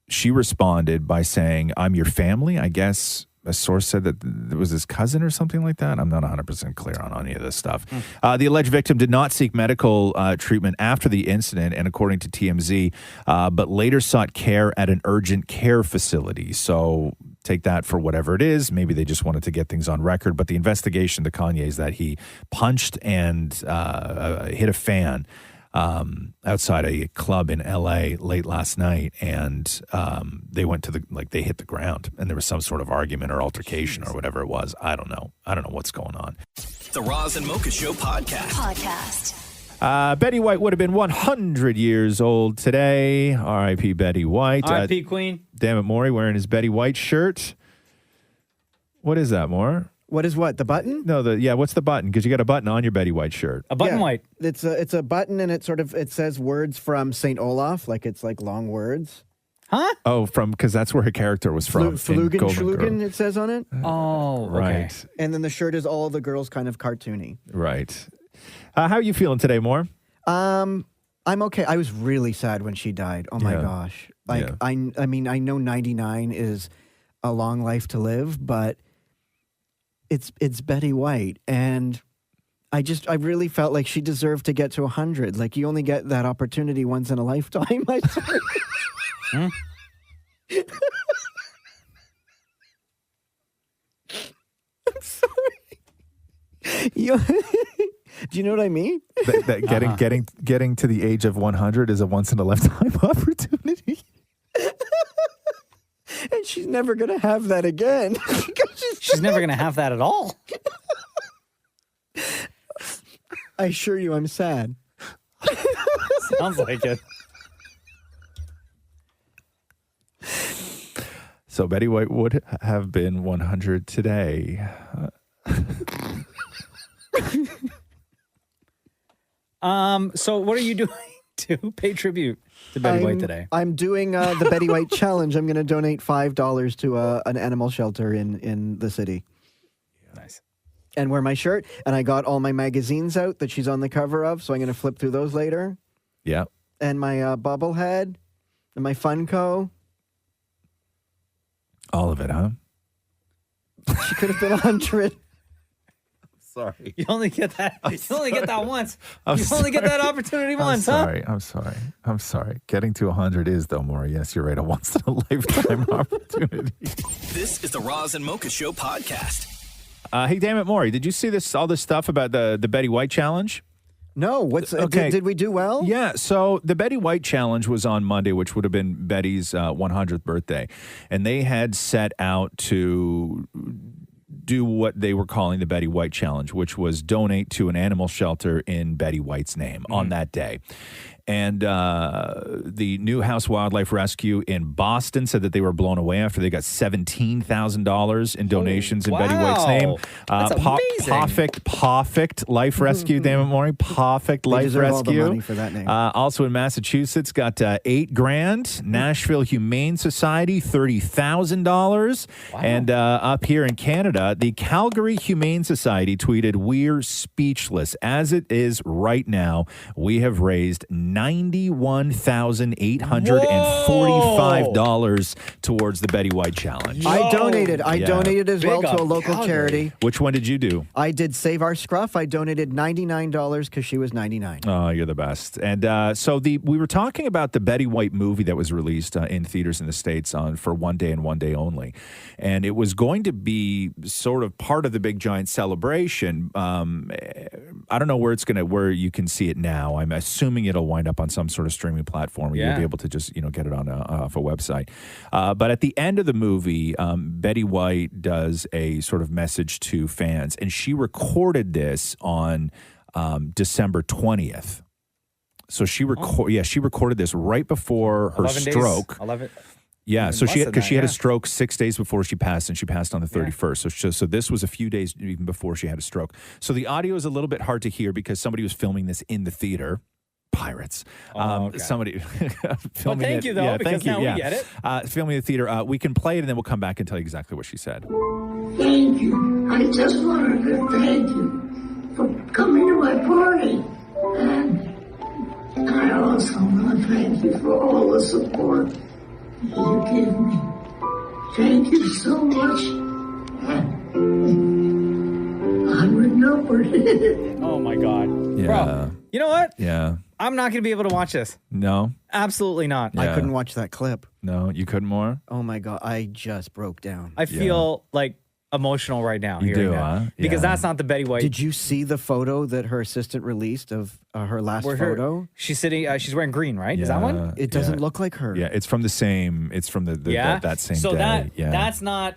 she responded by saying, I'm your family. I guess a source said that it was his cousin or something like that. I'm not 100% clear on any of this stuff. The alleged victim did not seek medical treatment after the incident, and according to TMZ, but later sought care at an urgent care facility. So take that for whatever it is. Maybe they just wanted to get things on record. But the investigation to Kanye is that he punched and hit a fan outside a club in LA late last night, and they went to they hit the ground, and there was some sort of argument or altercation or whatever it was. I don't know what's going on. The Roz and Mocha Show podcast. Betty White would have been 100 years old today. R.I.P. Betty White. R.I.P. Queen. Damn it, Maury wearing his Betty White shirt. What is that, Maury? What is what? The button? No, what's the button? Because you got a button on your Betty White shirt. A button white. It's a button, and it says words from St. Olaf, like it's like long words. Huh? Oh, because that's where her character was from. Flugen, it says on it. Oh, okay. Right. And then the shirt is all the girls kind of cartoony. Right. How are you feeling today, Moore? I'm okay. I was really sad when she died. Oh my gosh. I mean, I know 99 is a long life to live, but it's Betty White, and I really felt like she deserved to get to 100. Like, you only get that opportunity once in a lifetime. I swear. I'm sorry. Do you know what I mean? That getting to the age of 100 is a once in a lifetime opportunity. And she's never going to have that again. She's never going to have that at all. I assure you I'm sad. Sounds like it. So Betty White would have been 100 today. So what are you doing to pay tribute to Betty White today? I'm doing the Betty White challenge. I'm going to donate $5 to an animal shelter in the city. Nice. And wear my shirt. And I got all my magazines out that she's on the cover of, so I'm going to flip through those later. Yeah. And my bobblehead and my Funko. All of it, huh? She could have been 100. Sorry. You only get that. You only get that once. You only get that opportunity once, huh? I'm sorry. Getting to 100 is, though, Maury. Yes, you're right. A once in a lifetime opportunity. This is the Roz and Mocha Show podcast. Hey, damn it, Maury. Did you see all this stuff about the Betty White challenge? No. Did we do well? Yeah. So the Betty White challenge was on Monday, which would have been Betty's 100th birthday, and they had set out to do what they were calling the Betty White challenge, which was donate to an animal shelter in Betty White's name on that day. And the Newhouse Wildlife Rescue in Boston said that they were blown away after they got $17,000 in donations in Betty White's name. That's amazing. Pawfect Life Rescue, damn it, Maury. Pawfect They Life deserve all the Rescue. money for that name. Also in Massachusetts, got $8,000. Nashville Humane Society, $30,000. And up here in Canada, the Calgary Humane Society tweeted, "We're speechless. As it is right now, we have raised $91,845 towards the Betty White Challenge." I donated. I Yeah. donated as well Big to a up local Calgary. charity. Which one did you do? I did Save Our Scruff. I donated $99 because she was 99. Oh, you're the best. And so we were talking about the Betty White movie that was released in theaters in the States for one day and one day only. And it was going to be sort of part of the big giant celebration. I don't know where where you can see it now. I'm assuming it'll wind up on some sort of streaming platform where you'll be able to just, get it on off a website. But at the end of the movie, Betty White does a sort of message to fans, and she recorded this on December 20th. So she recorded this right before her 11 days. stroke. 11. Yeah, so Less she than because that, she had a yeah. stroke 6 days before she passed, and she passed on the 31st. So this was a few days even before she had a stroke. So the audio is a little bit hard to hear because somebody was filming this in the theater. Pirates. Okay. Somebody filming thank it. you, though, Yeah, because thank you. now we Yeah. get it. Filming the theater. We can play it, and then we'll come back and tell you exactly what she said. Thank you. I just wanted to thank you for coming to my party. And I also want to thank you for all the support that you give me. Thank you so much. I'm numbered. Oh, my God. Yeah. Bro, you know what? Yeah. I'm not going to be able to watch this. No? Absolutely not. I couldn't watch that clip. No, you couldn't more? Oh my God, I just broke down. I feel like emotional right now. You hearing do, that. huh? Because Yeah. that's not the Betty White. Did you see the photo that her assistant released of her last Where photo? She's sitting. She's wearing green, right? Is that one? It doesn't look like her. Yeah, it's from the same. It's from the that same so day. that's not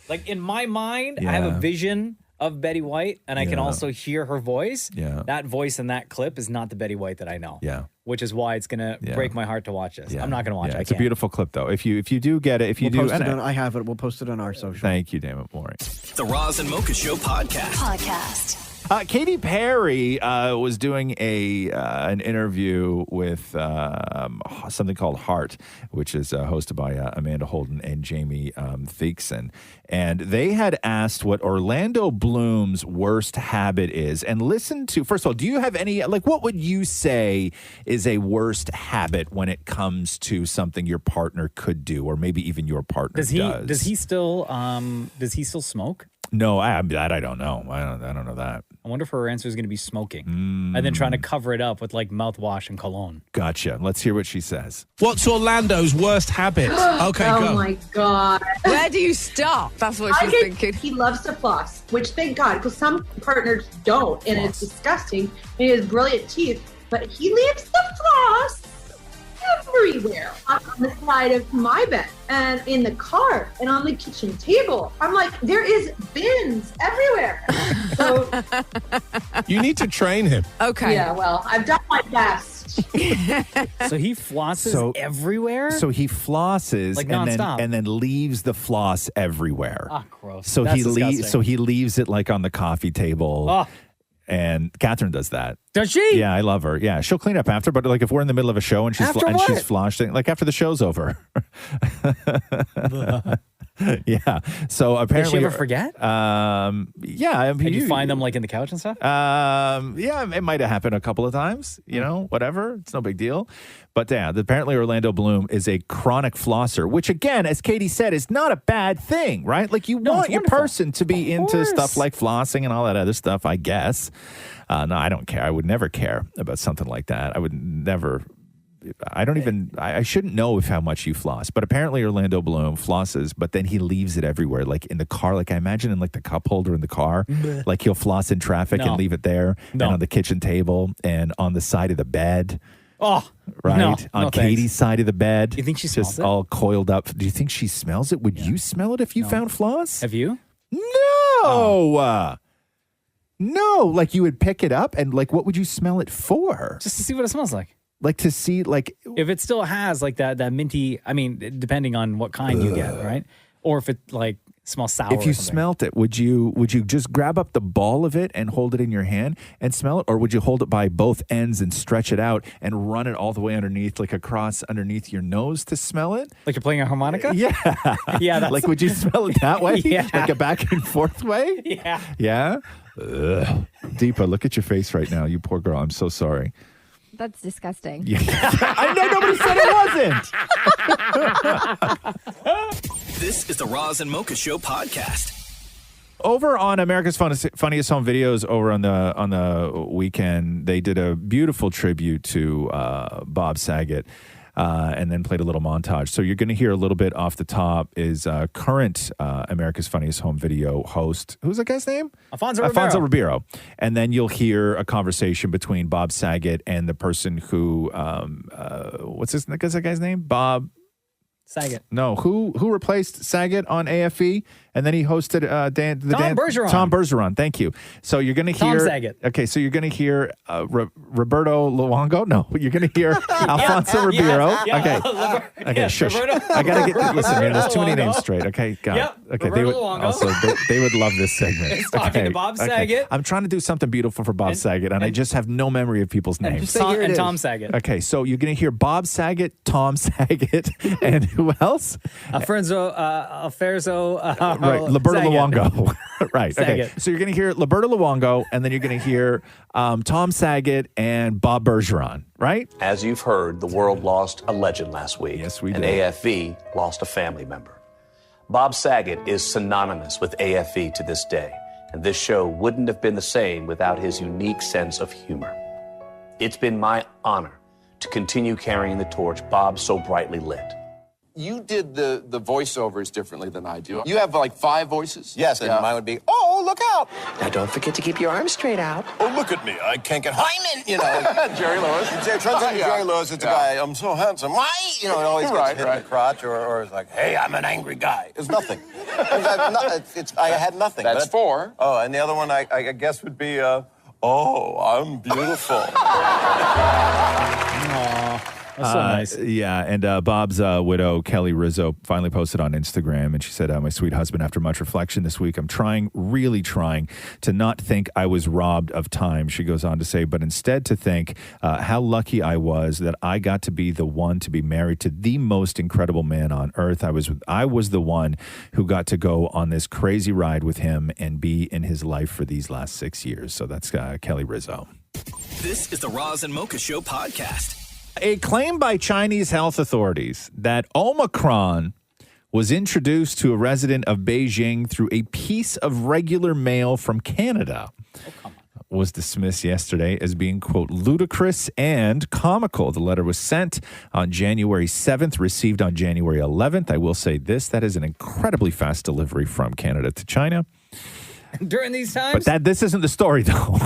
like in my mind. I have a Yeah. vision of Betty White, and I can Yeah. also hear her voice. Yeah. That voice in that clip is not the Betty White that I know. Yeah. Which is why it's gonna break my heart to watch this. I'm not gonna watch it. I It's a can't. beautiful clip, though. If you do get it, if you We'll do, post it on, I have it. We'll post it on our social. Thank you, damn it, Maury. The Roz and Mocha Show podcast. Katy Perry was doing an interview with something called Heart, which is hosted by Amanda Holden and Jamie Theakson. And they had asked what Orlando Bloom's worst habit is. And listen to, first of all, do you have any, what would you say is a worst habit when it comes to something your partner could do, or maybe even your partner Does he still smoke? No, that I don't know. I don't know that. I wonder if her answer is going to be smoking, and then trying to cover it up with like mouthwash and cologne. Gotcha. Let's hear what she says. What's Orlando's worst habit? Okay, oh go. my God. Where do you stop? That's what she's thinking. He loves to floss, which thank God, because some partners don't, and it's disgusting. He has brilliant teeth, but he leaves the floss everywhere on the side of my bed and in the car and on the kitchen table. I'm like, there is bins everywhere. So You need to train him. Okay. yeah, well, I've done my best. So he flosses everywhere? So he flosses Like and nonstop. then leaves the floss everywhere. Ah, gross. So That's he leaves. disgusting. So he leaves it like on the coffee table. Oh. And Catherine does that. Does she? Yeah, I love her. Yeah, she'll clean up after. But like if we're in the middle of a show and she's After she's what? flossing, like after the show's over. Yeah. So apparently, Did she ever forget? Yeah. I mean, And you find them like in the couch and stuff? Yeah, it might have happened a couple of times. You know, whatever. It's no big deal. But yeah, apparently Orlando Bloom is a chronic flosser, which again, as Katie said, is not a bad thing, right? Like you want your person to be into stuff like flossing and all that other stuff, I guess. No, I don't care. I would never care about something like that. I would never. I shouldn't know how much you floss, but apparently Orlando Bloom flosses, but then he leaves it everywhere, like in the car. Like I imagine in like the cup holder in the car, like he'll floss in traffic No. and leave it there, and on the kitchen table and on the side of the bed. Oh, Right? no. On No, Katie's thanks. side of the bed. You think she just smells it? all coiled up? Do you think she smells it? Would you smell it if you found floss? Have you? No. No, like you would pick it up and like what would you smell it for? Just to see what it smells like. Like to see, like if it still has like that minty. I mean, depending on what kind you get, right? Or if it like smells sour. If you or something. smelt it, would you just grab up the ball of it and hold it in your hand and smell it, or would you hold it by both ends and stretch it out and run it all the way underneath, like across underneath your nose to smell it? Like you're playing a harmonica? Yeah, Yeah, that's- like would you smell it that way? Yeah. Like a back and forth way? Yeah. Yeah. Ugh. Deepa, look at your face right now. You poor girl. I'm so sorry. That's disgusting. Yeah. I know nobody said it wasn't. This is the Roz and Mocha Show podcast. Over on America's Funniest Home Videos over on the weekend, they did a beautiful tribute to Bob Saget. And then played a little montage. So you're going to hear a little bit off the top is current America's Funniest Home Video host. Who's that guy's name? Alfonso Ribeiro. And then you'll hear a conversation between Bob Saget and the person who, what's that guy's name? Bob Saget. No, who replaced Saget on AFE? And then he hosted Tom Bergeron. Tom Bergeron, thank you. So you're going to hear... Tom Saget. Okay, so you're going to hear Roberto Luongo? No, you're going to hear Alfonso Ribeiro. Okay, shush. I got to get... Listen, man, there's too many names straight. Okay, got it. Okay, Roberto Luongo. Also, they would love this segment. It's talking to Bob Saget. I'm trying to do something beautiful for Bob Saget, and I just have no memory of people's names. And Tom Saget. Okay, so you're going to hear Bob Saget, Tom Saget, and who else? Alfonso Right, Roberto Saget. Luongo. Right. Okay. Saget. So you're going to hear Roberto Luongo, and then you're going to hear Tom Saget and Bob Bergeron. Right? As you've heard, the world lost a legend last week. Yes, we and did. AFE lost a family member. Bob Saget is synonymous with AFE to this day, and this show wouldn't have been the same without his unique sense of humor. It's been my honor to continue carrying the torch Bob so brightly lit. You did the voiceovers differently than I do. You have like 5 voices? Yes, and mine would be, oh, look out. Now don't forget to keep your arms straight out. Oh, look at me. I can't get Hyman, you know. Jerry Lewis. It turns into Jerry Lewis. It's a guy, I'm so handsome. Why? You know, it always gets hit in the crotch, or it's like, hey, I'm an angry guy. It's nothing. I had nothing. That's 4. Oh, and the other one, I guess, would be, oh, I'm beautiful. That's so nice. Yeah, and Bob's widow, Kelly Rizzo, finally posted on Instagram, and she said, my sweet husband, after much reflection this week, I'm really trying to not think I was robbed of time, she goes on to say, but instead to think how lucky I was that I got to be the one to be married to the most incredible man on earth. I was the one who got to go on this crazy ride with him and be in his life for these last 6 years. So that's Kelly Rizzo. This is the Roz and Mocha Show podcast. A claim by Chinese health authorities that Omicron was introduced to a resident of Beijing through a piece of regular mail from Canada was dismissed yesterday as being, quote, ludicrous and comical. The letter was sent on January 7th, received on January 11th. I will say that is an incredibly fast delivery from Canada to China. During these times? But this isn't the story, though.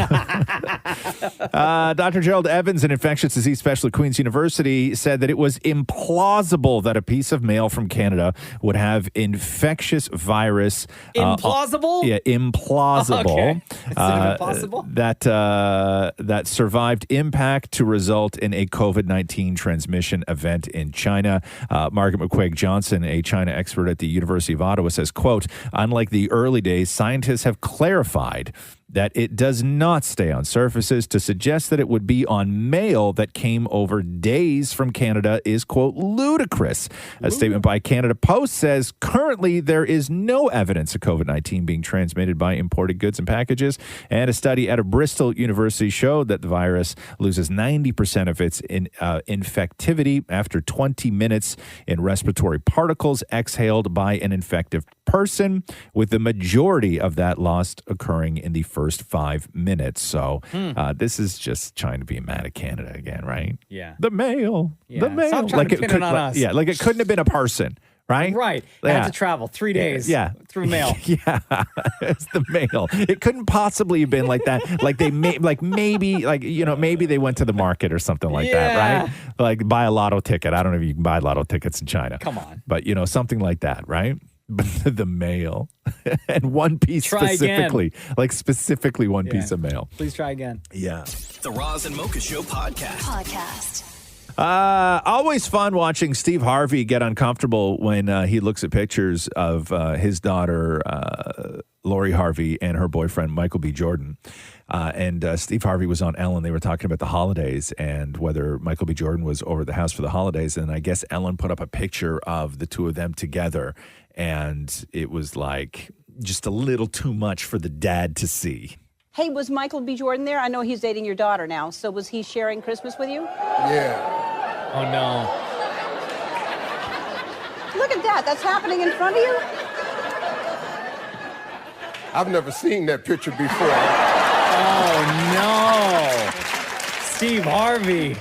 Dr. Gerald Evans, an infectious disease specialist at Queen's University, said that it was implausible that a piece of mail from Canada would have infectious virus. Implausible? Yeah, implausible. Okay. Impossible? That survived impact to result in a COVID-19 transmission event in China. Margaret McQuaig Johnson, a China expert at the University of Ottawa, says, quote, unlike the early days, scientists have clarified that it does not stay on surfaces. To suggest that it would be on mail that came over days from Canada is, quote, ludicrous. A statement by Canada Post says currently there is no evidence of COVID-19 being transmitted by imported goods and packages. And a study out of Bristol University showed that the virus loses 90% of its infectivity after 20 minutes in respiratory particles exhaled by an infected person, with the majority of that loss occurring in the first 5 minutes. So this is just trying to be mad at Canada again, right? Yeah. The mail. Yeah. The mail. Stop trying to pin it on us. Yeah, like it couldn't have been a person, right? Right. I had to travel 3 days through mail. Yeah. It's the mail. It couldn't possibly have been like that. Like maybe they went to the market or something like that, right? Like buy a lotto ticket. I don't know if you can buy lotto tickets in China. Come on. But something like that, right? But the mail and one piece specifically, one piece of mail. Please try again. Yeah. The Roz and Mocha Show podcast. Always fun watching Steve Harvey get uncomfortable when he looks at pictures of his daughter, Lori Harvey, and her boyfriend, Michael B. Jordan. And Steve Harvey was on Ellen. They were talking about the holidays and whether Michael B. Jordan was over at the house for the holidays. And I guess Ellen put up a picture of the two of them together. And it was like just a little too much for the dad to see. Hey, was Michael B. Jordan there? I know he's dating your daughter now. So was he sharing Christmas with you? Yeah. Oh, no. Look at that. That's happening in front of you? I've never seen that picture before. Oh, no. Steve Harvey.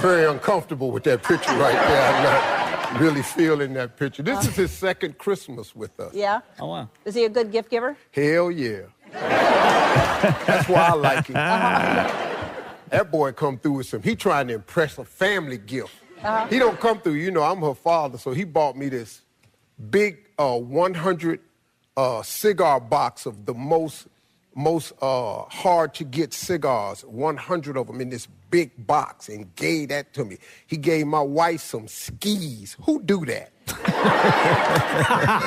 Very uncomfortable with that picture right there. I'm not really feeling that picture. This is his second Christmas with us. Yeah? Oh, wow. Is he a good gift giver? Hell yeah. That's why I like him. That boy come through with some, he trying to impress a family gift. He don't come through, you know, I'm her father, so he bought me this big 100 cigar box of the most hard to get cigars, 100 of them in this big box, and gave that to me. He gave my wife some skis. Who do that?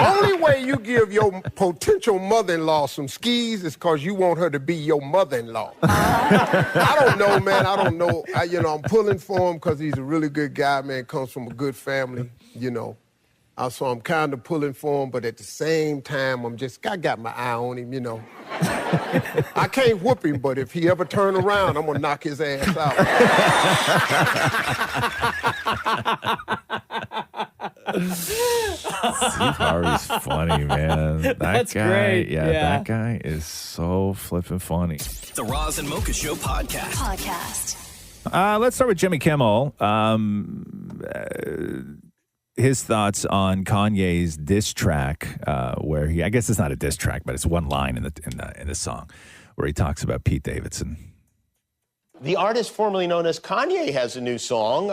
Only way you give your potential mother-in-law some skis is because you want her to be your mother-in-law. I don't know, man. I don't know. I'm pulling for him because he's a really good guy, man. Comes from a good family, you know. So I'm kind of pulling for him, but at the same time, I got my eye on him, you know. I can't whoop him, but if he ever turn around, I'm going to knock his ass out. Steve Harvey's funny, man. That's guy, great. Yeah, that guy is so flippin' funny. The Roz and Mocha Show podcast. Let's start with Jimmy Kimmel. His thoughts on Kanye's diss track, where I guess it's not a diss track, but it's one line in the song where he talks about Pete Davidson. The artist formerly known as Kanye has a new song,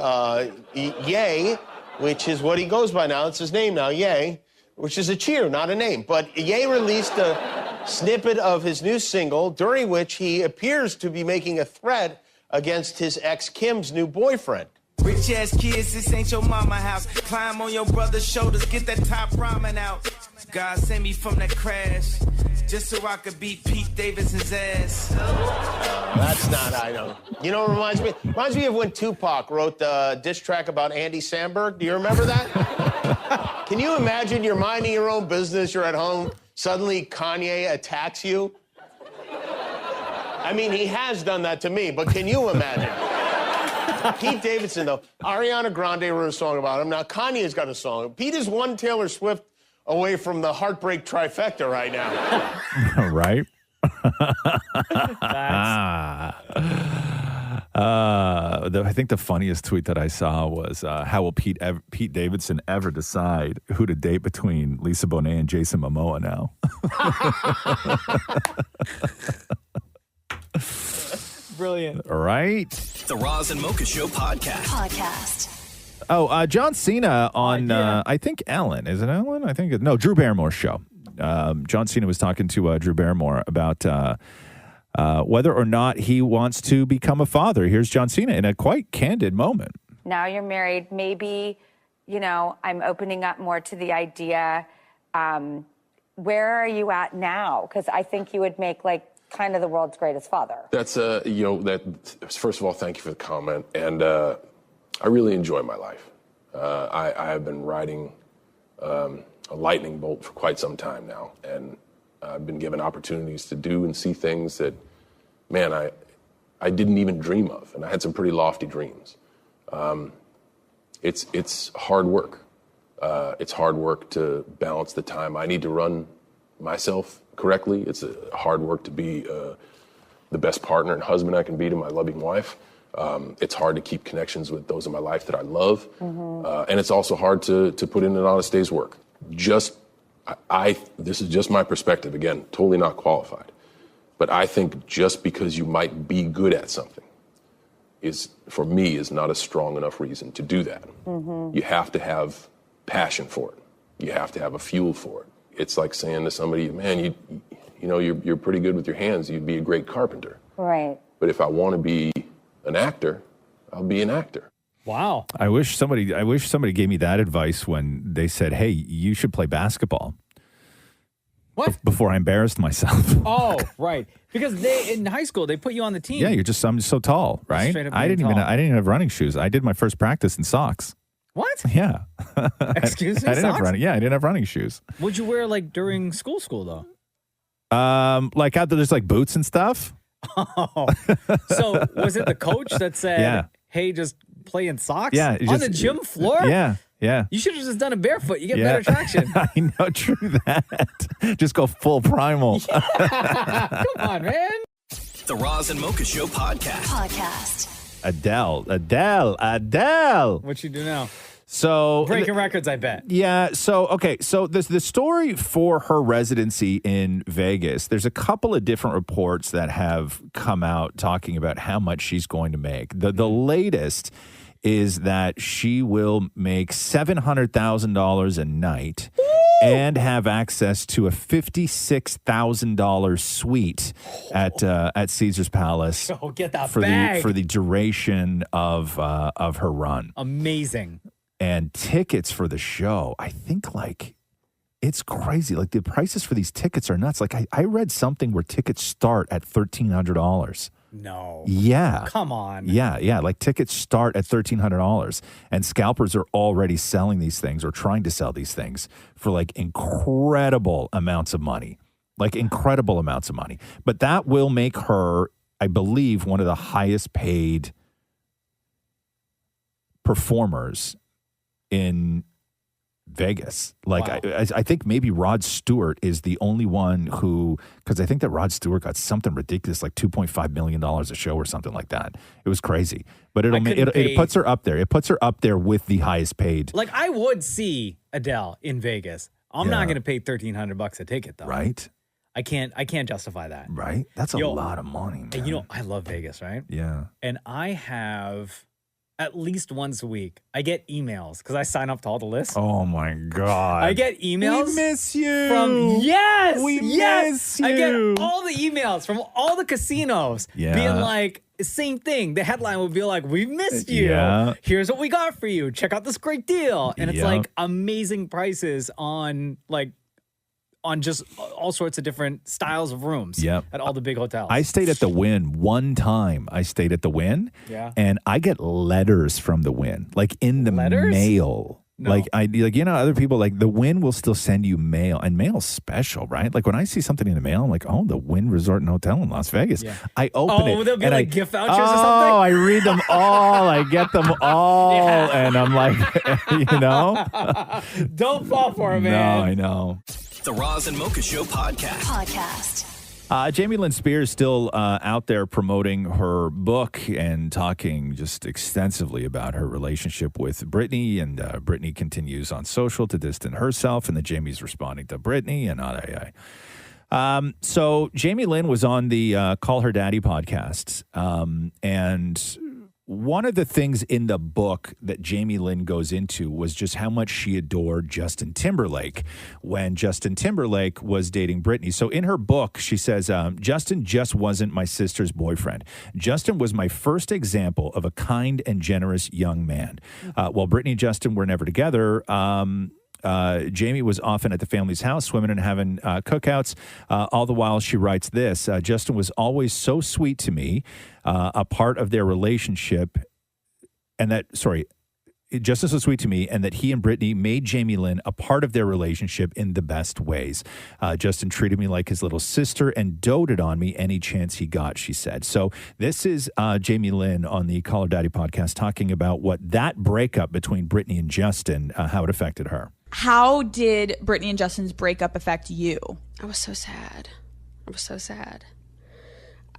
Ye, which is what he goes by now. It's his name now, Ye, which is a cheer, not a name. But Ye released a snippet of his new single, during which he appears to be making a threat against his ex Kim's new boyfriend. Rich ass kids, this ain't your mama house. Climb on your brother's shoulders, get that top ramen out. God sent me from that crash, just so I could beat Pete Davidson's ass. That's not, I know. You know what reminds me? Reminds me of when Tupac wrote the diss track about Andy Samberg. Do you remember that? Can you imagine you're minding your own business, you're at home, suddenly Kanye attacks you? I mean, he has done that to me, but can you imagine? Pete Davidson, though, Ariana Grande wrote a song about him. Now, Kanye's got a song. Pete is one Taylor Swift away from the heartbreak trifecta right now. Right? I think the funniest tweet that I saw was, how will Pete Davidson ever decide who to date between Lisa Bonet and Jason Momoa now? Brilliant. Right? The Roz and Mocha Show podcast. Oh, John Cena on, I think Ellen. Is it Ellen? I think no, Drew Barrymore's show. John Cena was talking to Drew Barrymore about whether or not he wants to become a father. Here's John Cena in a quite candid moment. Now you're married. Maybe, I'm opening up more to the idea. Where are you at now? Because I think you would make kind of the world's greatest father. That's, first of all, thank you for the comment. And I really enjoy my life. I have been riding a lightning bolt for quite some time now. And I've been given opportunities to do and see things that, man, I didn't even dream of. And I had some pretty lofty dreams. It's hard work. It's hard work to balance the time I need to run myself correctly. It's hard work to be the best partner and husband I can be to my loving wife. It's hard to keep connections with those in my life that I love. And it's also hard to put in an honest day's work. This is just my perspective, again, totally not qualified. But I think just because you might be good at something is not a strong enough reason to do that. You have to have passion for it. You have to have a fuel for it. It's like saying to somebody, man, you're pretty good with your hands. You'd be a great carpenter. Right. But if I want to be an actor, I'll be an actor. Wow. I wish somebody gave me that advice when they said, "Hey, you should play basketball." What? Before I embarrassed myself. Oh, right. Because in high school they put you on the team. Yeah, I'm just so tall, right? Straight up I being didn't tall. even have running shoes. I did my first practice in socks. What? Yeah. Excuse me, I didn't have socks? running. Yeah, I didn't have running shoes. What'd you wear like during school though? Like out there, there's like boots and stuff. Oh. So was it the coach that said, Yeah. "Hey, just play in socks"? Yeah, On the gym floor? Yeah. You should have just done it barefoot. You get Yeah. better traction. I know, true that. Just go full primal. Come on, man. The Roz and Mocha Show podcast. Adele. What you do now? So Breaking records, I bet. Yeah. So, okay. So the story for her residency in Vegas, there's a couple of different reports that have come out talking about how much she's going to make. The latest is that she will make $700,000 a night and have access to a $56,000 suite at Caesar's Palace. Oh, get that for bag. the duration of her run. Amazing. And tickets for the show, I think it's crazy. Like the prices for these tickets are nuts. Like I read something where tickets start at $1,300. No. Yeah. Come on. Yeah. Like tickets start at $1,300, and scalpers are already selling these things or trying to sell these things for like incredible amounts of money. But that will make her, I believe, one of the highest paid performers in Vegas. Like, Wow. I think maybe Rod Stewart is the only one who, because I think that Rod Stewart got something ridiculous, like $2.5 million a show or something like that. It was crazy. But it puts her up there. It puts her up there with the highest paid. Like I would see Adele in Vegas. I'm not going to pay $1,300 a ticket though. Right. I can't justify that. Right. That's a lot of money, man. And you know, I love Vegas, right? Yeah. And I have at least once a week, I get emails because I sign up to all the lists. Oh my God. I get emails. We miss you. We miss you. I get all the emails from all the casinos being like, same thing. The headline would be like, "We missed you. Yeah. Here's what we got for you. Check out this great deal." And it's Yeah. like amazing prices on just all sorts of different styles of rooms Yep. at all the big hotels. I stayed at the Wynn one time. Yeah. And I get letters from the Wynn, like in the mail. No. Like other people, like the Wynn will still send you mail, and mail's special, right? Like when I see something in the mail, I'm like, oh, the Wynn Resort and Hotel in Las Vegas. Yeah. I open it. They'll be and like gift vouchers or something? Oh, I read them all. I get them all. And I'm like, Don't fall for it, No, man. I know. The Roz and Mocha Show podcast. Jamie Lynn Spears still out there promoting her book and talking just extensively about her relationship with Britney. And Britney continues on social to distance herself, and then Jamie's responding to Britney. And so Jamie Lynn was on the Call Her Daddy podcast, and one of the things in the book that Jamie Lynn goes into was just how much she adored Justin Timberlake when Justin Timberlake was dating Britney. So in her book, she says, Justin just wasn't my sister's boyfriend. Justin was my first example of a kind and generous young man. While Britney and Justin were never together, Jamie was often at the family's house, swimming and having cookouts. All the while, she writes this, Justin was always so sweet to me, a part of their relationship, Justin was so sweet to me, and that he and Britney made Jamie Lynn a part of their relationship in the best ways. Justin treated me like his little sister and doted on me any chance he got, she said. So this is Jamie Lynn on the Call Her Daddy podcast talking about what that breakup between Britney and Justin, how it affected her. How did Britney and Justin's breakup affect you? I was so sad.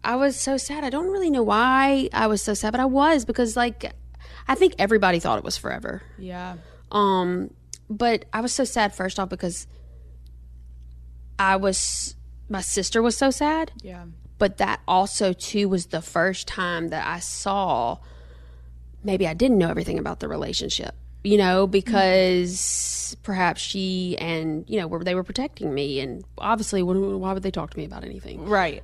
I don't really know why I was so sad, but I was, because like I think everybody thought it was forever. Yeah. But I was so sad first off because my sister was so sad. Yeah. But that also too was the first time that I saw, maybe I didn't know everything about the relationship. you know, because perhaps she and, you know, they were protecting me. And obviously, why would they talk to me about anything? Right.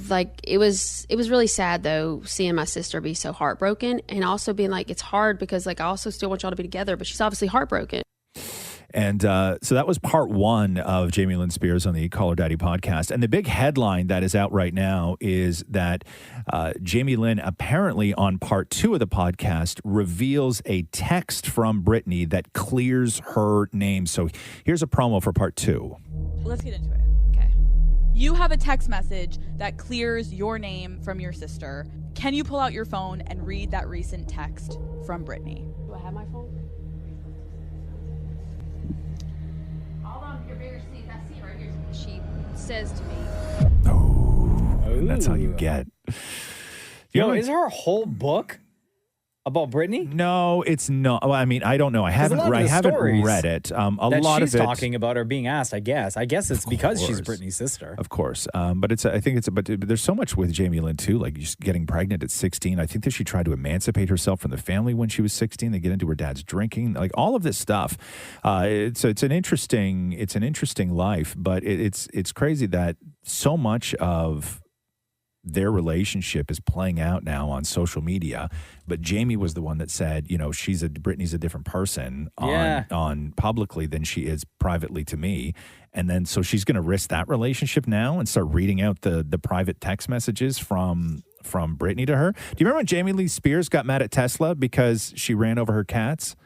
Like, it was really sad, though, seeing my sister be so heartbroken, and also being like, it's hard because, like, I also still want y'all to be together, but she's obviously heartbroken. And so that was part one of Jamie Lynn Spears on the Call Her Daddy podcast. And the big headline that is out right now is that Jamie Lynn apparently on part two of the podcast reveals a text from Brittany that clears her name. So here's a promo for part two. Let's get into it. Okay. You have a text message that clears your name from your sister. Can you pull out your phone and read that recent text from Brittany? Do I have my phone? She says to me, And that's how you get. Is her whole book about Brittany? No, it's not. Well, I mean, I don't know. I haven't read it. A lot she's of it talking about are being asked. I guess it's because she's Brittany's sister. Of course. But there's so much with Jamie Lynn too, like just getting pregnant at 16. I think that she tried to emancipate herself from the family when she was 16. They get into her dad's drinking, like all of this stuff. It's an interesting life, but it's crazy that so much of their relationship is playing out now on social media, but Jamie was the one that said, you know, Brittany's a different person on publicly than she is privately to me. And then so she's going to risk that relationship now and start reading out the private text messages from Brittany to her. Do you remember when Jamie Lee Spears got mad at Tesla because she ran over her cats?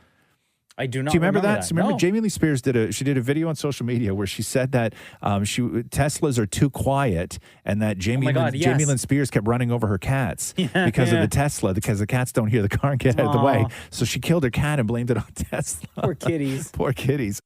I do not. Do you remember that? So remember No. Jamie Lee Spears did a video on social media where she said that Teslas are too quiet and that Jamie Lynn Spears kept running over her cats because of the Tesla, because the cats don't hear the car and get out of the way. So she killed her cat and blamed it on Tesla. Poor kitties. Poor kitties.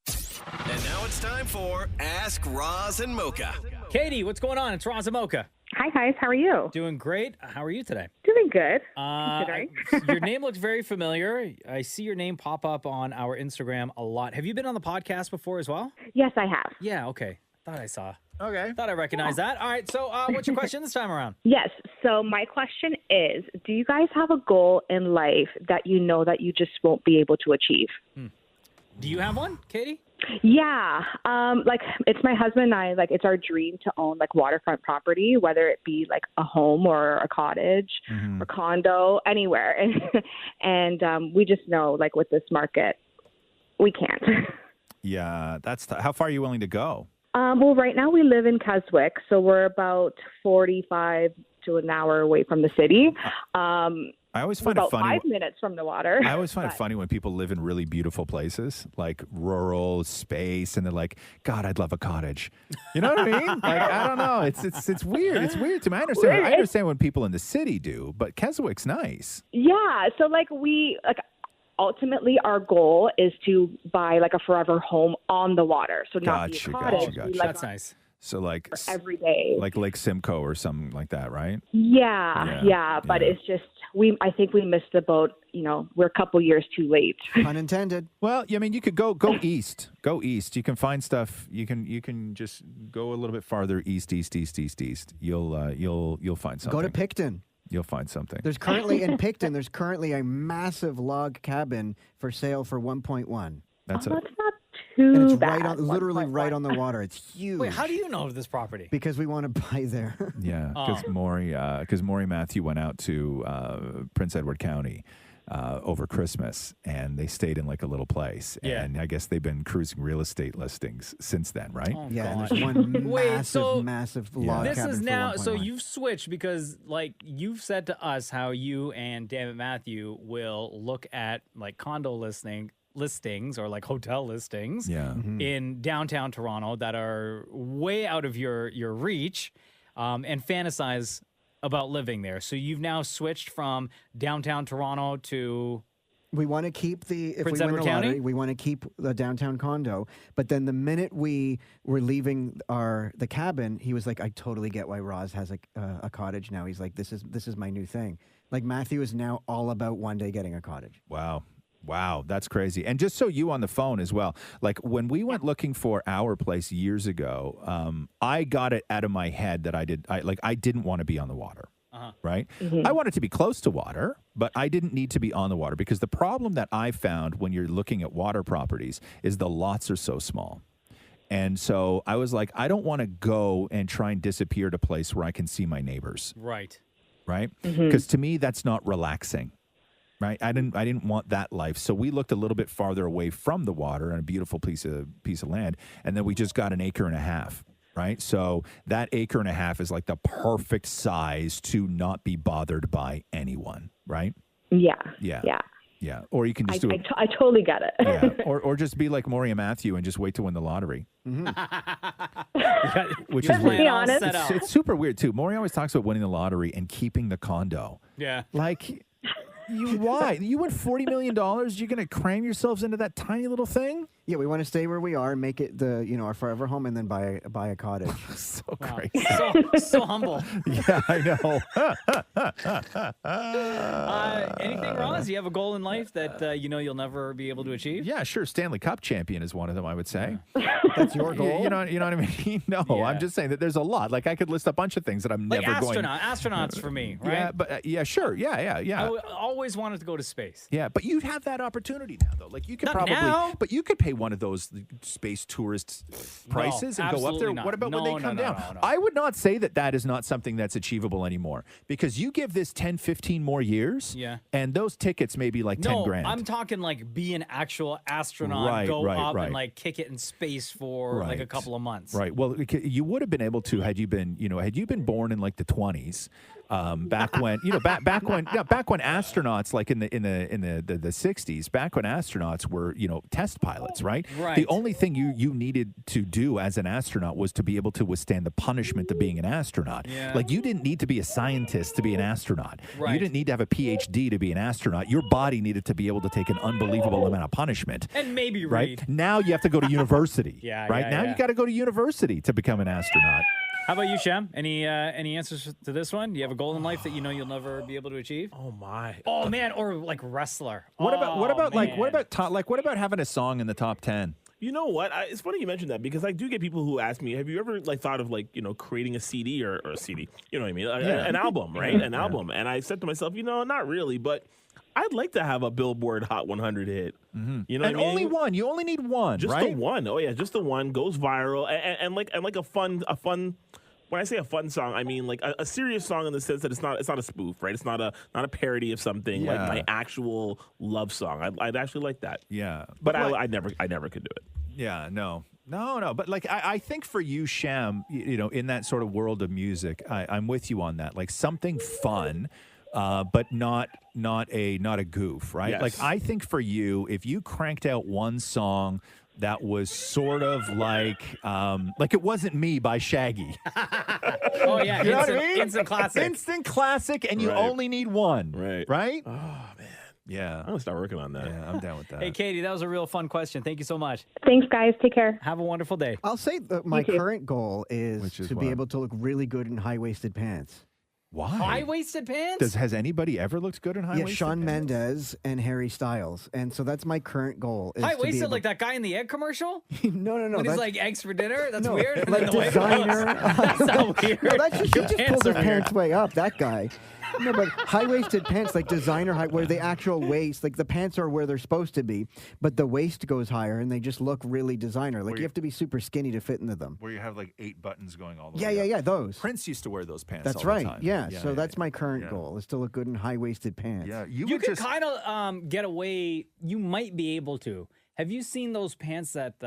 And now it's time for Ask Roz and Mocha. Katie, what's going on? It's Roz and Mocha. Hi, guys. How are you? Doing great. How are you today? Doing good. Considering. Your name looks very familiar. I see your name pop up on our Instagram a lot. Have you been on the podcast before as well? Yes, I have. Yeah, okay. Thought I saw. Okay. Thought I recognized that. All right, so what's your question this time around? Yes. So my question is, do you guys have a goal in life that you know that you just won't be able to achieve? Do you have one, Katie? Yeah. Like it's my husband and I, like it's our dream to own like waterfront property, whether it be like a home or a cottage or condo, anywhere. And we just know like with this market, we can't. Yeah, that's how far are you willing to go? Well, right now we live in Keswick, so we're about 45 to an hour away from the city. I always find about it funny. 5 minutes from the water. I always find it funny when people live in really beautiful places, like rural space, and they're like, "God, I'd love a cottage." You know what I mean? Like, I don't know. It's weird. It's weird to me. I understand when people in the city do, but Keswick's nice. Yeah. So ultimately our goal is to buy like a forever home on the water. So not be a cottage. Gotcha. That's nice. So like every day, like Lake Simcoe or something like that, right? Yeah. But it's just I think we missed the boat. You know, we're a couple years too late. Unintended. Well, I mean, you could go east. Go east. You can find stuff. You can just go a little bit farther east. You'll find something. Go to Picton. You'll find something. There's currently in Picton. There's currently a massive log cabin for sale for 1.1. That's not too and it's bad. Literally right on the water. It's huge. Wait, how do you know of this property? Because we want to buy there. Yeah, because Maurie Matthew went out to Prince Edward County over Christmas, and they stayed in like a little place. Yeah. And I guess they've been cruising real estate listings since then, right? Oh, yeah, God. and there's one Wait, massive log cabin. This is for now, 1.1. so you've switched because like you've said to us how you and Dammit Matthew will look at like condo listings or like hotel listings in downtown Toronto that are way out of your reach and fantasize about living there. So you've now switched from downtown Toronto to we want to keep if Prince we win Edward the lottery, County? we want to keep the downtown condo. But then the minute we were leaving the cabin, he was like, "I totally get why Roz has a cottage now." He's like, "This is my new thing." Like Matthew is now all about one day getting a cottage. Wow, that's crazy. And just so you on the phone as well, like when we went looking for our place years ago, I got it out of my head that I didn't want to be on the water. right? I wanted to be close to water, but I didn't need to be on the water because the problem that I found when you're looking at water properties is the lots are so small. And so I was like, I don't want to go and try and disappear to a place where I can see my neighbors. Right. Right? Because to me, that's not relaxing. Right? I didn't want that life. So we looked a little bit farther away from the water on a beautiful piece of land. And then we just got an acre and a half. Right? So that acre and a half is like the perfect size to not be bothered by anyone. Right? Yeah. Or you can just do it. I totally get it. Yeah. Or just be like Maurie and Matthew and just wait to win the lottery. Which is weird. It's super weird too. Maurie always talks about winning the lottery and keeping the condo. Yeah. Like, why? You win $40 million, you're going to cram yourselves into that tiny little thing? Yeah, we want to stay where we are, make it our forever home, and then buy a cottage. So great. So humble. Yeah, I know. Anything, Roz? You have a goal in life that you'll never be able to achieve? Yeah, sure. Stanley Cup champion is one of them, I would say. That's your goal? You know what I mean? No, I'm just saying that there's a lot. Like, I could list a bunch of things that I'm never going to. Astronauts for me, right? Yeah, but sure. Yeah. I always wanted to go to space. Yeah, but you'd have that opportunity now, though. Like, you could Not now. But you could pay one of those space tourist prices and go up there. Not. What about when they come down? No. I would not say that is not something that's achievable anymore, because you give this 10, 15 more years, and those tickets may be like 10 grand. I'm talking like be an actual astronaut, go up and like kick it in space for like a couple of months. Right. Well, you would have been able to had you been born in like the 20s. Back when astronauts, like in the 60s, back when astronauts were test pilots, right? The only thing you needed to do as an astronaut was to be able to withstand the punishment of being an astronaut. Like, you didn't need to be a scientist to be an astronaut. You didn't need to have a PhD to be an astronaut. Your body needed to be able to take an unbelievable amount of punishment. And maybe right read. Now you have to go to university. Now You got to go to university to become an astronaut. How about you, Shem? Any answers to this one? Do you have a goal in life that you'll never be able to achieve? Oh my! Oh man, or like wrestler. What about having a song in the top 10? You know what? It's funny you mentioned that, because I do get people who ask me, have you ever thought of creating a CD or a CD? You know what I mean? An album, right? An album. And I said to myself, not really, but I'd like to have a Billboard Hot 100 hit. You know what I mean? Only one. You only need one, just right? the one. Oh yeah, just the one goes viral, and like a fun. When I say a fun song, I mean like a serious song in the sense that it's not a spoof, right? It's not a parody of something, like my actual love song. I'd actually like that. Yeah, but I never could do it. Yeah, no. But like I think for you, Sham, in that sort of world of music, I'm with you on that. Like something fun. But not a goof, right? Yes. Like, I think for you, if you cranked out one song that was sort of like It Wasn't Me by Shaggy. Oh yeah, You know what I mean? Instant classic. Instant classic, and you only need one. Right? Oh man. Yeah. I'm gonna start working on that. Yeah, I'm down with that. Hey, Katie, that was a real fun question. Thank you so much. Thanks, guys. Take care. Have a wonderful day. I'll say that my current goal is to be able to look really good in high-waisted pants. Why? High-waisted pants? Has anybody ever looked good in high-waisted Shawn pants? Mendes and Harry Styles. And so that's my current goal. High-waisted, like that guy in the egg commercial? No. When he's like, eggs for dinner? That's weird? Like designer. That's not weird. No, he just pulls his pants weird. way up, that guy. No, but high-waisted pants, like designer high, where the actual waist, like the pants are where they're supposed to be, but the waist goes higher and they just look really designer. Like you have to be super skinny to fit into them. Where you have like 8 buttons going all the way up. Yeah, those. Prince used to wear those pants That's all right. the time. Yeah, so that's my current goal, is to look good in high-waisted pants. Yeah, You could kind of get away. You might be able to. Have you seen those pants that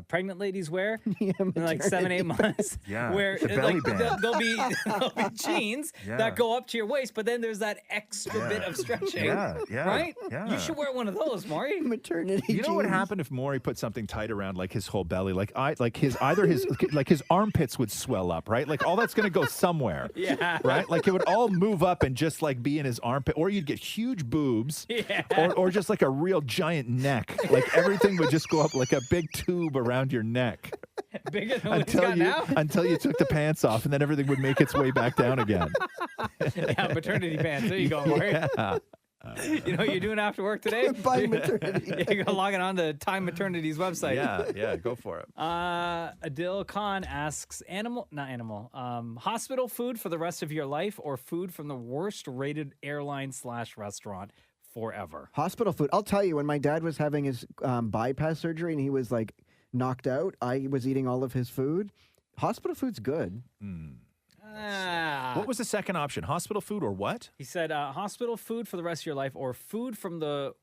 pregnant ladies wear in like 7-8 months? Yeah, where the belly like band. there'll be jeans that go up to your waist, but then there's that extra bit of stretching. Yeah, right. yeah. You should wear one of those, Maurie. Maternity. You know what happened if Maurie put something tight around like his whole belly? Like his armpits would swell up, right? Like all that's gonna go somewhere. Yeah. Right? Like it would all move up and just like be in his armpit, or you'd get huge boobs. Yeah. Or just like a real giant neck. Like everything would just go up like a big tube around your neck. Bigger than what he's got now? Until you took the pants off, and then everything would make its way back down again. Yeah, maternity pants. There you go, Maury. Yeah. You know what you're doing after work today? Buying maternity. You're logging on to Time Maternity's website. Yeah, go for it. Adil Khan asks, hospital food for the rest of your life or food from the worst rated airline/restaurant forever? Hospital food. I'll tell you, when my dad was having his bypass surgery and he was like knocked out, I was eating all of his food. Hospital food's good. What was the second option? Hospital food or what? He said hospital food for the rest of your life or food from the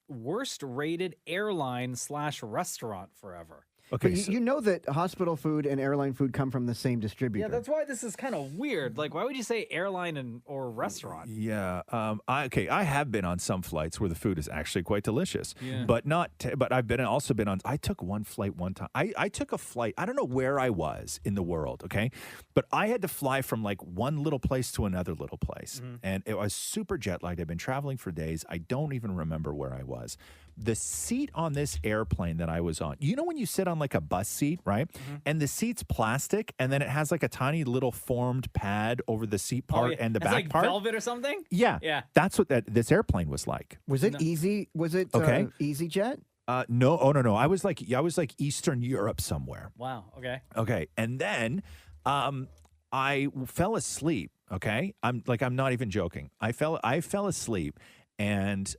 worst rated airline/restaurant forever. Okay, But you know that hospital food and airline food come from the same distributor. Yeah, that's why this is kind of weird. Like, why would you say airline or restaurant? Yeah. I have been on some flights where the food is actually quite delicious. Yeah. But I've also been on. I took one flight one time. I took a flight. I don't know where I was in the world. Okay, but I had to fly from like one little place to another little place, and it was super jet lagged. I've been traveling for days. I don't even remember where I was. The seat on this airplane that I was on, you know when you sit on like a bus seat, right? And the seat's plastic, and then it has like a tiny little formed pad over the seat part and the It's back like part. velvet or something? Yeah. Yeah. That's what this airplane was like. Was it easy? Was it Okay. EasyJet? No. Oh, no. I was like Eastern Europe somewhere. Wow. Okay. Okay. And then I fell asleep. Okay. I'm not even joking. I fell asleep, and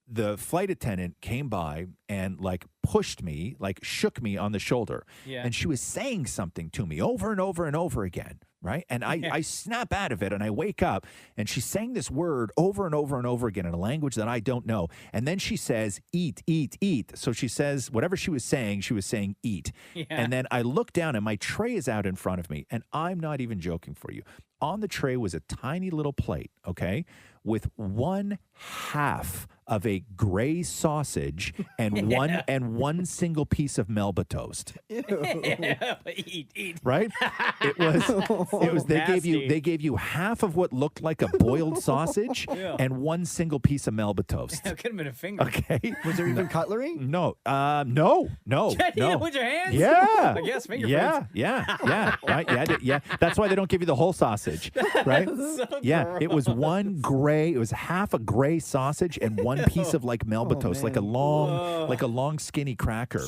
the flight attendant came by and like pushed me, like shook me on the shoulder. Yeah. And she was saying something to me over and over and over again. Right. And I snap out of it and I wake up and she's saying this word over and over and over again in a language that I don't know. And then she says, eat, eat, eat. So she says whatever she was saying eat. Yeah. And then I look down and my tray is out in front of me. And I'm not even joking for you. On the tray was a tiny little plate, okay, with one half of a gray sausage and one single piece of Melba toast. Eat. Right? It was they gave you half of what looked like a boiled sausage Yeah. and one single piece of Melba toast. It could have been a finger. Okay. Was there even cutlery? No. No. You had to eat it with your hands? Yeah. I guess fingerprints. Yeah. Right. Yeah. That's why they don't give you the whole sausage. Right? So Yeah. It was it was half a gray sausage and one piece of like Melba toast, like a long skinny cracker.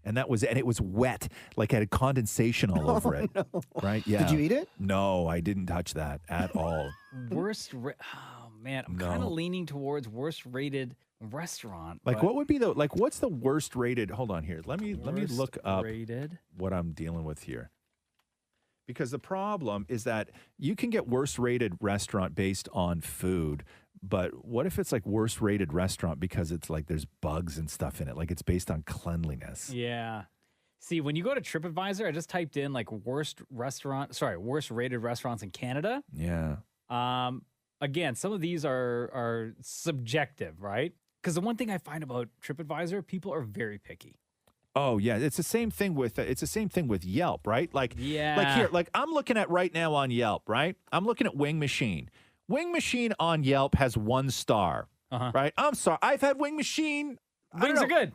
And it was wet, like it had condensation all over it. No. Right? Yeah. Did you eat it? No, I didn't touch that at all. Oh man, I'm kind of leaning towards worst rated restaurant. Like but what would be what's the worst rated? Hold on here. Let me look up rated? what I'm dealing with here. Because the problem is that you can get worst rated restaurant based on food, but what if it's like worst rated restaurant because it's like there's bugs and stuff in it, like it's based on cleanliness. Yeah. See, when you go to TripAdvisor, I just typed in like worst rated restaurants in Canada. Yeah. Again, some of these are subjective, right? Because the one thing I find about TripAdvisor, people are very picky. Oh yeah, it's the same thing with Yelp, right? Like I'm looking at right now on Yelp, right? I'm looking at Wing Machine. Wing Machine on Yelp has 1 star, right? I'm sorry, I've had Wing Machine. Wings are good.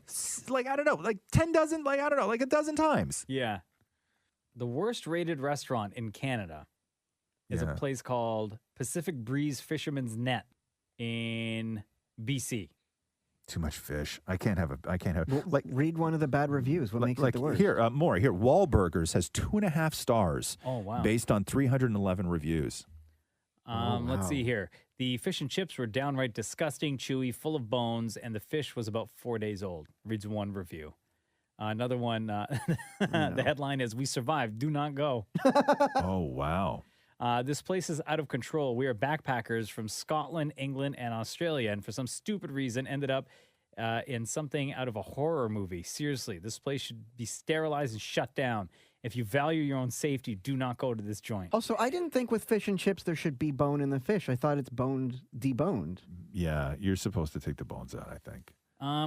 Like I don't know, like 10 dozen, like I don't know, like a dozen times. Yeah. The worst rated restaurant in Canada is a place called Pacific Breeze Fisherman's Net in BC. Too much fish. I can't have. Like read one of the bad reviews. What makes it the worst? Here, Maury. Here, Wahlburgers has 2.5 stars. Oh wow! Based on 311 reviews. Let's see here. The fish and chips were downright disgusting, chewy, full of bones, and the fish was about 4 days old. Reads one review. Another one. The headline is "We survived. Do not go." Oh wow! This place is out of control. We are backpackers from Scotland, England, and Australia, and for some stupid reason ended up in something out of a horror movie. Seriously, this place should be sterilized and shut down. If you value your own safety, do not go to this joint. Also, I didn't think with fish and chips there should be bone in the fish. I thought it's deboned. Yeah, you're supposed to take the bones out, I think.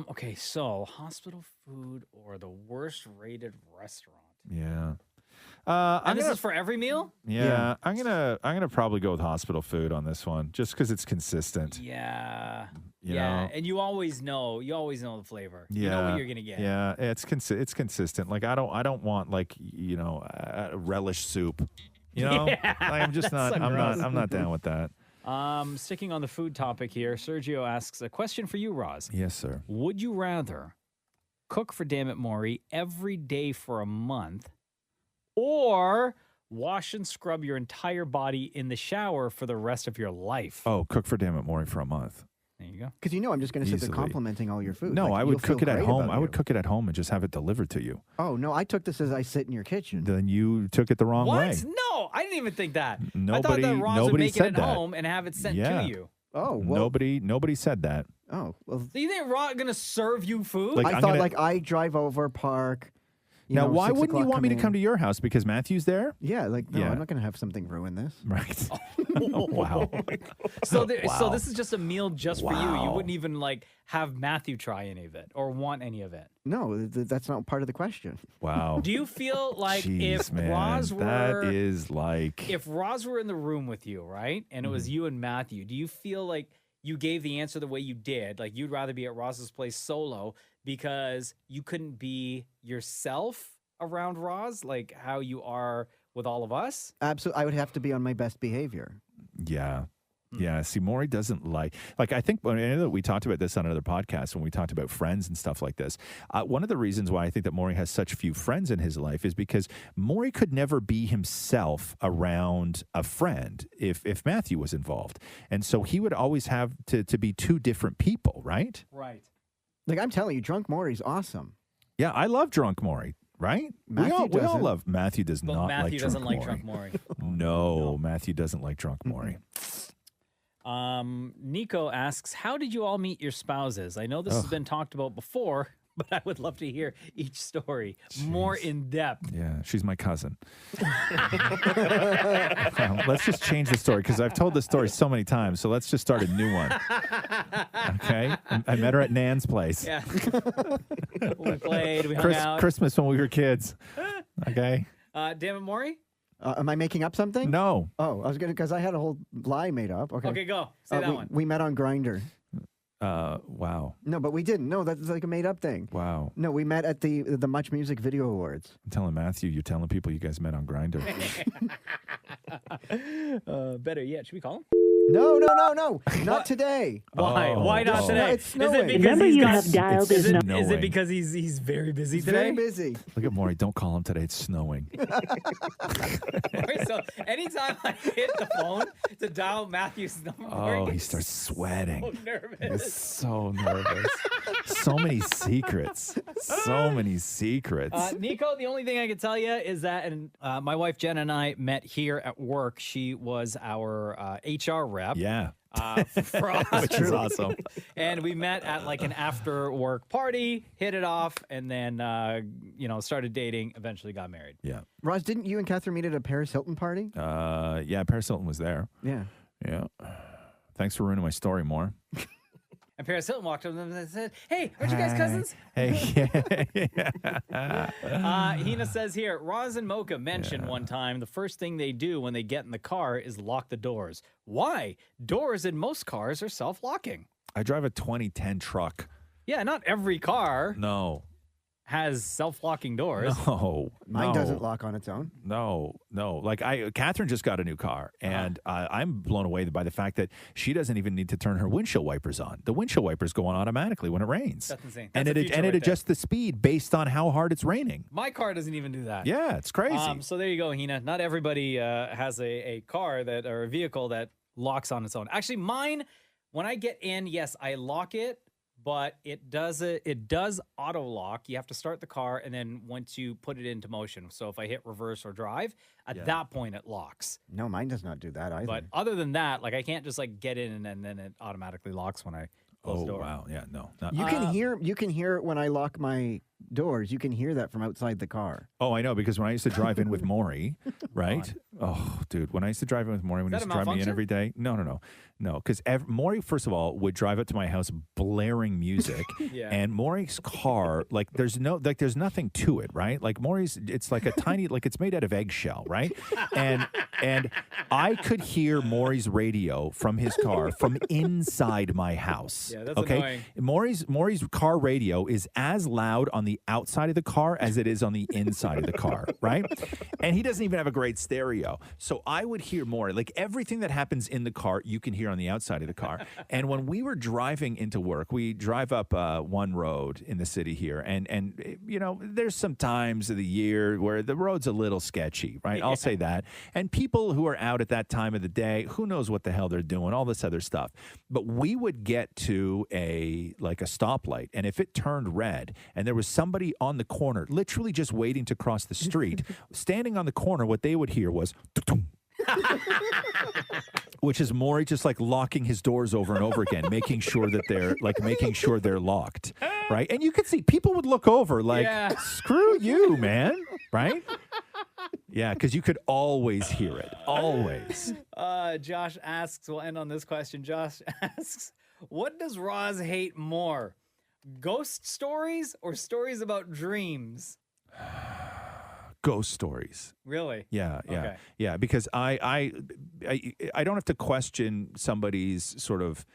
Okay, so hospital food or the worst rated restaurant? Yeah. This is for every meal? Yeah. I'm gonna probably go with hospital food on this one, just because it's consistent. Yeah. You know? And you always know the flavor. Yeah. You know what you're gonna get. Yeah, it's consistent. Like I don't want like relish soup. You know, Yeah, like, I'm just not. that's so I'm gross. not down with that. Sticking on the food topic here, Sergio asks a question for you, Roz. Yes, sir. Would you rather cook for Damn It Maury every day for a month or wash and scrub your entire body in the shower for the rest of your life? Oh, cook for Damn It Maury for a month. There you go. Because I'm just going to sit there Easily. complimenting all your food. No, Like, I you'll would cook feel it at great home. about I would you. cook it at home and just have it delivered to you. Oh, no, I took this as I sit in your kitchen. Then you took it the wrong What? way. No, I didn't even think that. I Nobody- thought that Roz would nobody make it said at that. home and have it sent Yeah. to you. Oh, well. Nobody said that. Oh, well. So you think Roz going to serve you food? Like, I I'm thought, gonna- like, I drive over, park. Now, why 6 wouldn't you o'clock want me to in. come to your house? Because Matthew's there? Yeah, like, no, Yeah. I'm not going to have something ruin this. Right. Wow. So Wow. this is just a meal just for you. You Wow. wouldn't even like have Matthew try any of it or want any of it. No, that's not part of the question. Wow. Do you feel like Jeez, if man, Roz were that is like... if Roz were in the room with you, right, and it was you and Matthew, do you feel like you gave the answer the way you did? Like you'd rather be at Roz's place solo because you couldn't be yourself around Roz, like how you are with all of us? Absolutely. I would have to be on my best behavior. Yeah. Yeah. See, Maury doesn't like I think I know that we talked about this on another podcast when we talked about friends and stuff like this. One of the reasons why I think that Maury has such few friends in his life is because Maury could never be himself around a friend if Matthew was involved. And so he would always have to be two different people, right? Right. Like, I'm telling you, Drunk Maury's awesome. Yeah, I love Drunk Maury. Right? Matthew we all doesn't. love Matthew does But not Matthew like doesn't Drunk like Maury. Drunk Maury. No, Matthew doesn't like Drunk Maury. Nico asks, how did you all meet your spouses? I know this has Ugh. been talked about before, but I would love to hear each story more in depth. Yeah, she's my cousin. Let's just change the story because I've told this story so many times. So let's just start a new one. Okay? I met her at Nan's place. Yeah. We played, we hung out. Christmas when we were kids. Okay? Damn it, Maury? Am I making up something? No. Oh, I was going to, because I had a whole lie made up. Okay. Okay, go. Say that one. We met on Grindr. Wow. No, but we didn't. No, that's like a made up thing. Wow. No, we met at the Much Music Video Awards. I'm telling Matthew, you're telling people you guys met on Grindr. Better yet, should we call him? No, not today. Why? Oh, Why not oh. today? It's Is snowing. it because The number he's you got, have dialed is is it, not- is it snowing. because he's very busy It's today? very busy. Look at Maury. Don't call him today. It's snowing. So anytime I hit the phone to dial Matthew's number, Oh, he starts sweating. so nervous. He's so nervous. So many secrets. So many secrets. Nico, the only thing I can tell you is that my wife Jen and I met here at work. She was our HR rep. Yeah. For us. Which is awesome. And we met at like an after work party, hit it off, and then started dating. Eventually got married. Yeah. Roz, didn't you and Catherine meet at a Paris Hilton party? Yeah, Paris Hilton was there. Yeah. Yeah. Thanks for ruining my story more. And Paris Hilton walked up to them and said, "Hey, aren't you guys cousins?" Hey. Hina says here, Roz and Mocha mentioned one time the first thing they do when they get in the car is lock the doors. Why? Doors in most cars are self-locking. I drive a 2010 truck. Yeah, not every car No. has self-locking doors. No. Mine no. doesn't lock on its own. No. Like Catherine just got a new car, and I'm blown away by the fact that she doesn't even need to turn her windshield wipers on. The windshield wipers go on automatically when it rains. That's insane. And That's it the future right there. adjusts the speed based on how hard it's raining. My car doesn't even do that. Yeah, it's crazy. So there you go, Hina. Not everybody has a car or a vehicle that locks on its own. Actually, mine, when I get in, yes, I lock it. But it does auto lock. You have to start the car, and then once you put it into motion. So if I hit reverse or drive, at that point it locks. No, mine does not do that either. But other than that, like I can't just like get in and then it automatically locks when I close the door. Wow. Yeah, no. You can hear when I lock my doors. You can hear that from outside the car. Oh, I know, because when I used to drive in with Maury, right? Oh, dude, when I used to drive in with Maury, when he Is used that to a drive me in malfunction? every day. No, because Maury, first of all, would drive up to my house blaring music, Yeah. and Maury's car, there's nothing to it, right? Like Maury's, it's like a tiny, like it's made out of eggshell, right? And I could hear Maury's radio from his car from inside my house. Yeah, that's okay. annoying. Maury's car radio is as loud on the outside of the car as it is on the inside of the car, right? And he doesn't even have a great stereo. stereo. So I would hear more. Like everything that happens in the car, you can hear on the outside of the car. And when we were driving into work, we drive up one road in the city here. And you know, there's some times of the year where the road's a little sketchy, right? I'll say that. And people who are out at that time of the day, who knows what the hell they're doing, all this other stuff. But we would get to a stoplight, and if it turned red and there was somebody on the corner literally just waiting to cross the street, standing on the corner, what they would hear was which is Maurie just like locking his doors over and over again, making sure they're locked, right? And you could see people would look over like, screw you, man, right? Yeah, because you could always hear it, always. Josh asks, we'll end on this question. Josh asks, what does Roz hate more? Ghost stories or stories about dreams? Ghost stories. Really? Yeah. Okay. Yeah, because I don't have to question somebody's sort of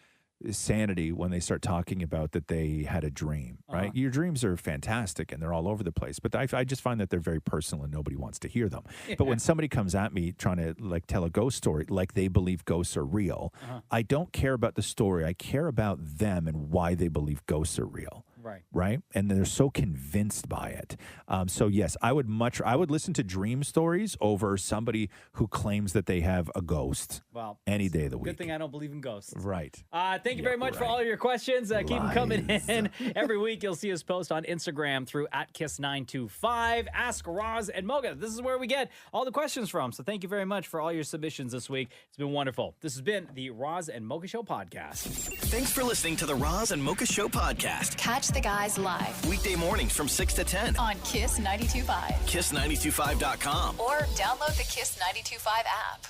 sanity when they start talking about that they had a dream, right? Your dreams are fantastic and they're all over the place, but I just find that they're very personal and nobody wants to hear them. Yeah. But when somebody comes at me trying to like tell a ghost story, like they believe ghosts are real, I don't care about the story. I care about them and why they believe ghosts are real. Right. And they're so convinced by it. So yes, I would listen to dream stories over somebody who claims that they have a ghost any day of the week. Good thing I don't believe in ghosts. Right. Thank you very much for all of your questions. Keep them coming in. Every week you'll see us post on Instagram through @Kiss925. Ask Roz and Mocha. This is where we get all the questions from. So thank you very much for all your submissions this week. It's been wonderful. This has been the Roz and Mocha Show podcast. Thanks for listening to the Roz and Mocha Show podcast. Catch the guys live Weekday mornings from 6 to 10 on Kiss 92.5. Kiss925.com. Or download the Kiss 92.5 app.